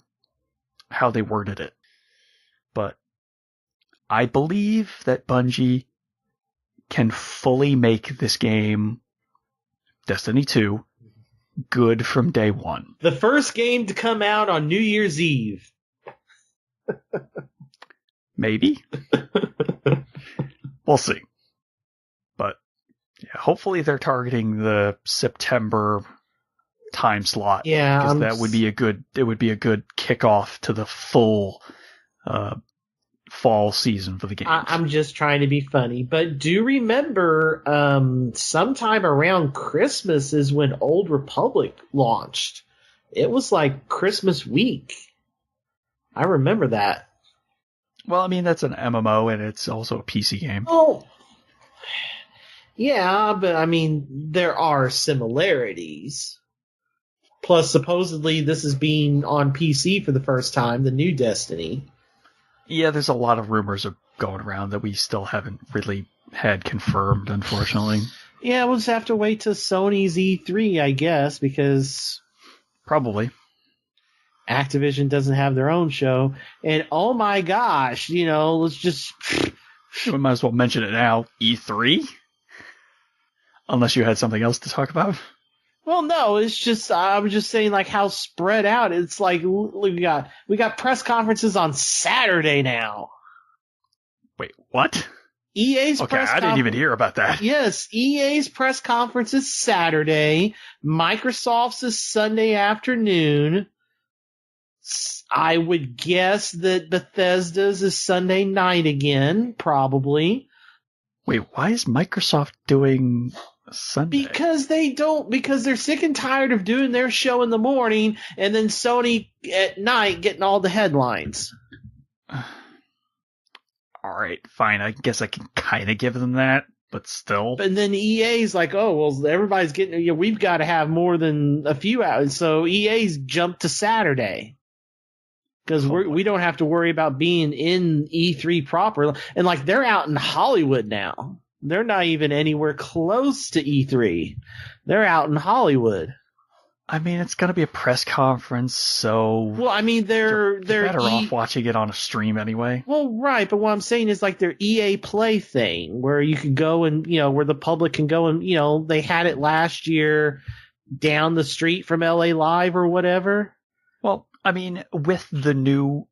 A: how they worded it. But I believe that Bungie can fully make this game, Destiny 2, good from day one.
B: The first game to come out on New Year's Eve.
A: Maybe. We'll see. But yeah, hopefully they're targeting the September time slot.
B: Yeah,
A: because that would be a good kickoff to the full fall season for the game.
B: I'm just trying to be funny, but do remember sometime around Christmas is when Old Republic launched. It was like Christmas week. I remember that.
A: Well, I mean, that's an MMO, and it's also a PC game.
B: Oh, yeah, but I mean, there are similarities. Plus, supposedly, this is being on PC for the first time, the new Destiny.
A: Yeah, there's a lot of rumors going around that we still haven't really had confirmed, unfortunately.
B: Yeah, we'll just have to wait till Sony's E3, I guess, because...
A: Probably.
B: Activision doesn't have their own show. And oh my gosh, let's just...
A: We might as well mention it now. E3? Unless you had something else to talk about.
B: Well, no, it's just, I was just saying like how spread out. It's like, we got press conferences on Saturday now.
A: Wait, what?
B: EA's
A: okay, I didn't even hear about that.
B: Yes, EA's press conference is Saturday. Microsoft's is Sunday afternoon. I would guess that Bethesda's is Sunday night again, probably.
A: Wait, why is Microsoft doing Sunday?
B: Because they're sick and tired of doing their show in the morning and then Sony at night getting all the headlines.
A: Alright, fine. I guess I can kind of give them that, but still.
B: And then EA's like, oh, well, everybody's getting, we've got to have more than a few hours. So EA's jumped to Saturday. Because we don't have to worry about being in E3 proper. And like, they're out in Hollywood now. They're not even anywhere close to E3. They're out in Hollywood.
A: I mean, it's going to be a press conference, so...
B: Well, I mean, they're
A: better off watching it on a stream anyway.
B: Well, right, but what I'm saying is like their EA Play thing, where you can go and, where the public can go and, they had it last year down the street from LA Live or whatever.
A: Well, I mean, with the news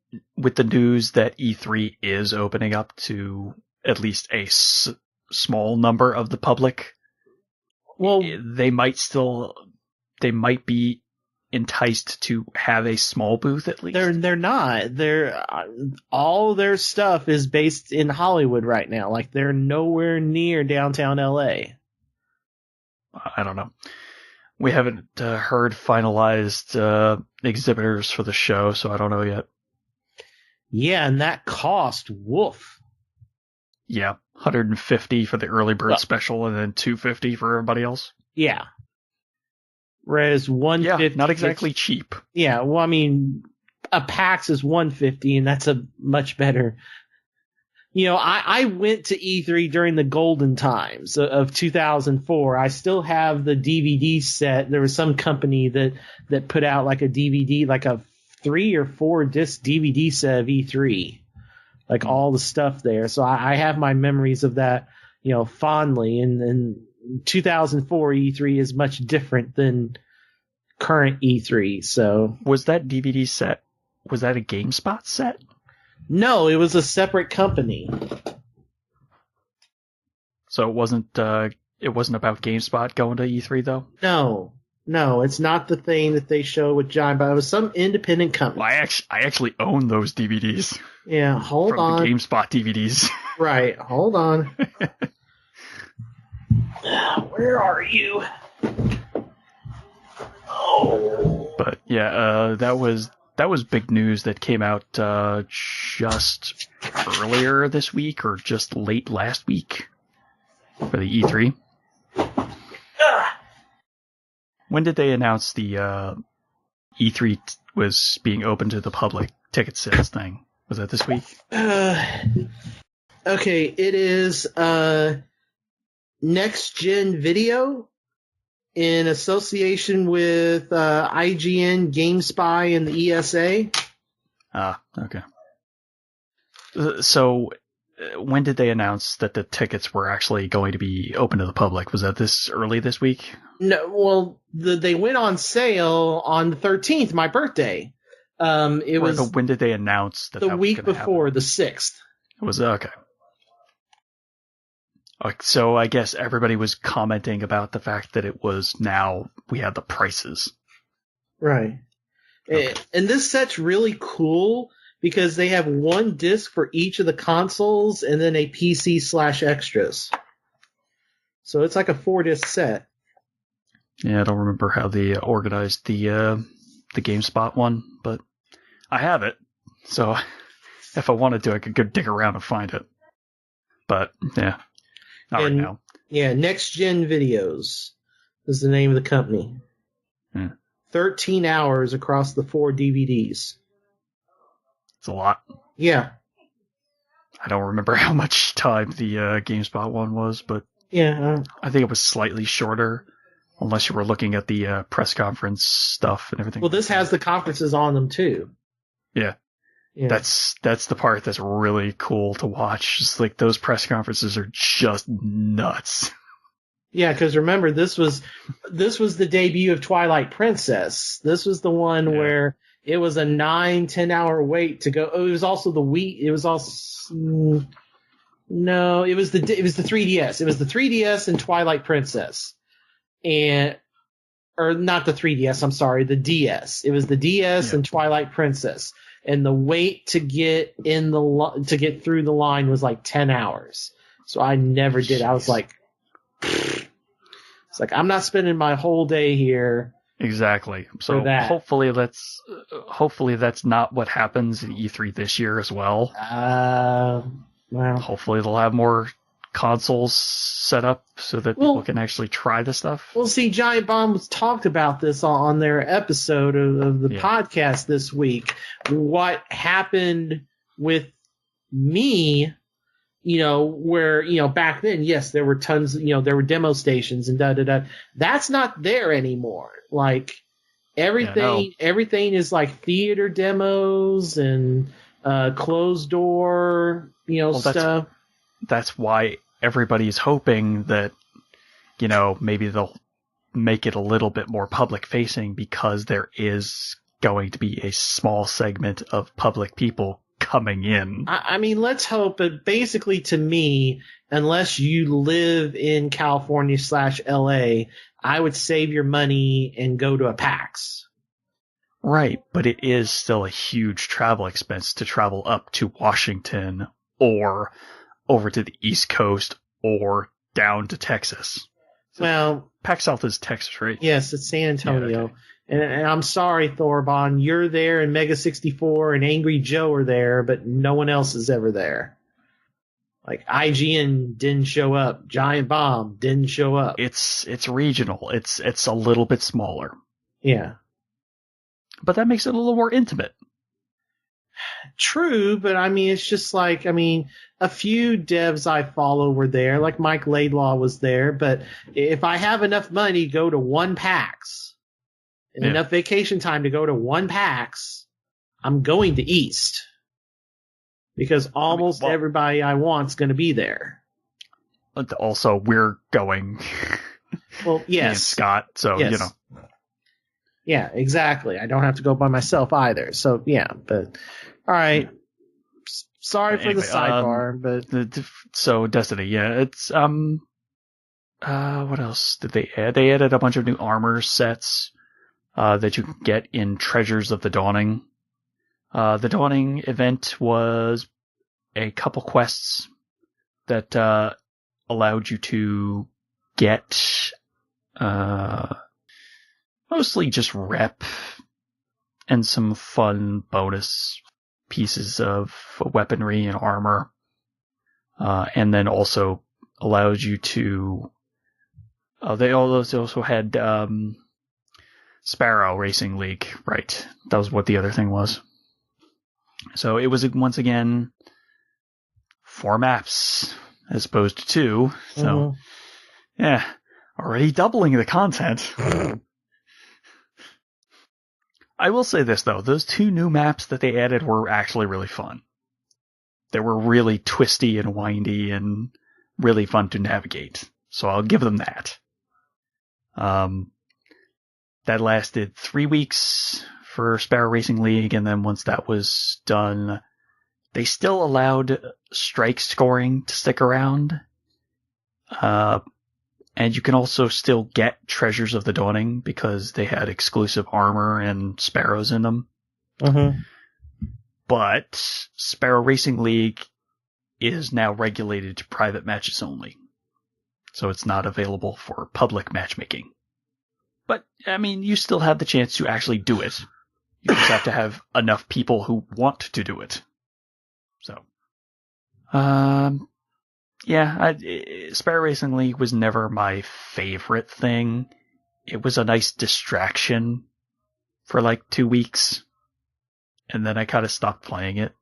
A: that E3 is opening up to at least a small number of the public,
B: well,
A: they might be enticed to have a small booth at least.
B: They're not. All their stuff is based in Hollywood right now. Like they're nowhere near downtown LA.
A: I don't know. We haven't heard finalized exhibitors for the show, so I don't know yet.
B: Yeah, and that cost, woof.
A: Yeah, $150 for the early bird special, and then $250 for everybody else.
B: Yeah. Whereas $150,
A: yeah, not exactly cheap.
B: Yeah, well, I mean, a PAX is $150, and that's a much better. I went to E3 during the golden times of 2004. I still have the DVD set. There was some company that put out like a DVD, like a 3 or 4 disc DVD set of E3, like all the stuff there. So I have my memories of that, fondly. And 2004 E3 is much different than current E3. So
A: was that DVD set? Was that a GameSpot set?
B: No, it was a separate company.
A: So it wasn't about GameSpot going to E3 though?
B: No, it's not the thing that they show with John, but it was some independent company.
A: Well, I actually own those DVDs.
B: Yeah, hold on.
A: From the GameSpot DVDs.
B: Right, hold on. Where are you? Oh.
A: But yeah, that was big news that came out just earlier this week or just late last week for the E3. When did they announce the E3 was being open to the public ticket sales thing? Was that this week?
B: Okay, it is Next Gen Video in association with IGN, GameSpy, and the ESA.
A: Ah, okay. So when did they announce that the tickets were actually going to be open to the public? Was that early this week?
B: No, well, they went on sale on the 13th, my birthday.
A: But when did they announce that
B: the
A: that
B: week
A: was gonna
B: before,
A: happen?
B: the 6th.
A: It was okay. So I guess everybody was commenting about the fact that it was now we had the prices.
B: Right. Okay. And this set's really cool because they have one disc for each of the consoles and then a PC/extras. So it's like a 4-disc set.
A: Yeah, I don't remember how they organized the GameSpot one, but I have it. So if I wanted to, I could go dig around and find it. But yeah, not right now.
B: Yeah, Next Gen Videos is the name of the company. 13 hours across the 4 DVDs.
A: It's a lot.
B: Yeah.
A: I don't remember how much time the GameSpot one was, but
B: yeah,
A: I think it was slightly shorter, unless you were looking at the press conference stuff and everything.
B: Well, this has the conferences on them too.
A: Yeah. That's the part that's really cool to watch. Just like those press conferences are just nuts.
B: Yeah, because remember this was the debut of Twilight Princess. This was the one where it was a 9-10 hour wait to go. Oh, it was also the Wii. It was also no, it was the 3DS. It was the 3DS and Twilight Princess, or not the 3DS. I'm sorry, the DS. It was the DS and Twilight Princess. And the wait to get through the line was like 10 hours. So I never did. I was like, it's like I'm not spending my whole day here.
A: Exactly. So hopefully that's not what happens at E3 this year as well.
B: Well,
A: hopefully they'll have more consoles set up so that people can actually try the stuff.
B: Well, see, Giant Bomb talked about this on their episode of the podcast this week. What happened with me, where, back then, yes, there were tons, there were demo stations and da-da-da. That's not there anymore. Like, everything is like theater demos and closed door, stuff.
A: That's why everybody's hoping that, maybe they'll make it a little bit more public facing because there is going to be a small segment of public people coming in.
B: I mean, let's hope, but basically to me, unless you live in California/LA, I would save your money and go to a PAX.
A: Right, but it is still a huge travel expense to travel up to Washington or over to the East Coast or down to Texas. So
B: well,
A: PAX South is Texas, right?
B: Yes, it's San Antonio.
A: Yeah, okay.
B: And I'm sorry, Thorbon, you're there, and Mega 64 and Angry Joe are there, but no one else is ever there. Like IGN didn't show up, Giant Bomb didn't show up.
A: It's regional. It's a little bit smaller.
B: Yeah.
A: But that makes it a little more intimate.
B: True, but I mean, it's just like, a few devs I follow were there, like Mike Laidlaw was there, but if I have enough money to go to one PAX and enough vacation time to go to one PAX, I'm going to East. Because almost everybody I want's going to be there.
A: But also, we're going.
B: Well, yes.
A: Me and Scott, so,
B: yes. Yeah, exactly. I don't have to go by myself either. So, yeah, but all right. Sorry for the sidebar, but
A: so Destiny, it's what else did they add? They added a bunch of new armor sets that you can get in Treasures of the Dawning. The Dawning event was a couple quests that allowed you to get mostly just rep and some fun bonus pieces of weaponry and armor. And then also allows you to... they also had Sparrow Racing League, right? That was what the other thing was. So it was, once again, 4 maps as opposed to 2. So, yeah, already doubling the content. I will say this, though. Those 2 new maps that they added were actually really fun. They were really twisty and windy and really fun to navigate. So I'll give them that. That lasted 3 weeks for Sparrow Racing League, and then once that was done, they still allowed strike scoring to stick around. And you can also still get Treasures of the Dawning because they had exclusive armor and sparrows in them.
B: Mm-hmm.
A: But Sparrow Racing League is now regulated to private matches only. So it's not available for public matchmaking. But, I mean, you still have the chance to actually do it. You just have to have enough people who want to do it. So, yeah, Sparrow Racing League was never my favorite thing. It was a nice distraction for like 2 weeks. And then I kind of stopped playing it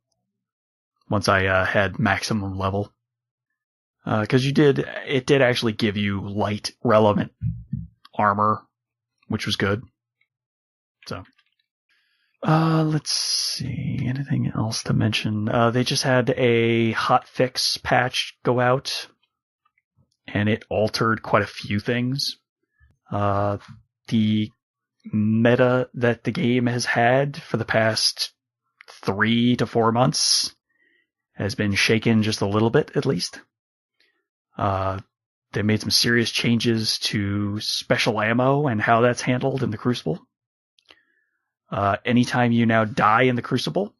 A: once I had maximum level. Because it did actually give you light, relevant armor, which was good. So, let's see, anything else to mention? They just had a hotfix patch go out, and it altered quite a few things. The meta that the game has had for the past 3 to 4 months has been shaken just a little bit, at least. They made some serious changes to special ammo and how that's handled in the Crucible. Anytime you now die in the Crucible,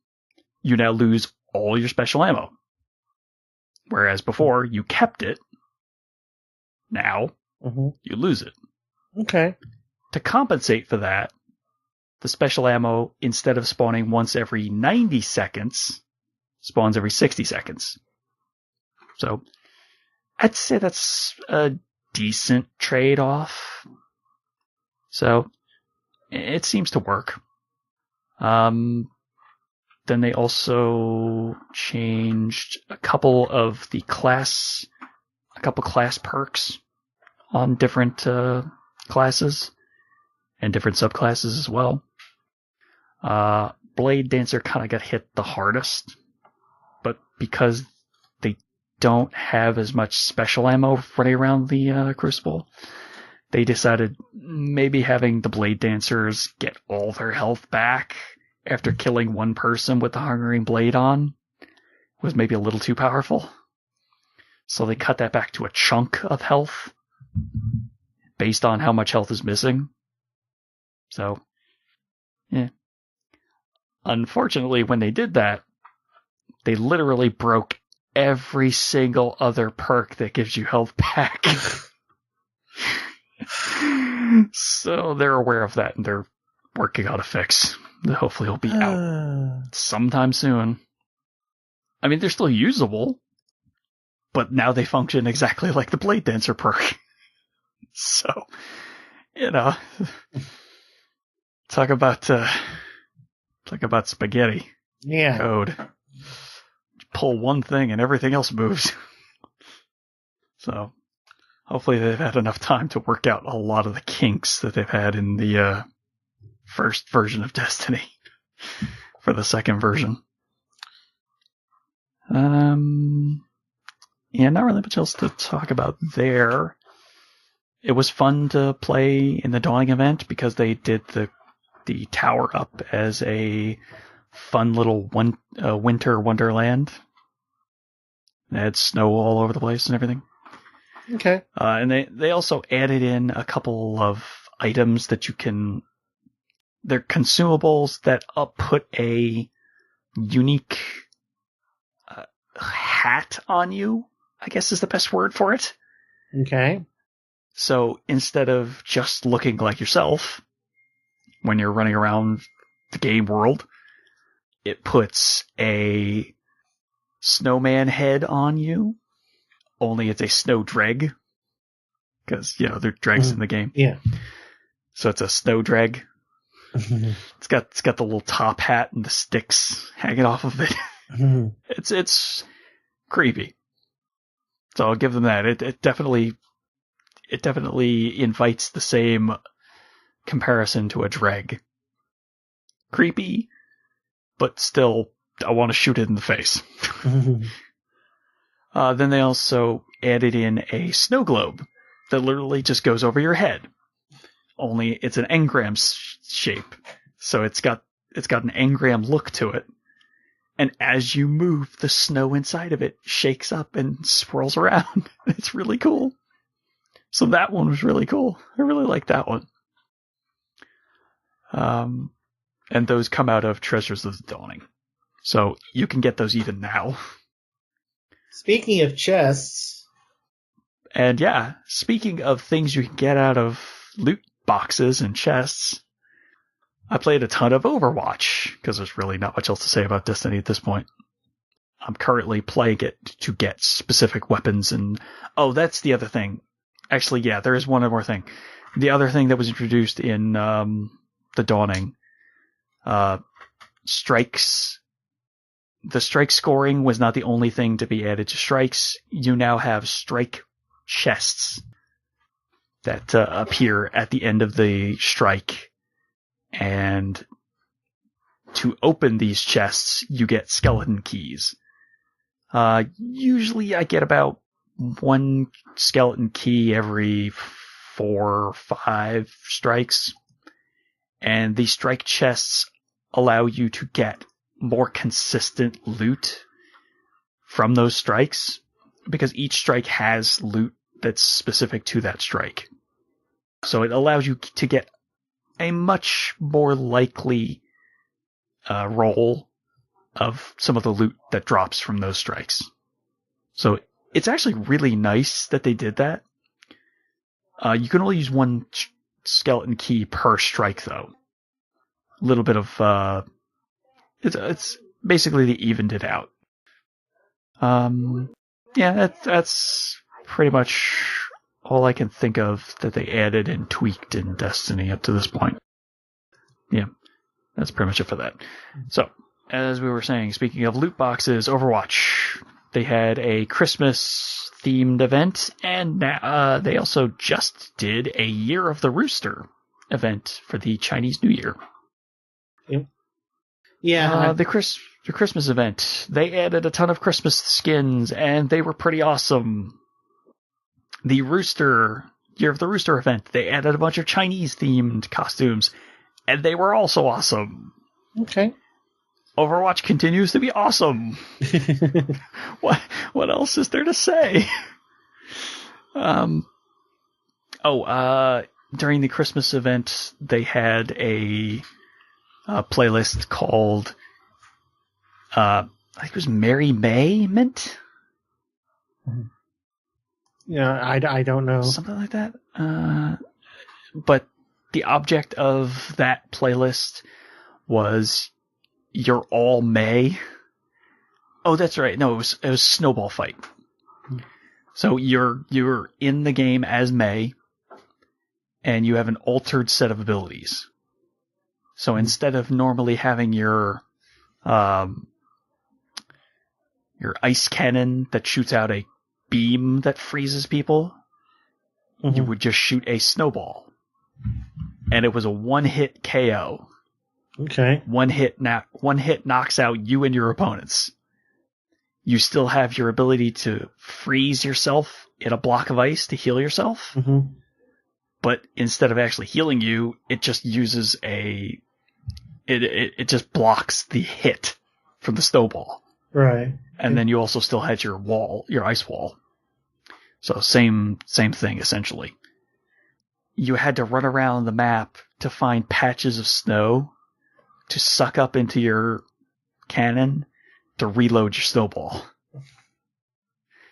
A: you now lose all your special ammo. Whereas before, you kept it. Now, you lose it.
B: Okay.
A: To compensate for that, the special ammo, instead of spawning once every 90 seconds, spawns every 60 seconds. So, I'd say that's a decent trade-off. So, it seems to work. Then they also changed a couple class perks on different classes and different subclasses as well. Blade Dancer kind of got hit the hardest, but because they don't have as much special ammo running around the Crucible, they decided maybe having the Blade Dancers get all their health back after killing one person with the Hungering Blade on was maybe a little too powerful. So they cut that back to a chunk of health based on how much health is missing. So, yeah. Unfortunately, when they did that, they literally broke every single other perk that gives you health back. So they're aware of that and they're working on a fix that hopefully will be out sometime soon. I mean, they're still usable, but now they function exactly like the Blade Dancer perk. So, talk about spaghetti.
B: Yeah.
A: Code. Pull one thing and everything else moves. So, hopefully they've had enough time to work out a lot of the kinks that they've had in the first version of Destiny for the second version. Yeah, not really much else to talk about there. It was fun to play in the Dawning event because they did the tower up as a fun little winter wonderland. It had snow all over the place and everything.
B: Okay.
A: And they also added in a couple of items that you can... They're consumables that put a unique hat on you, I guess is the best word for it.
B: Okay.
A: So instead of just looking like yourself when you're running around the game world, it puts a snowman head on you, only it's a snow dreg. Because, there are dregs in the game.
B: Yeah.
A: So it's a snow dreg. It's got the little top hat and the sticks hanging off of it. It's creepy. So I'll give them that. It definitely invites the same comparison to a dreg. Creepy, but still I want to shoot it in the face. Then they also added in a snow globe that literally just goes over your head. Only it's an engram shape, so it's got an engram look to it. And as you move, the snow inside of it shakes up and swirls around. It's really cool. So that one was really cool. I really like that one. And those come out of Treasures of the Dawning. So you can get those even now.
B: Speaking of chests.
A: And yeah, speaking of things you can get out of loot boxes and chests, I played a ton of Overwatch, because there's really not much else to say about Destiny at this point. I'm currently playing it to get specific weapons and... Oh, that's the other thing. Actually, yeah, there is one more thing. The other thing that was introduced in The Dawning, strikes. The strike scoring was not the only thing to be added to strikes. You now have strike chests that appear at the end of the strike. And to open these chests, you get skeleton keys. Usually I get about one skeleton key every 4 or 5 strikes. And these strike chests allow you to get more consistent loot from those strikes, because each strike has loot that's specific to that strike. So it allows you to get a much more likely roll of some of the loot that drops from those strikes. So it's actually really nice that they did that. You can only use one skeleton key per strike, though. A little bit of... It's basically they evened it out. Yeah, that's pretty much all I can think of that they added and tweaked in Destiny up to this point. Yeah, that's pretty much it for that. So, as we were saying, speaking of loot boxes, Overwatch, they had a Christmas-themed event, and they also just did a Year of the Rooster event for the Chinese New Year.
B: Yep. Yeah.
A: The Christmas event, they added a ton of Christmas skins, and they were pretty awesome. The Year of the Rooster event, they added a bunch of Chinese-themed costumes, and they were also awesome.
B: Okay.
A: Overwatch continues to be awesome. What else is there to say? During the Christmas event, they had a playlist called, I think it was Merry May Mint?
B: Yeah, I don't know.
A: Something like that. But the object of that playlist was You're All May. Oh, that's right. No, it was Snowball Fight. So you're in the game as May, and you have an altered set of abilities. So instead of normally having your ice cannon that shoots out a beam that freezes people, you would just shoot a snowball. And it was a one-hit KO.
B: Okay.
A: One hit knocks out you and your opponents. You still have your ability to freeze yourself in a block of ice to heal yourself.
B: Mm-hmm.
A: But instead of actually healing you, it just uses it just blocks the hit from the snowball.
B: Right.
A: And then you also still had your ice wall. So same thing, essentially. You had to run around the map to find patches of snow to suck up into your cannon to reload your snowball.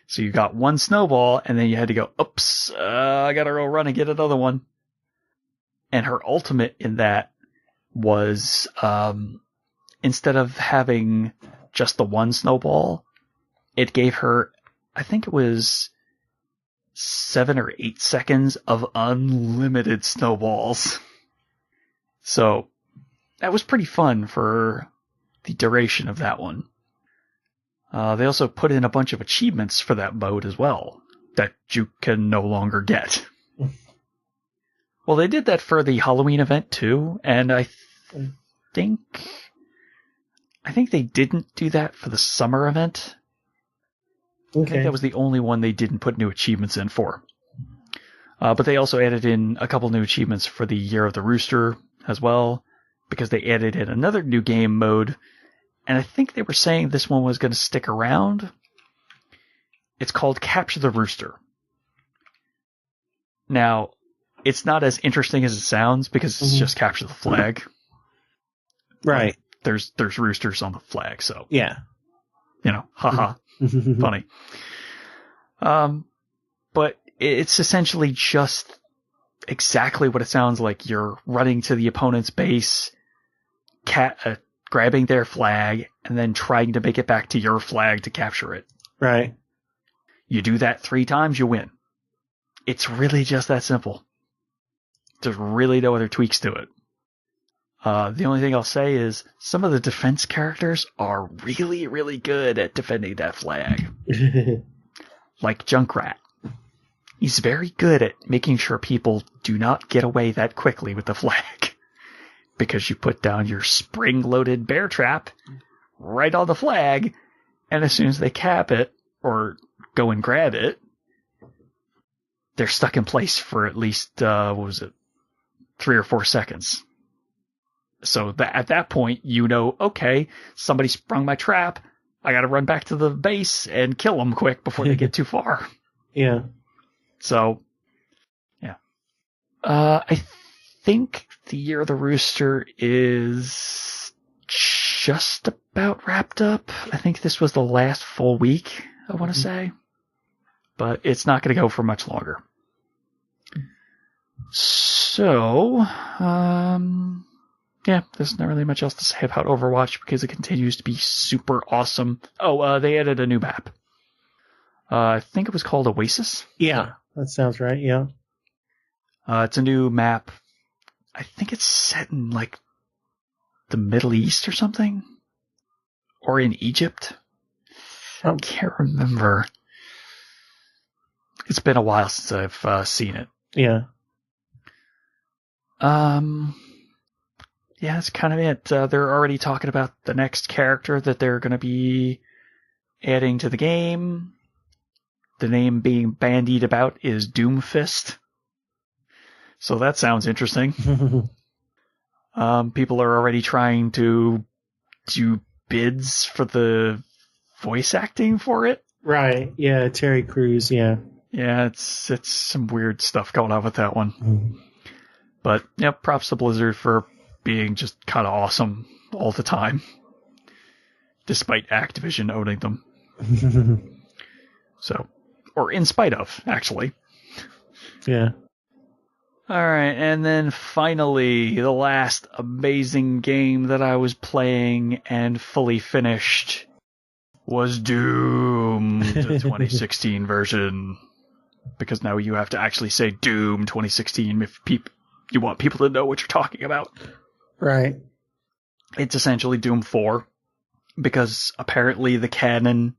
A: So you got one snowball, and then you had to go, oops, I gotta go run and get another one. And her ultimate in that was, instead of having just the one snowball, it gave her, I think it was 7 or 8 seconds of unlimited snowballs. So that was pretty fun for the duration of that one. They also put in a bunch of achievements for that mode as well that you can no longer get. Well, they did that for the Halloween event too, and I think I think they didn't do that for the summer event.
B: Okay.
A: I think that was the only one they didn't put new achievements in for. But they also added in a couple new achievements for the Year of the Rooster as well, because they added in another new game mode, and I think they were saying this one was going to stick around. It's called Capture the Rooster. Now, it's not as interesting as it sounds because it's just capture the flag.
B: Right.
A: Like, there's roosters on the flag, so
B: yeah,
A: haha, funny. But it's essentially just exactly what it sounds like. You're running to the opponent's base, grabbing their flag, and then trying to make it back to your flag to capture it.
B: Right.
A: You do that 3 times, you win. It's really just that simple. There's really no other tweaks to it. The only thing I'll say is some of the defense characters are really, really good at defending that flag. Like Junkrat. He's very good at making sure people do not get away that quickly with the flag. Because you put down your spring-loaded bear trap right on the flag, and as soon as they cap it, or go and grab it, they're stuck in place for at least, 3 or 4 seconds. So at that point, okay, somebody sprung my trap. I gotta run back to the base and kill them quick before they get too far.
B: Yeah.
A: So, yeah. I think the Year of the Rooster is just about wrapped up. I think this was the last full week, I want to say. But it's not going to go for much longer. So, yeah, there's not really much else to say about Overwatch because it continues to be super awesome. Oh, they added a new map. I think it was called Oasis.
B: Yeah, that sounds right, yeah.
A: It's a new map. I think it's set in, like, the Middle East or something? Or in Egypt? I can't remember. It's been a while since I've seen it.
B: Yeah.
A: Yeah, that's kind of it. They're already talking about the next character that they're going to be adding to the game. The name being bandied about is Doomfist. So that sounds interesting. People are already trying to do bids for the voice acting for it.
B: Right, yeah, Terry Crews, yeah.
A: Yeah, it's some weird stuff going on with that one. But, yeah, props to Blizzard for being just kind of awesome all the time. Despite Activision owning them. So, or in spite of, actually.
B: Yeah.
A: Alright, and then finally, the last amazing game that I was playing and fully finished was Doom, the 2016 version. Because now you have to actually say Doom 2016 if you want people to know what you're talking about.
B: Right.
A: It's essentially Doom 4, because apparently the canon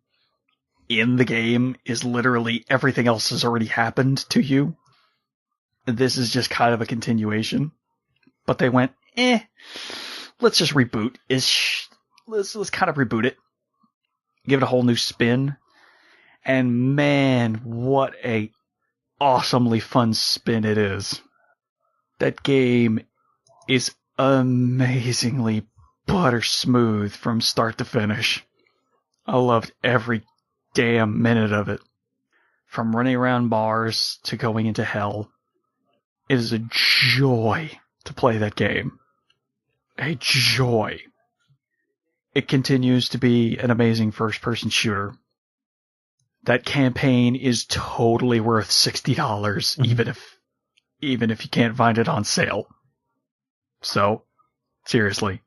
A: in the game is literally everything else has already happened to you. This is just kind of a continuation. But they went, let's just reboot. Let's kind of reboot it. Give it a whole new spin. And man, what a awesomely fun spin it is. That game is amazingly butter smooth from start to finish. I loved every damn minute of it. From running around bars to going into hell. It is a joy to play that game. A joy. It continues to be an amazing first-person shooter. That campaign is totally worth $60, even if you can't find it on sale. So, seriously,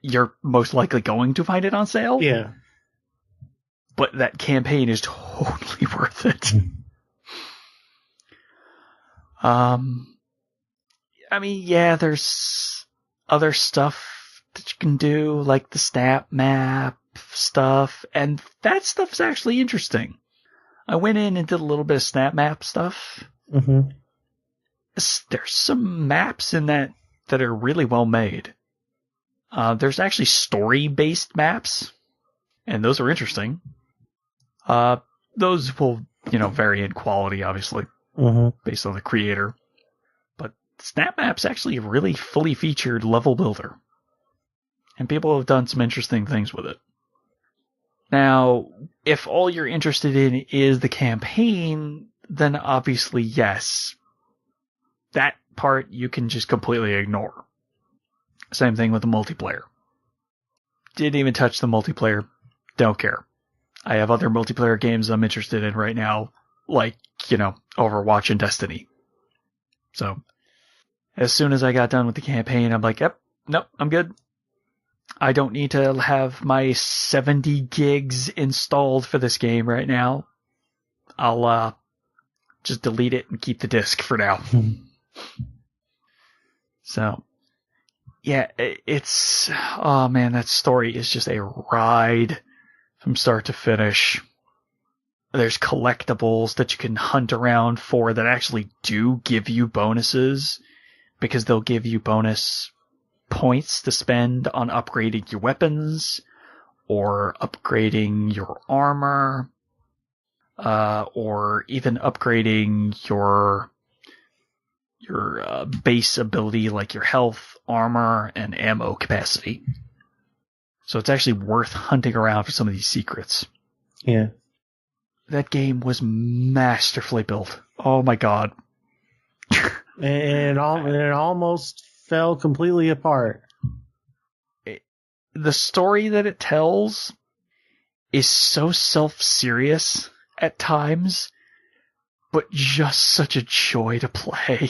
A: you're most likely going to find it on sale.
B: Yeah.
A: But that campaign is totally worth it. I mean, yeah, there's other stuff that you can do, like the snap map stuff, and that stuff's actually interesting. I went in and did a little bit of snap map stuff.
B: Mm-hmm.
A: There's some maps in that are really well made. There's actually story-based maps, and those are interesting. Those will, vary in quality, obviously, based on the creator. But Snap Map's actually a really fully featured level builder. And people have done some interesting things with it. Now, if all you're interested in is the campaign, then obviously yes. That part you can just completely ignore. Same thing with the multiplayer. Didn't even touch the multiplayer. Don't care. I have other multiplayer games I'm interested in right now, like, Overwatch and Destiny. So, as soon as I got done with the campaign, I'm like, yep, nope, I'm good. I don't need to have my 70 gigs installed for this game right now. I'll just delete it and keep the disc for now. So, yeah, oh man, that story is just a ride from start to finish. There's collectibles that you can hunt around for that actually do give you bonuses, because they'll give you bonus points to spend on upgrading your weapons or upgrading your armor, or even upgrading your base ability, like your health, armor, and ammo capacity. So it's actually worth hunting around for some of these secrets.
B: Yeah.
A: That game was masterfully built. Oh my god.
B: And it almost fell completely apart.
A: The story that it tells is so self-serious at times, but just such a joy to play.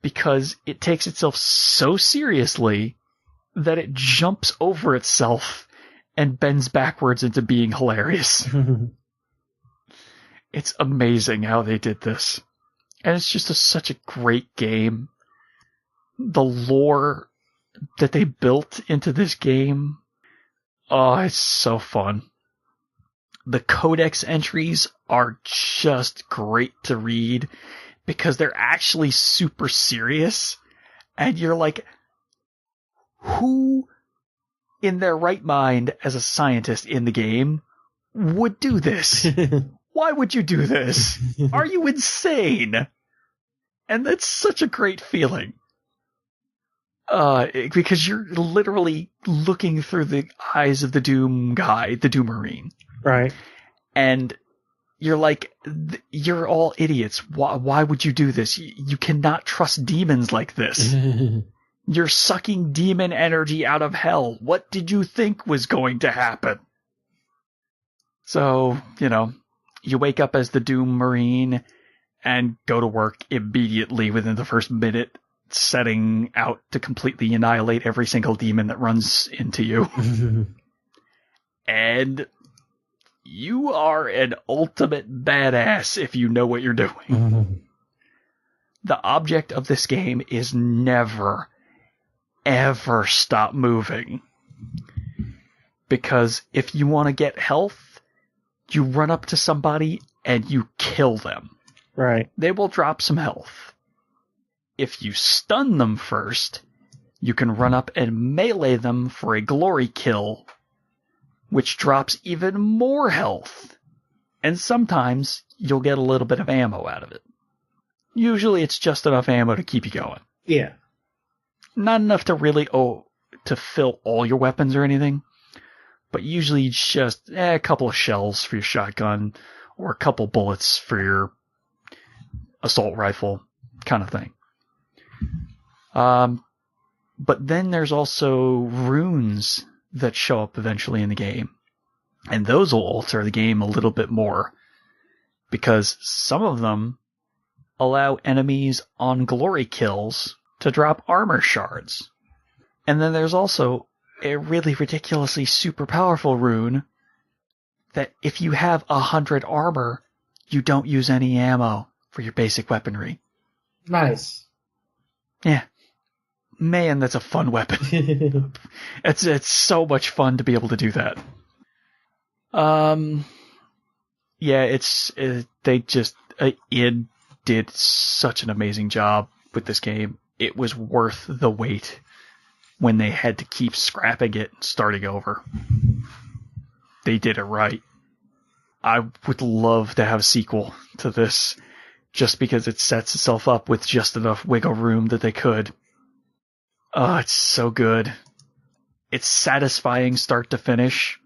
A: Because it takes itself so seriously that it jumps over itself and bends backwards into being hilarious. It's amazing how they did this. And it's just such a great game. The lore that they built into this game, oh, it's so fun. The codex entries are just great to read because they're actually super serious. And you're like, who in their right mind as a scientist in the game would do this? Why would you do this? Are you insane? And that's such a great feeling. Because you're literally looking through the eyes of the Doom guy, the Doom Marine.
B: Right.
A: And you're like, you're all idiots. Why would you do this? You cannot trust demons like this. You're sucking demon energy out of hell. What did you think was going to happen? So, you wake up as the Doom Marine and go to work immediately within the first minute, setting out to completely annihilate every single demon that runs into you. And you are an ultimate badass if you know what you're doing. The object of this game is never, ever stop moving. Because if you want to get health, you run up to somebody and you kill them.
B: Right.
A: They will drop some health. If you stun them first, you can run up and melee them for a glory kill, which drops even more health. And sometimes you'll get a little bit of ammo out of it. Usually it's just enough ammo to keep you going.
B: Yeah.
A: Not enough to really to fill all your weapons or anything, but usually just a couple of shells for your shotgun or a couple bullets for your assault rifle kind of thing. But then there's also runes that show up eventually in the game. And those will alter the game a little bit more, because some of them allow enemies on glory kills to drop armor shards. And then there's also a really ridiculously super powerful rune that if you have 100 armor, you don't use any ammo for your basic weaponry.
B: Nice.
A: Yeah. Man, that's a fun weapon. It's so much fun to be able to do that. Yeah, id did such an amazing job with this game. It was worth the wait when they had to keep scrapping it and starting over. They did it right. I would love to have a sequel to this, just because it sets itself up with just enough wiggle room that they could. Oh, it's so good. It's satisfying start to finish.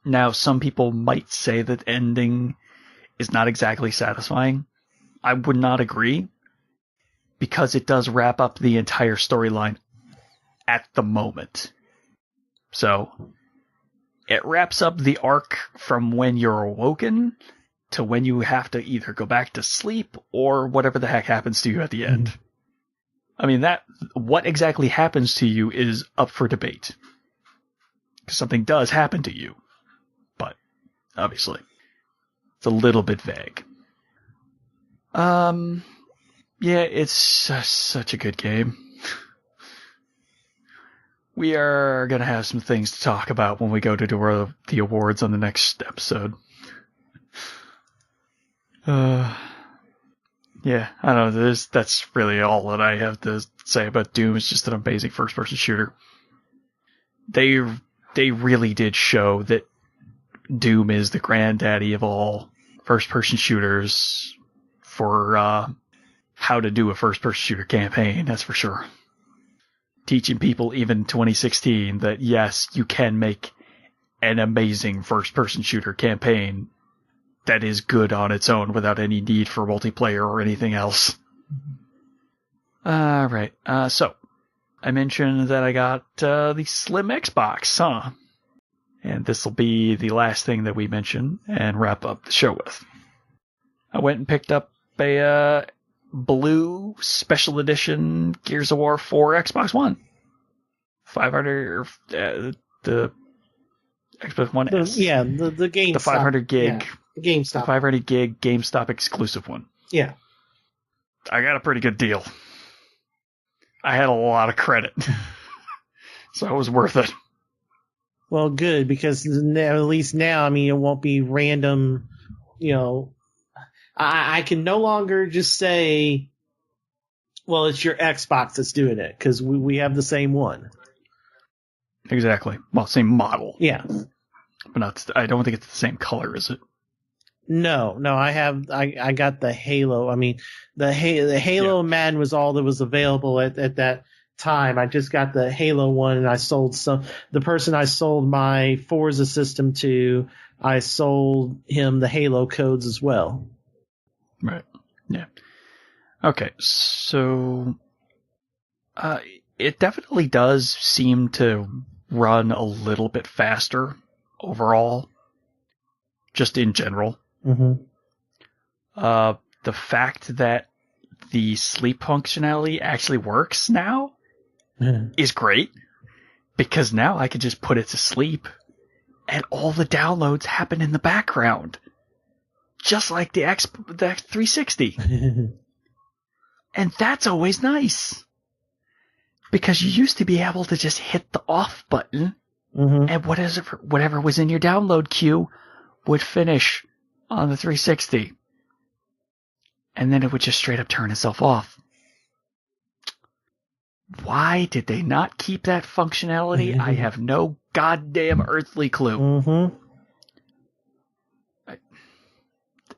A: Now, some people might say that ending is not exactly satisfying. I would not agree, because it does wrap up the entire storyline at the moment. So, it wraps up the arc from when you're awoken to when you have to either go back to sleep or whatever the heck happens to you at the end. I mean, what exactly happens to you is up for debate. Because something does happen to you. But, obviously, it's a little bit vague. Yeah, it's such a good game. We are going to have some things to talk about when we go to do the awards on the next episode. Yeah, I don't know. That's really all that I have to say about Doom. It's just an amazing first-person shooter. They really did show that Doom is the granddaddy of all first-person shooters for how to do a first-person shooter campaign, that's for sure. Teaching people even in 2016 that, yes, you can make an amazing first-person shooter campaign that is good on its own without any need for multiplayer or anything else. Alright, so, I mentioned that I got the Slim Xbox, huh? And this will be the last thing that we mention and wrap up the show with. I went and picked up a blue special edition Gears of War 4 Xbox One. 500, the Xbox One S.
B: Yeah, the GameStop.
A: The 500 gig.
B: Yeah, GameStop.
A: The 500 gig GameStop exclusive one.
B: Yeah.
A: I got a pretty good deal. I had a lot of credit. So it was worth it.
B: Well, good, because at least now, I mean, it won't be random, you know. I can no longer just say, well, it's your Xbox that's doing it, because we have the same one.
A: Exactly. Well, same model.
B: Yeah.
A: But I don't think it's the same color, is it?
B: No, I got the Halo. I mean, the Halo Madden was all that was available at that time. I just got the Halo one, and I sold the person I sold my Forza system to, I sold him the Halo codes as well.
A: Right. Yeah. Okay. So, it definitely does seem to run a little bit faster overall, just in general.
B: Mm-hmm.
A: The fact that the sleep functionality actually works now is great, because now I can just put it to sleep and all the downloads happen in the background, just like the 360. And that's always nice, because you used to be able to just hit the off button, and whatever was in your download queue would finish on the 360. And then it would just straight up turn itself off. Why did they not keep that functionality? I have no goddamn earthly clue.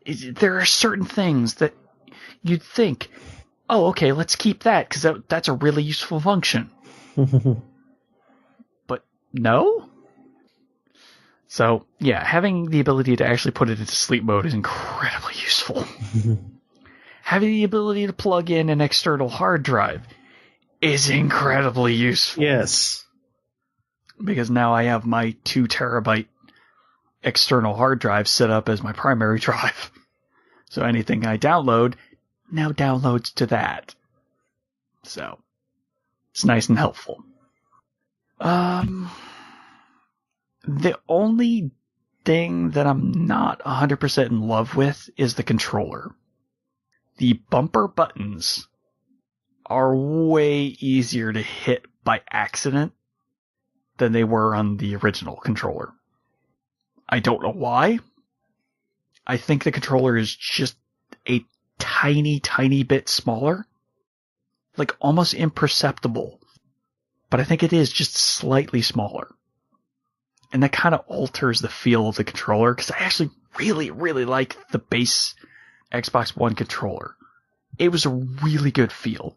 A: There are certain things that you'd think, oh, okay, let's keep that, because that's a really useful function. But no? So, yeah, having the ability to actually put it into sleep mode is incredibly useful. Having the ability to plug in an external hard drive is incredibly useful.
B: Yes.
A: Because now I have my 2 terabyte external hard drive set up as my primary drive. So anything I download now downloads to that. So, it's nice and helpful. The only thing that I'm not 100% in love with is the controller. The bumper buttons are way easier to hit by accident than they were on the original controller. I don't know why. I think the controller is just a tiny, tiny bit smaller. Like, almost imperceptible. but I think it is just slightly smaller. And that kind of alters the feel of the controller, because I actually really, really like the base Xbox One controller. It was a really good feel.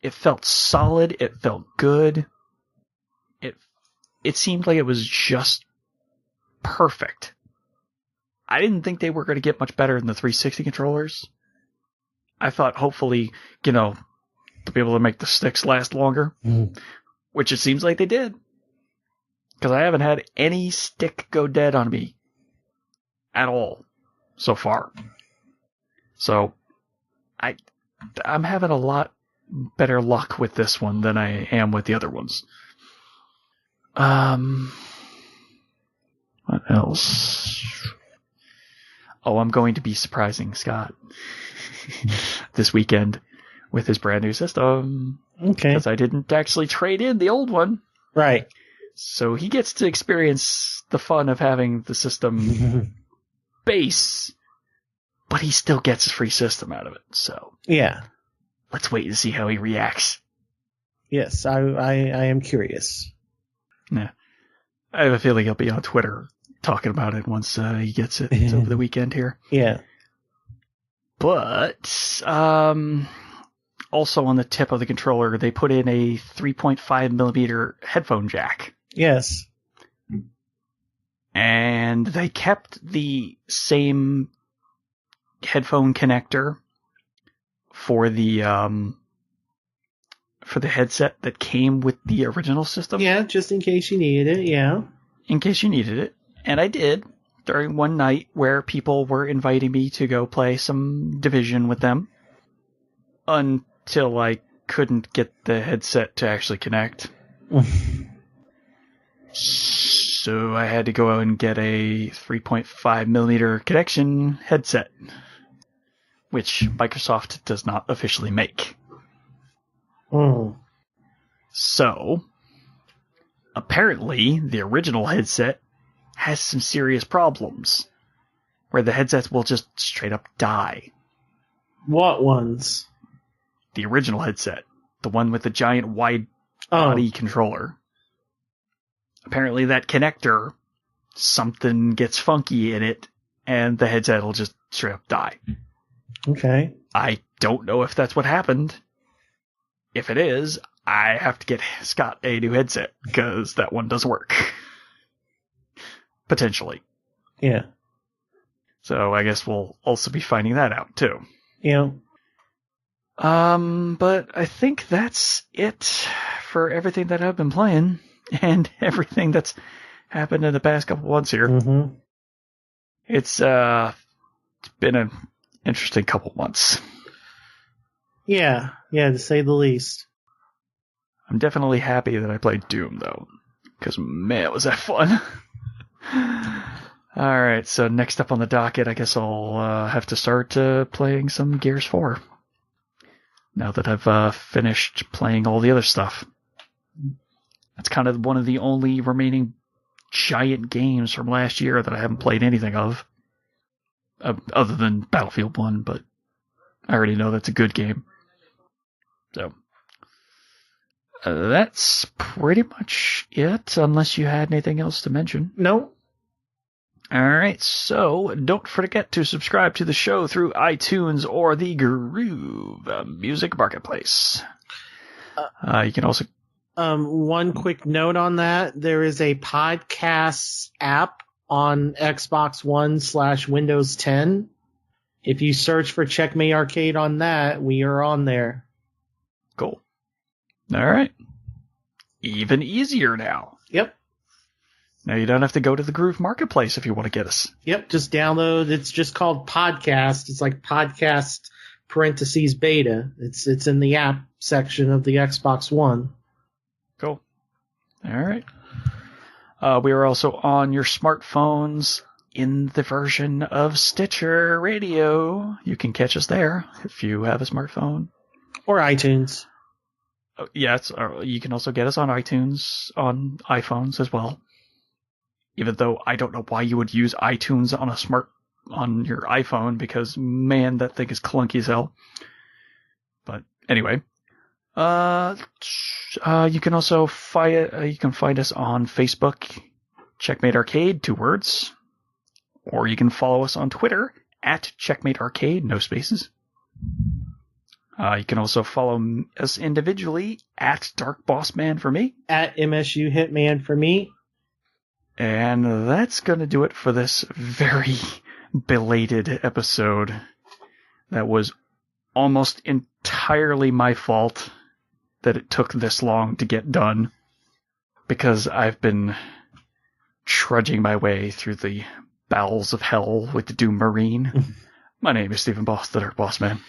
A: It felt solid. It felt good. It seemed like it was just perfect. I didn't think they were going to get much better than the 360 controllers. I thought hopefully, to be able to make the sticks last longer, which it seems like they did. Because I haven't had any stick go dead on me at all so far. So I'm having a lot better luck with this one than I am with the other ones. What else? Oh, I'm going to be surprising Scott this weekend with his brand new system.
B: Okay.
A: Because I didn't actually trade in the old one.
B: Right.
A: So he gets to experience the fun of having the system base, but he still gets his free system out of it. So
B: yeah,
A: let's wait and see how he reacts.
B: Yes, I am curious.
A: Yeah. I have a feeling he'll be on Twitter talking about it once he gets it over the weekend here.
B: Yeah.
A: But also on the tip of the controller, they put in a 3.5 millimeter headphone jack.
B: Yes.
A: And they kept the same headphone connector for the headset that came with the original system.
B: Yeah, just in case you needed it, yeah.
A: In case you needed it. And I did during one night where people were inviting me to go play some Division with them until I couldn't get the headset to actually connect. So I had to go out and get a 3.5 millimeter connection headset, which Microsoft does not officially make. So, apparently, the original headset has some serious problems, where the headsets will just straight up die.
B: What ones?
A: The original headset. The one with the giant wide body controller. Apparently that connector, something gets funky in it, and the headset will just straight up die.
B: Okay.
A: I don't know if that's what happened. If it is, I have to get Scott a new headset, because that one doesn't work. Potentially.
B: Yeah.
A: So I guess we'll also be finding that out, too.
B: Yeah.
A: But I think that's it for everything that I've been playing, and everything that's happened in the past couple months here.
B: Mm-hmm.
A: It's been an interesting couple months.
B: Yeah, to say the least.
A: I'm definitely happy that I played Doom, though, because, man, was that fun. Alright, so next up on the docket, I guess I'll have to start playing some Gears 4. Now that I've finished playing all the other stuff. That's kind of one of the only remaining giant games from last year that I haven't played anything of. Other than Battlefield 1, but I already know that's a good game. So, that's pretty much it, unless you had anything else to mention.
B: No.
A: Alright, so don't forget to subscribe to the show through iTunes or the Groove Music Marketplace. You can also...
B: one quick note on that. There is a podcast app on Xbox One / Windows 10. If you search for Checkmate Arcade on that, we are on there.
A: Cool. Alright. Even easier now.
B: Yep.
A: Now you don't have to go to the Groove Marketplace if you want to get us.
B: Yep, just download. It's just called Podcast. It's like Podcast / beta. It's in the app section of the Xbox One.
A: Cool. Alright. We are also on your smartphones in the version of Stitcher Radio. You can catch us there if you have a smartphone.
B: Or iTunes.
A: Yeah, you can also get us on iTunes on iPhones as well. Even though I don't know why you would use iTunes on your iPhone, because man, that thing is clunky as hell. But anyway, You can also find us on Facebook, Checkmate Arcade, 2 words, or you can follow us on Twitter at Checkmate Arcade, no spaces. You can also follow us individually at Dark Boss Man for me,
B: At MSU Hitman for me.
A: and that's gonna do it for this very belated episode. That was almost entirely my fault that it took this long to get done, because I've been trudging my way through the bowels of hell with the Doom Marine. My name is Stephen Boss, the Dark Boss Man.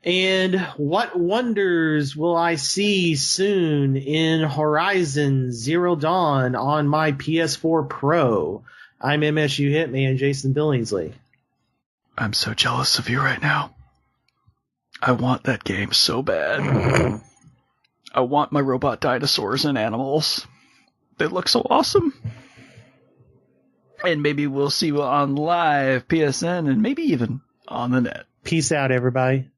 B: And what wonders will I see soon in Horizon Zero Dawn on my PS4 Pro? I'm MSU Hitman Jason Billingsley.
A: I'm so jealous of you right now. I want that game so bad. I want my robot dinosaurs and animals. They look so awesome. And maybe we'll see you on live PSN and maybe even on the net.
B: Peace out, everybody.